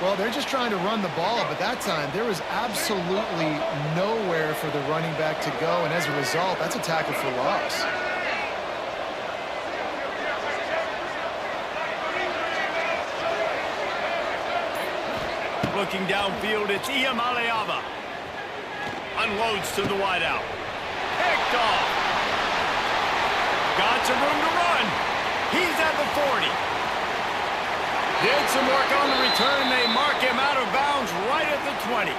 Well, they're just trying to run the ball, but that time there was absolutely nowhere for the running back to go, and as a result, that's a tackle for loss.
Looking downfield, it's Iamaleava. Unloads to the wideout. Picked off. Got some room to run. He's at the 40. Did some work on the return. They mark him out of bounds right at the 20.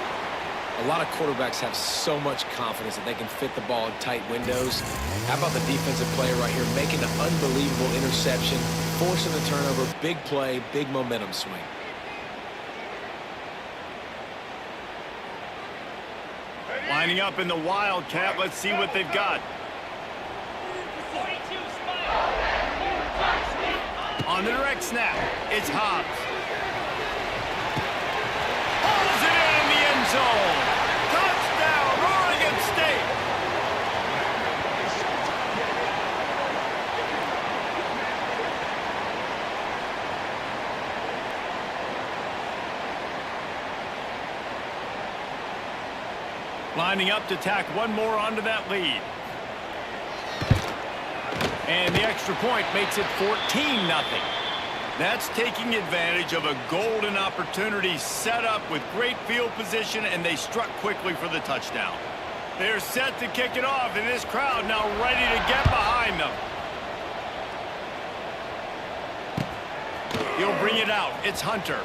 A lot of quarterbacks have so much confidence that they can fit the ball in tight windows. How about the defensive player right here making an unbelievable interception, forcing the turnover, big play, big momentum swing.
Lining up in the Wildcat. Let's see what they've got.
42 spike.
On the direct snap, it's Hobbs. Pulls it in the end zone. Touchdown, Oregon State. Lining up to tack one more onto that lead. And the extra point makes it 14-0. That's taking advantage of a golden opportunity set up with great field position, and they struck quickly for the touchdown. They're set to kick it off, and this crowd now ready to get behind them. He'll bring it out. It's Hunter.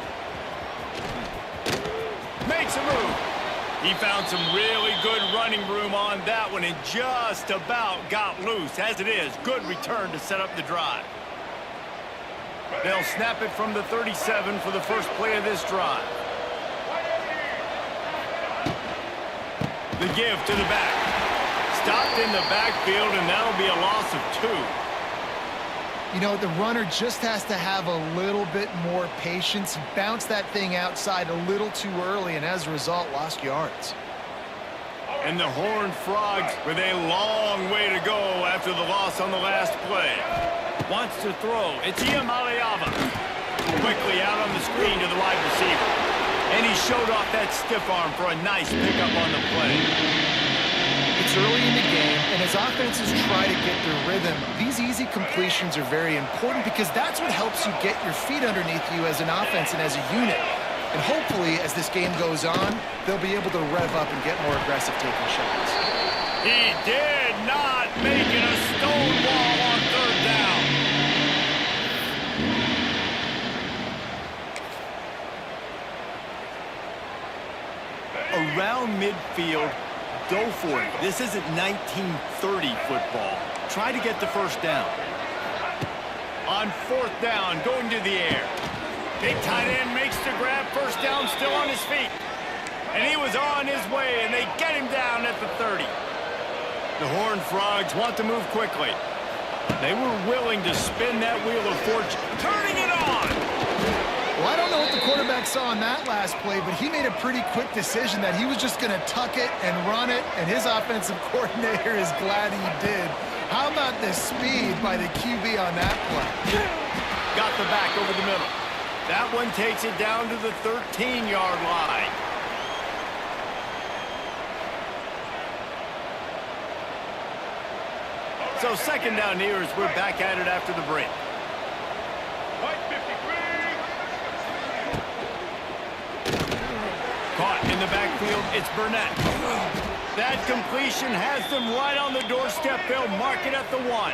Makes a move. He found some really good running room on that one and just about got loose. As it is, good return to set up the drive. They'll snap it from the 37 for the first play of this drive. The give to the back. Stopped in the backfield, and that'll be a loss of 2.
You know, the runner just has to have a little bit more patience, bounce that thing outside a little too early, and as a result, lost yards.
And the Horned Frogs with a long way to go after the loss on the last play. Wants to throw. It's Iamaleava. Quickly out on the screen to the wide receiver. And he showed off that stiff arm for a nice pickup on the play.
It's early in the game, and as offenses try to get their rhythm, these easy completions are very important because that's what helps you get your feet underneath you as an offense and as a unit. And hopefully, as this game goes on, they'll be able to rev up and get more aggressive taking shots.
He did not make it a stonewall on third down. Around midfield, go for it. This isn't 1930 football. Try to get the first down. On fourth down, going to the air. Big tight end makes the grab. First down, still on his feet. And he was on his way, and they get him down at the 30. The Horned Frogs want to move quickly. They were willing to spin that wheel of fortune, turning it on.
Well, I don't know what the quarterback saw on that last play, but he made a pretty quick decision that he was just going to tuck it and run it, and his offensive coordinator is glad he did. How about the speed by the QB on that play?
Got the back over the middle. That one takes it down to the 13-yard line. So second down here as we're back at it after the break.
White 53.
Caught in the backfield, it's Burnett. That completion has them right on the doorstep. They'll mark it at the 1.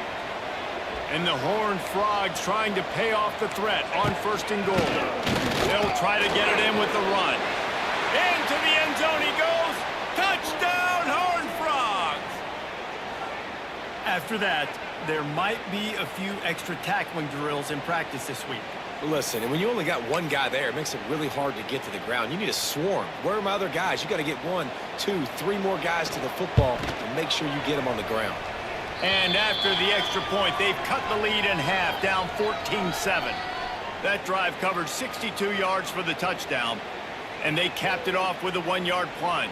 And the Horned Frogs trying to pay off the threat on first and goal. They'll try to get it in with the run. Into the end zone he goes. Touchdown, Horned Frogs! After that, there might be a few extra tackling drills in practice this week.
Listen, and when you only got one guy there, it makes it really hard to get to the ground. You need a swarm. Where are my other guys? You got to get 1, 2, 3 more guys to the football and make sure you get them on the ground.
And after the extra point, they've cut the lead in half, down 14-7. That drive covered 62 yards for the touchdown, and they capped it off with a 1-yard plunge.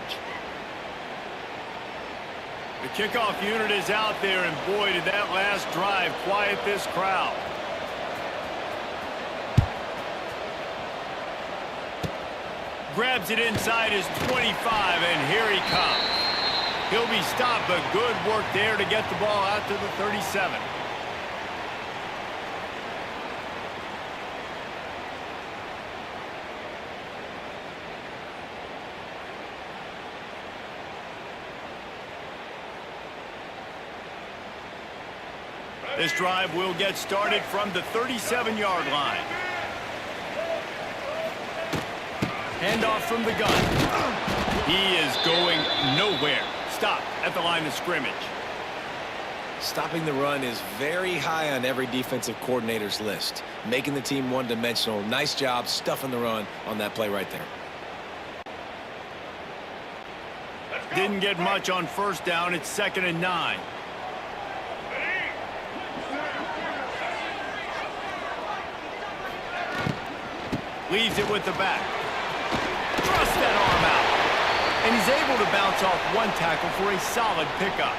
The kickoff unit is out there, and boy, did that last drive quiet this crowd. Grabs it inside his 25, and here he comes. He'll be stopped, but good work there to get the ball out to the 37. This drive will get started from the 37-yard line. Handoff from the gun. He is going nowhere. Stop at the line of scrimmage.
Stopping the run is very high on every defensive coordinator's list. Making the team one-dimensional. Nice job stuffing the run on that play right there.
Didn't get much on first down. It's 2nd and 9. Leaves it with the back. Thrust that arm out. And he's able to bounce off one tackle for a solid pickup.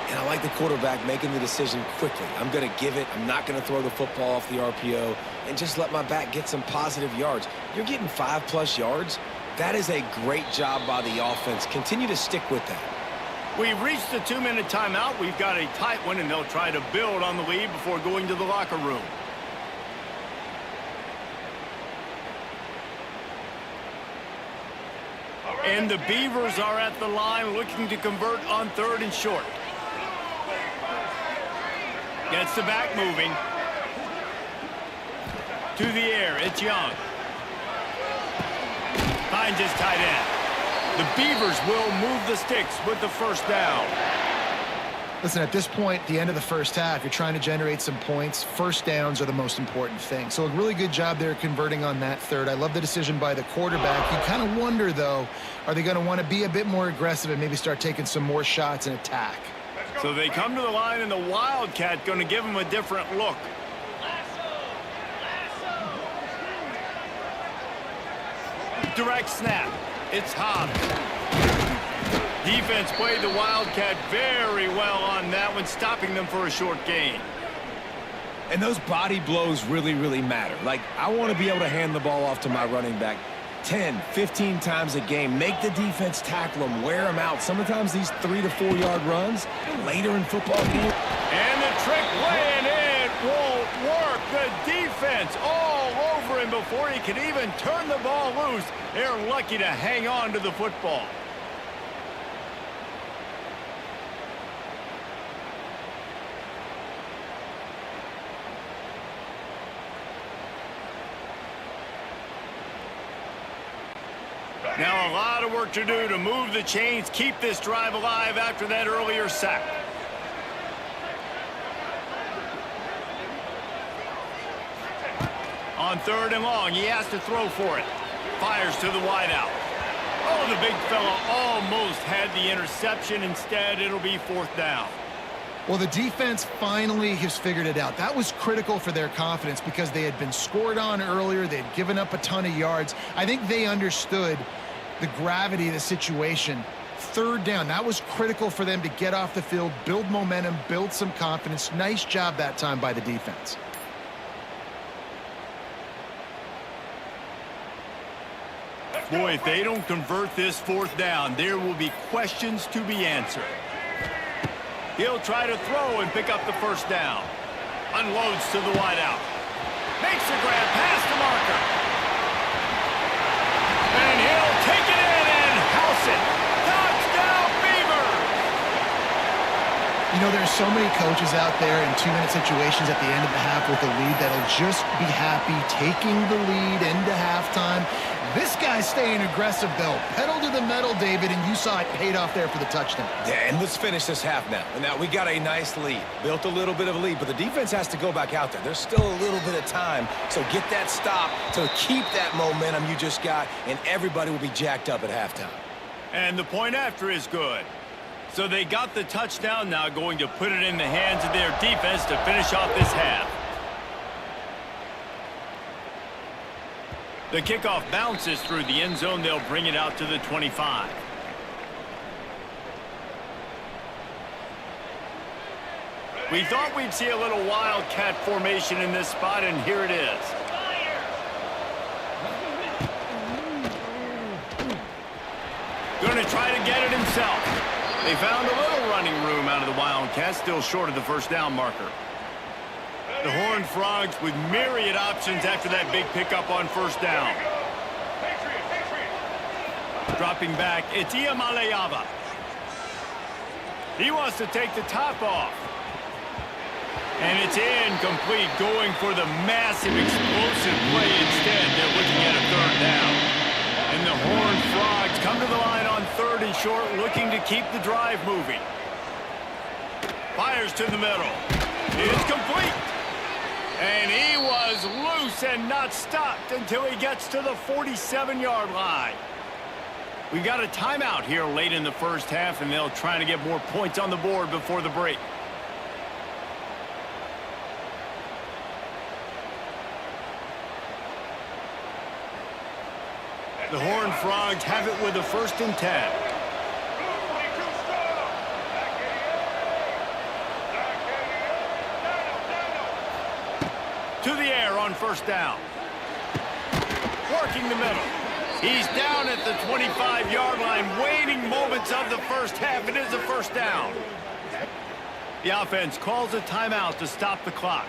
And I like the quarterback making the decision quickly. I'm going to give it. I'm not going to throw the football off the RPO and just let my back get some positive yards. You're getting 5+ yards. That is a great job by the offense. Continue to stick with that.
We've reached the 2-minute timeout. We've got a tight one, and they'll try to build on the lead before going to the locker room. And the Beavers are at the line looking to convert on 3rd and short. Gets the back moving. To the air, it's Young. Finds his tight end. The Beavers will move the sticks with the first down.
Listen, at this point, the end of the first half, you're trying to generate some points. First downs are the most important thing. So a really good job there converting on that 3rd. I love the decision by the quarterback. You kind of wonder, though, are they going to want to be a bit more aggressive and maybe start taking some more shots and attack?
So they come to the line, and the Wildcat going to give them a different look. Direct snap. It's Hobbs. Defense played the Wildcat very well on that one, stopping them for a short gain.
And those body blows really, really matter. Like, I want to be able to hand the ball off to my running back 10, 15 times a game. Make the defense tackle them, wear them out. Sometimes these 3- to 4-yard runs later in football games.
And the trick laying in won't work. The defense all over him before he can even turn the ball loose. They're lucky to hang on to the football. Now a lot of work to do to move the chains, keep this drive alive after that earlier sack. On 3rd and long, he has to throw for it. Fires to the wideout. Oh, the big fella almost had the interception. Instead, it'll be 4th down.
Well, the defense finally has figured it out. That was critical for their confidence because they had been scored on earlier. They had given up a ton of yards. I think they understood the gravity of the situation. 3rd down, that was critical for them to get off the field, build momentum, build some confidence. Nice job that time by the defense.
Boy, if they don't convert this 4th down, there will be questions to be answered. He'll try to throw and pick up the first down. Unloads to the wideout. Makes the grab past the marker. And he'll take it in and house it. Touchdown, Beavers!
You know, there's so many coaches out there in 2-minute situations at the end of the half with the lead that'll just be happy taking the lead into halftime. This guy's staying aggressive, though. Pedal to the metal, David, and you saw it paid off there for the touchdown.
Yeah, and let's finish this half now. And now we got a nice lead. Built a little bit of a lead, but the defense has to go back out there. There's still a little bit of time. So get that stop to keep that momentum you just got, and everybody will be jacked up at halftime.
And the point after is good. So they got the touchdown, now going to put it in the hands of their defense to finish off this half. The kickoff bounces through the end zone. They'll bring it out to the 25. We thought we'd see a little wildcat formation in this spot, and here it is. Going to try to get it himself. They found a little running room out of the Wildcats, still short of the first down marker. The Horned Frogs with myriad options after that big pickup on first down. Dropping back, it's Iamaleava. He wants to take the top off. And it's incomplete, going for the massive explosive play instead. They're looking at a third down. And the Horned Frogs come to the line on 3rd and short, looking to keep the drive moving. Fires to the middle. It's complete. And he was loose and not stopped until he gets to the 47-yard line. We got a timeout here late in the first half, and they'll try to get more points on the board before the break. The Horned Frogs have it with a 1st and 10. To the air on first down. Working the middle. He's down at the 25-yard line, waiting moments of the first half. It is a first down. The offense calls a timeout to stop the clock.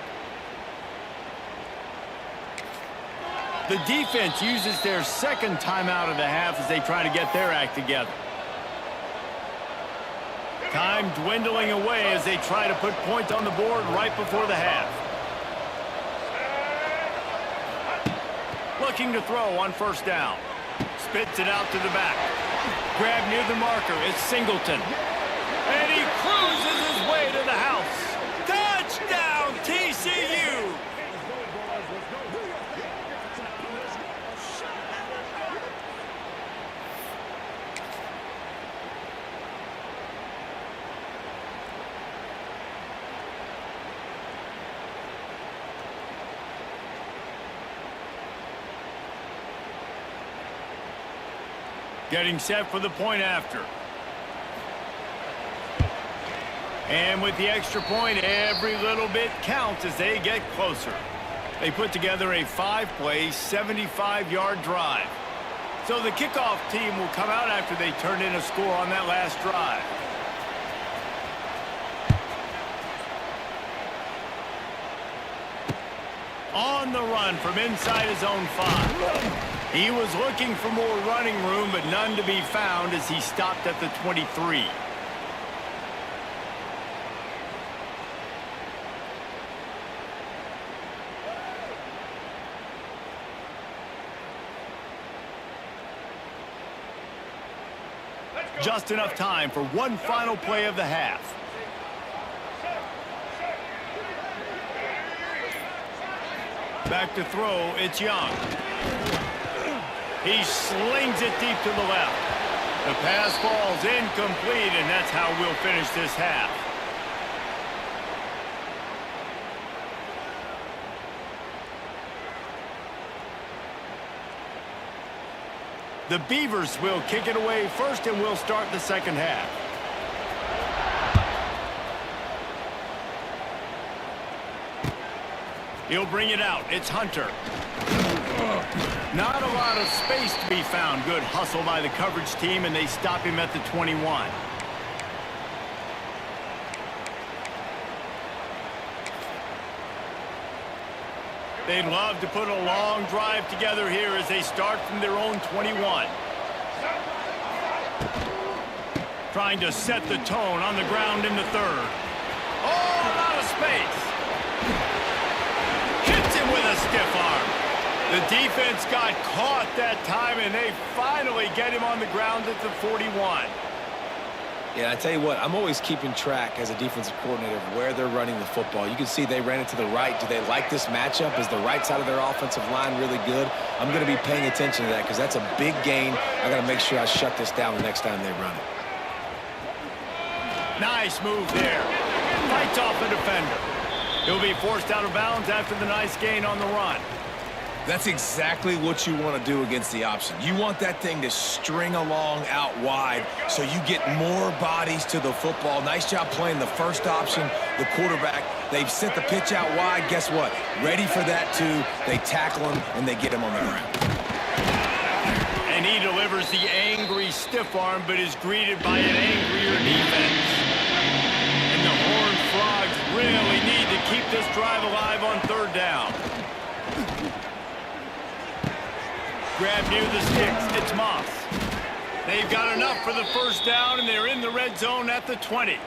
The defense uses their 2nd timeout of the half as they try to get their act together. Time dwindling away as they try to put points on the board right before the half. Looking to throw on first down. Spits it out to the back. Grab near the marker. It's Singleton. And he cruises his way to the house. Touchdown, TCU! Getting set for the point after. And with the extra point, every little bit counts as they get closer. They put together a 5-play, 75-yard drive. So the kickoff team will come out after they turned in a score on that last drive. On the run from inside his own 5. He was looking for more running room, but none to be found as he stopped at the 23. Just enough time for one final play of the half. Back to throw, it's Young. He slings it deep to the left. The pass falls incomplete, and that's how we'll finish this half. The Beavers will kick it away first, and we'll start the second half. He'll bring it out. It's Hunter. Not a lot of space to be found. Good hustle by the coverage team, and they stop him at the 21. They'd love to put a long drive together here as they start from their own 21. Trying to set the tone on the ground in the 3rd. Oh, a lot of space. Hits him with a stiff arm. The defense got caught that time, and they finally get him on the ground at the 41.
Yeah, I tell you what, I'm always keeping track as a defensive coordinator of where they're running the football. You can see they ran it to the right. Do they like this matchup? Is the right side of their offensive line really good? I'm going to be paying attention to that because that's a big gain. I got to make sure I shut this down the next time they run it.
Nice move there. Fights off the defender. He'll be forced out of bounds after the nice gain on the run.
That's exactly what you want to do against the option. You want that thing to string along out wide so you get more bodies to the football. Nice job playing the first option, the quarterback. They've sent the pitch out wide. Guess what? Ready for that too. They tackle him, and they get him on the ground.
And he delivers the angry stiff arm, but is greeted by an angrier defense. And the Horned Frogs really need to keep this drive alive on third down. Grab near the sticks. It's Moss. They've got enough for the first down, and they're in the red zone at the 20.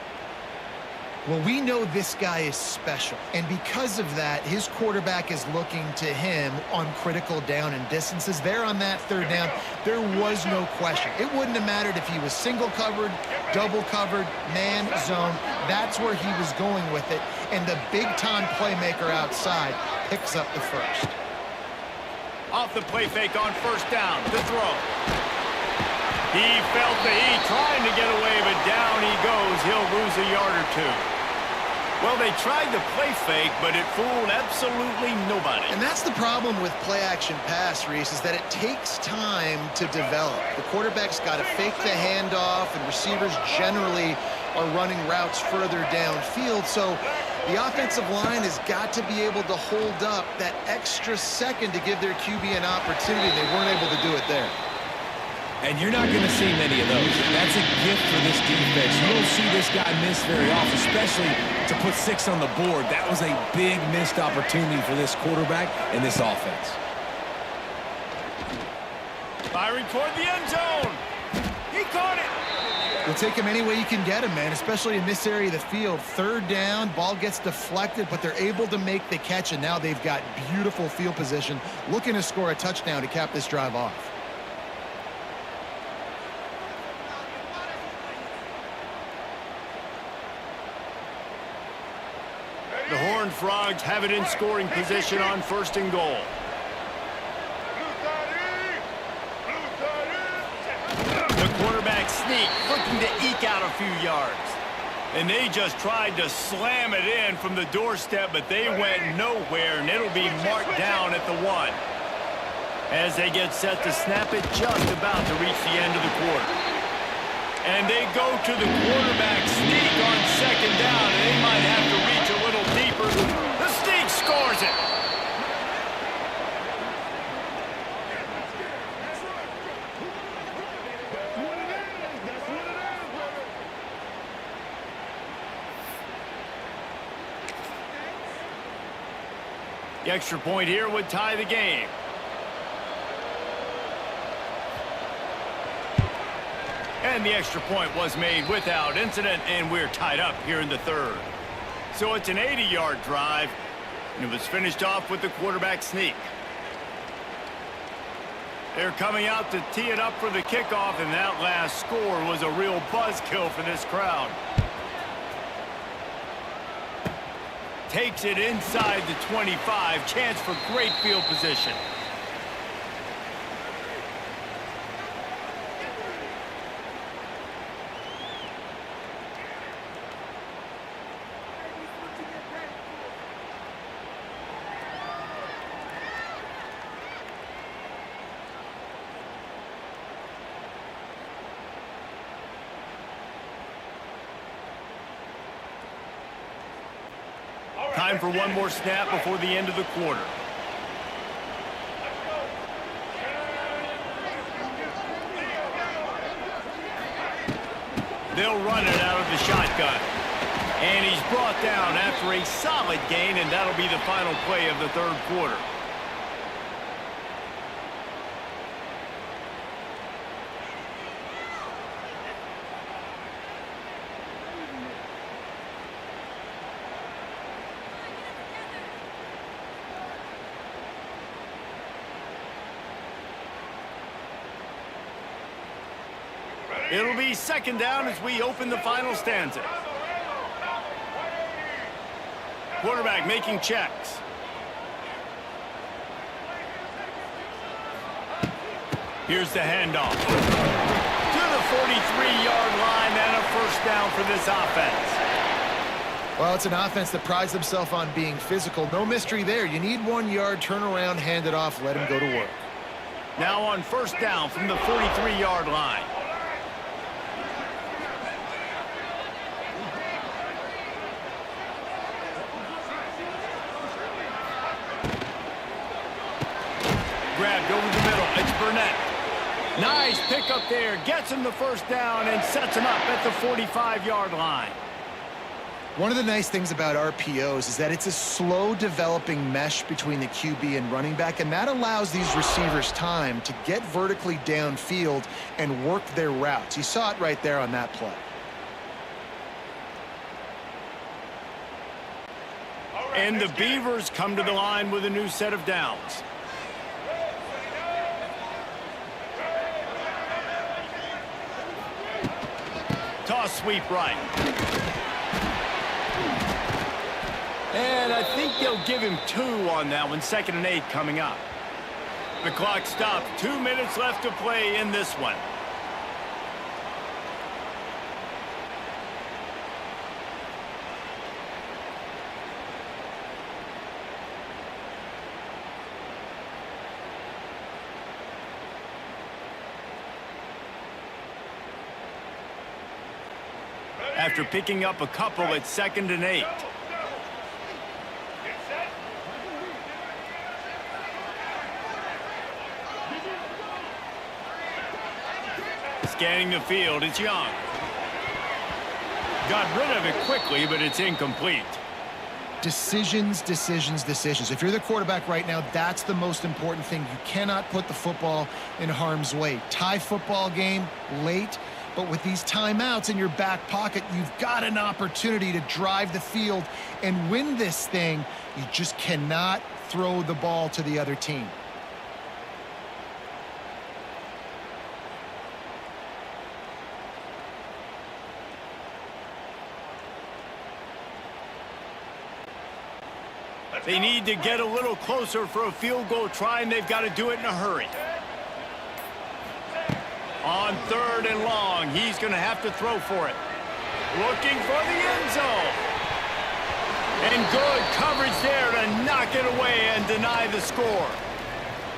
Well, we know this guy is special, and because of that, his quarterback is looking to him on critical down and distances. There on that third down, there was no question. It wouldn't have mattered if he was single covered, double covered, man, zone. That's where he was going with it, and the big-time playmaker outside picks up the first.
Off the play fake on first down. The throw. He felt the heat trying to get away, but down he goes. He'll lose a yard or two. Well, they tried the play fake, but it fooled absolutely nobody.
And that's the problem with play-action pass, Reese, is that it takes time to develop. The quarterback's got to fake the handoff, and receivers generally are running routes further downfield. So the offensive line has got to be able to hold up that extra second to give their QB an opportunity. They weren't able to do it there.
And you're not going to see many of those. That's a gift for this defense. You don't see this guy miss very often, especially to put 6 on the board. That was a big missed opportunity for this quarterback and this offense.
Firing toward the end zone. He caught it.
You'll take him any way you can get him, man, especially in this area of the field. Third down, ball gets deflected, but they're able to make the catch, and now they've got beautiful field position, looking to score a touchdown to cap this drive off.
The Horned Frogs have it in scoring position on first and goal. The quarterback sneak, looking to eke out a few yards. And they just tried to slam it in from the doorstep, but they went nowhere, and it'll be marked down at the 1. As they get set to snap it, just about to reach the end of the quarter. And they go to the quarterback sneak on second down, and they might have to reach a little deeper. The sneak scores it. The extra point here would tie the game. And the extra point was made without incident, and we're tied up here in the third. So it's an 80-yard drive, and it was finished off with the quarterback sneak. They're coming out to tee it up for the kickoff, and that last score was a real buzzkill for this crowd. Takes it inside the 25, chance for great field position. Time for one more snap before the end of the quarter. They'll run it out of the shotgun. And he's brought down after a solid gain, and that'll be the final play of the third quarter. It'll be second down as we open the final stanza. Quarterback making checks. Here's the handoff. To the 43-yard line and a first down for this offense.
Well, it's an offense that prides themselves on being physical. No mystery there. You need 1 yard, turn around, hand it off, let him go to work.
Now on first down from the 43-yard line. Grabbed over the middle. It's Burnett. Nice pickup there. Gets him the first down and sets him up at the 45-yard line.
One of the nice things about RPOs is that it's a slow developing mesh between the QB and running back, and that allows these receivers time to get vertically downfield and work their routes. You saw it right there on that play.
And the Beavers come to the line with a new set of downs. Toss sweep right. And I think they'll give him 2 on that one. 2nd and 8 coming up. The clock stopped. 2 minutes left to play in this one. After picking up a couple, it's 2nd and 8. Scanning the field, it's Young. Got rid of it quickly, but it's incomplete.
Decisions, decisions, decisions. If you're the quarterback right now, that's the most important thing. You cannot put the football in harm's way. Tie football game late, but with these timeouts in your back pocket, you've got an opportunity to drive the field and win this thing. You just cannot throw the ball to the other team.
They need to get a little closer for a field goal try, and they've got to do it in a hurry. On 3rd and long, he's going to have to throw for it. Looking for the end zone. And good coverage there to knock it away and deny the score.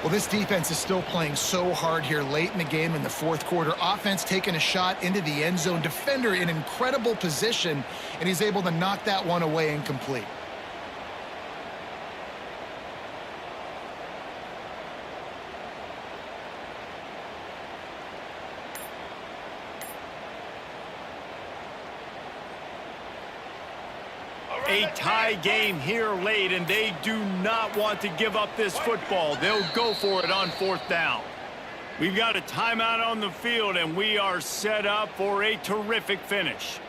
Well, this defense is still playing so hard here late in the game in the 4th quarter. Offense taking a shot into the end zone. Defender in incredible position, and he's able to knock that one away and complete.
A tie game here late, and they do not want to give up this football. They'll go for it on 4th down. We've got a timeout on the field, and we are set up for a terrific finish.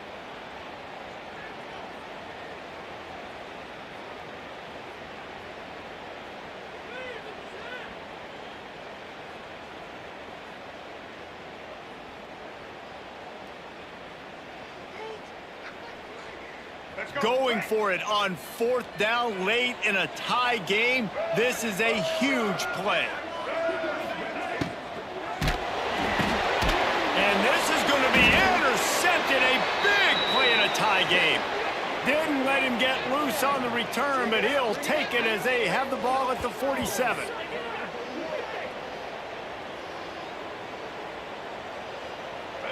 Going for it on 4th down late in a tie game. This is a huge play. And this is going to be intercepted. A big play in a tie game. Didn't let him get loose on the return, but he'll take it as they have the ball at the 47.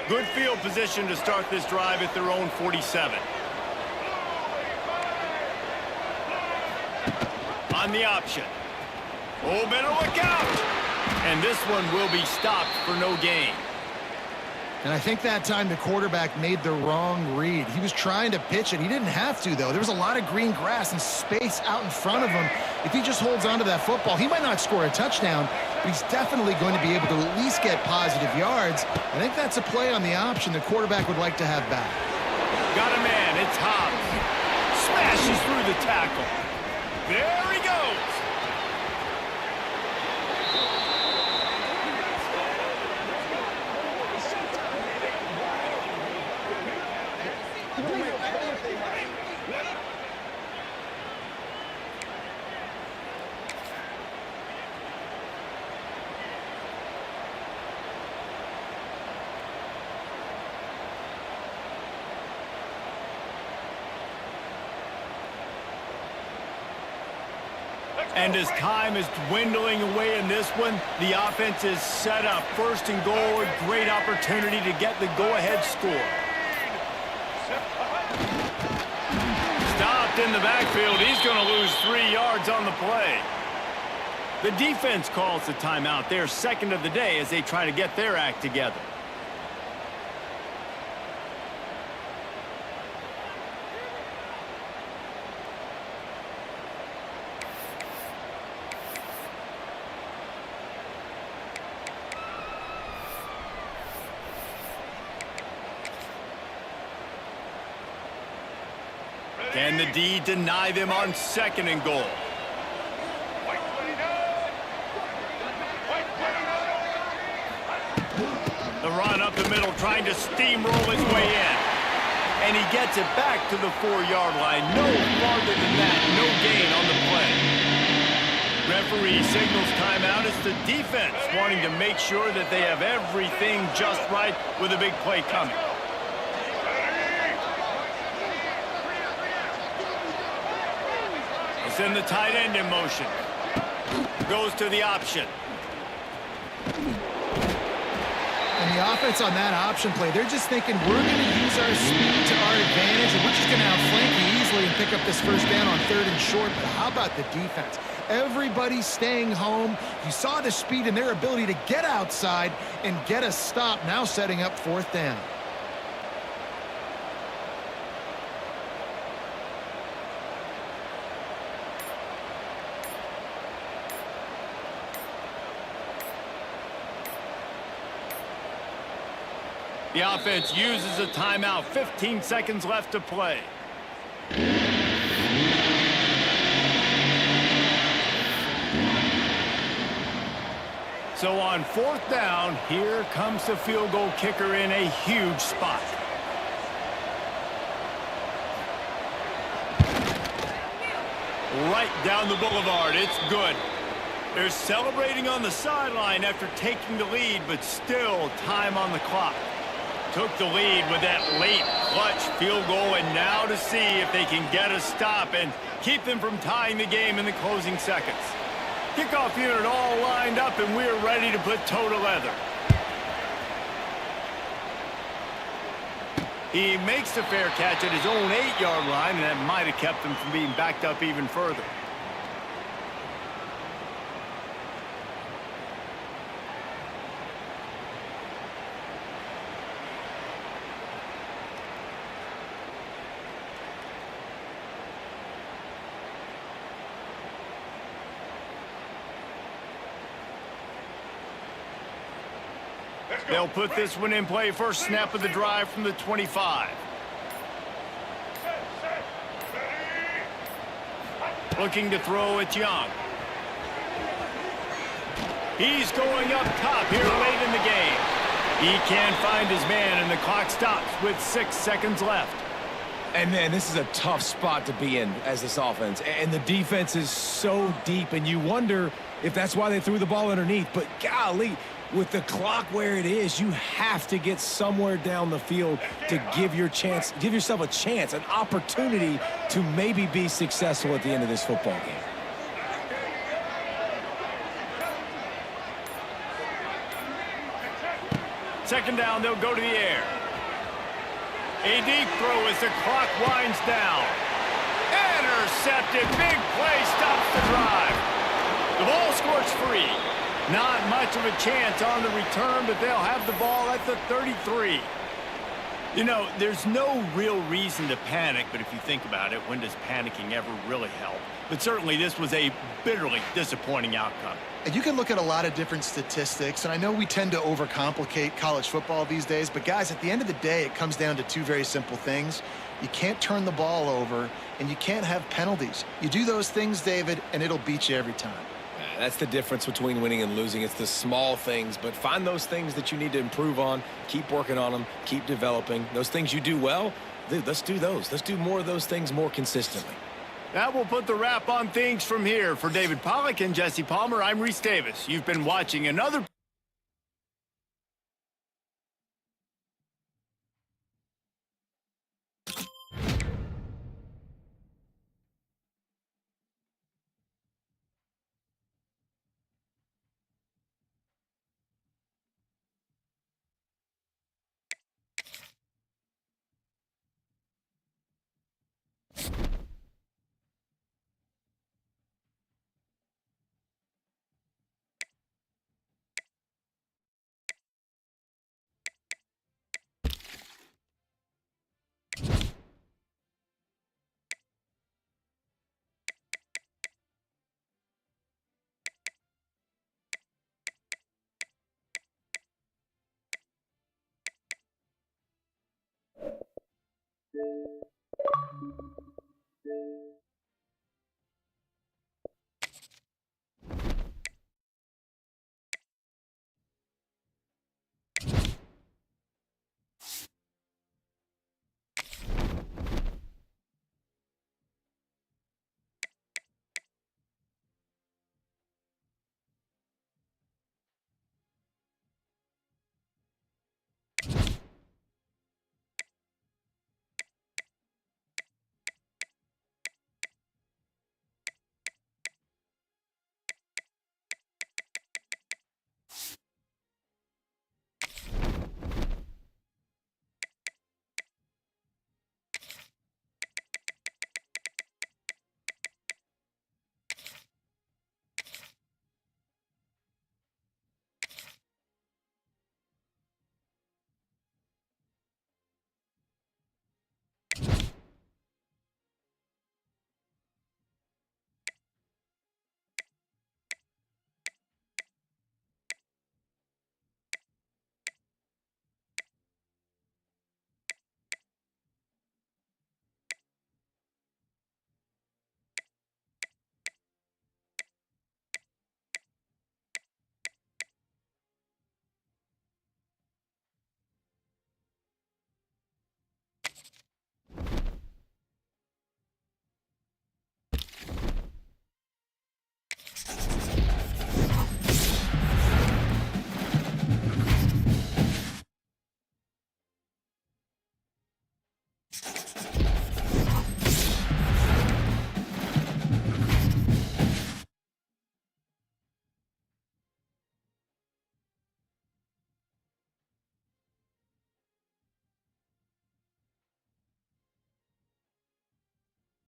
Good field position to start this drive at their own 47. On the option. Oh, better look out. And this one will be stopped for no gain.
And I think that time the quarterback made the wrong read. He was trying to pitch it. He didn't have to, though. There was a lot of green grass and space out in front of him. If he just holds on to that football, he might not score a touchdown, but he's definitely going to be able to at least get positive yards. I think that's a play on the option the quarterback would like to have back.
Got a man. It's Hobbs. Smashes through the tackle. There he goes. And as time is dwindling away in this one, the offense is set up. First and goal, a great opportunity to get the go-ahead score. Stopped in the backfield. He's going to lose 3 yards on the play. The defense calls the timeout. Their second of the day as they try to get their act together. Can the D deny them on second and goal?
White 29. White 29.
The run up the middle, trying to steamroll his way in. And he gets it back to the 4-yard line. No farther than that. No gain on the play. Referee signals timeout. It's the defense wanting to make sure that they have everything just right with a big play coming. Send the tight end in motion. Goes to the option.
And the offense on that option play, they're just thinking we're going to use our speed to our advantage, and we're just going to outflank you easily and pick up this first down on 3rd and short. But how about the defense? Everybody's staying home. You saw the speed and their ability to get outside and get a stop, now setting up 4th down.
The offense uses a timeout. 15 seconds left to play. So on 4th down, here comes the field goal kicker in a huge spot. Right down the boulevard. It's good. They're celebrating on the sideline after taking the lead, but still time on the clock. Took the lead with that late clutch field goal, and now to see if they can get a stop and keep them from tying the game in the closing seconds. Kickoff unit all lined up, and we're ready to put toe to leather. He makes the fair catch at his own 8-yard line, and that might have kept him from being backed up even further. They'll put this one in play. First snap of the drive from the 25. Looking to throw it Young. He's going up top here late in the game. He can't find his man, and the clock stops with 6 seconds left.
And, man, this is a tough spot to be in as this offense. And the defense is so deep, and you wonder if that's why they threw the ball underneath. But, golly, with the clock where it is, you have to get somewhere down the field to give yourself a chance, an opportunity to maybe be successful at the end of this football game.
Second down, they'll go to the air. A deep throw as the clock winds down. Intercepted. Big play stops the drive. The ball scores free. Not much of a chance on the return, but they'll have the ball at the 33. You know, there's no real reason to panic, but if you think about it, when does panicking ever really help? But certainly this was a bitterly disappointing outcome.
And you can look at a lot of different statistics, and I know we tend to overcomplicate college football these days, but guys, at the end of the day, it comes down to two very simple things. You can't turn the ball over, and you can't have penalties. You do those things, David, and it'll beat you every time.
That's the difference between winning and losing. It's the small things, but find those things that you need to improve on. Keep working on them. Keep developing. Those things you do well, let's do those. Let's do more of those things more consistently.
That will put the wrap on things from here. For David Pollack and Jesse Palmer, I'm Reese Davis. You've been watching another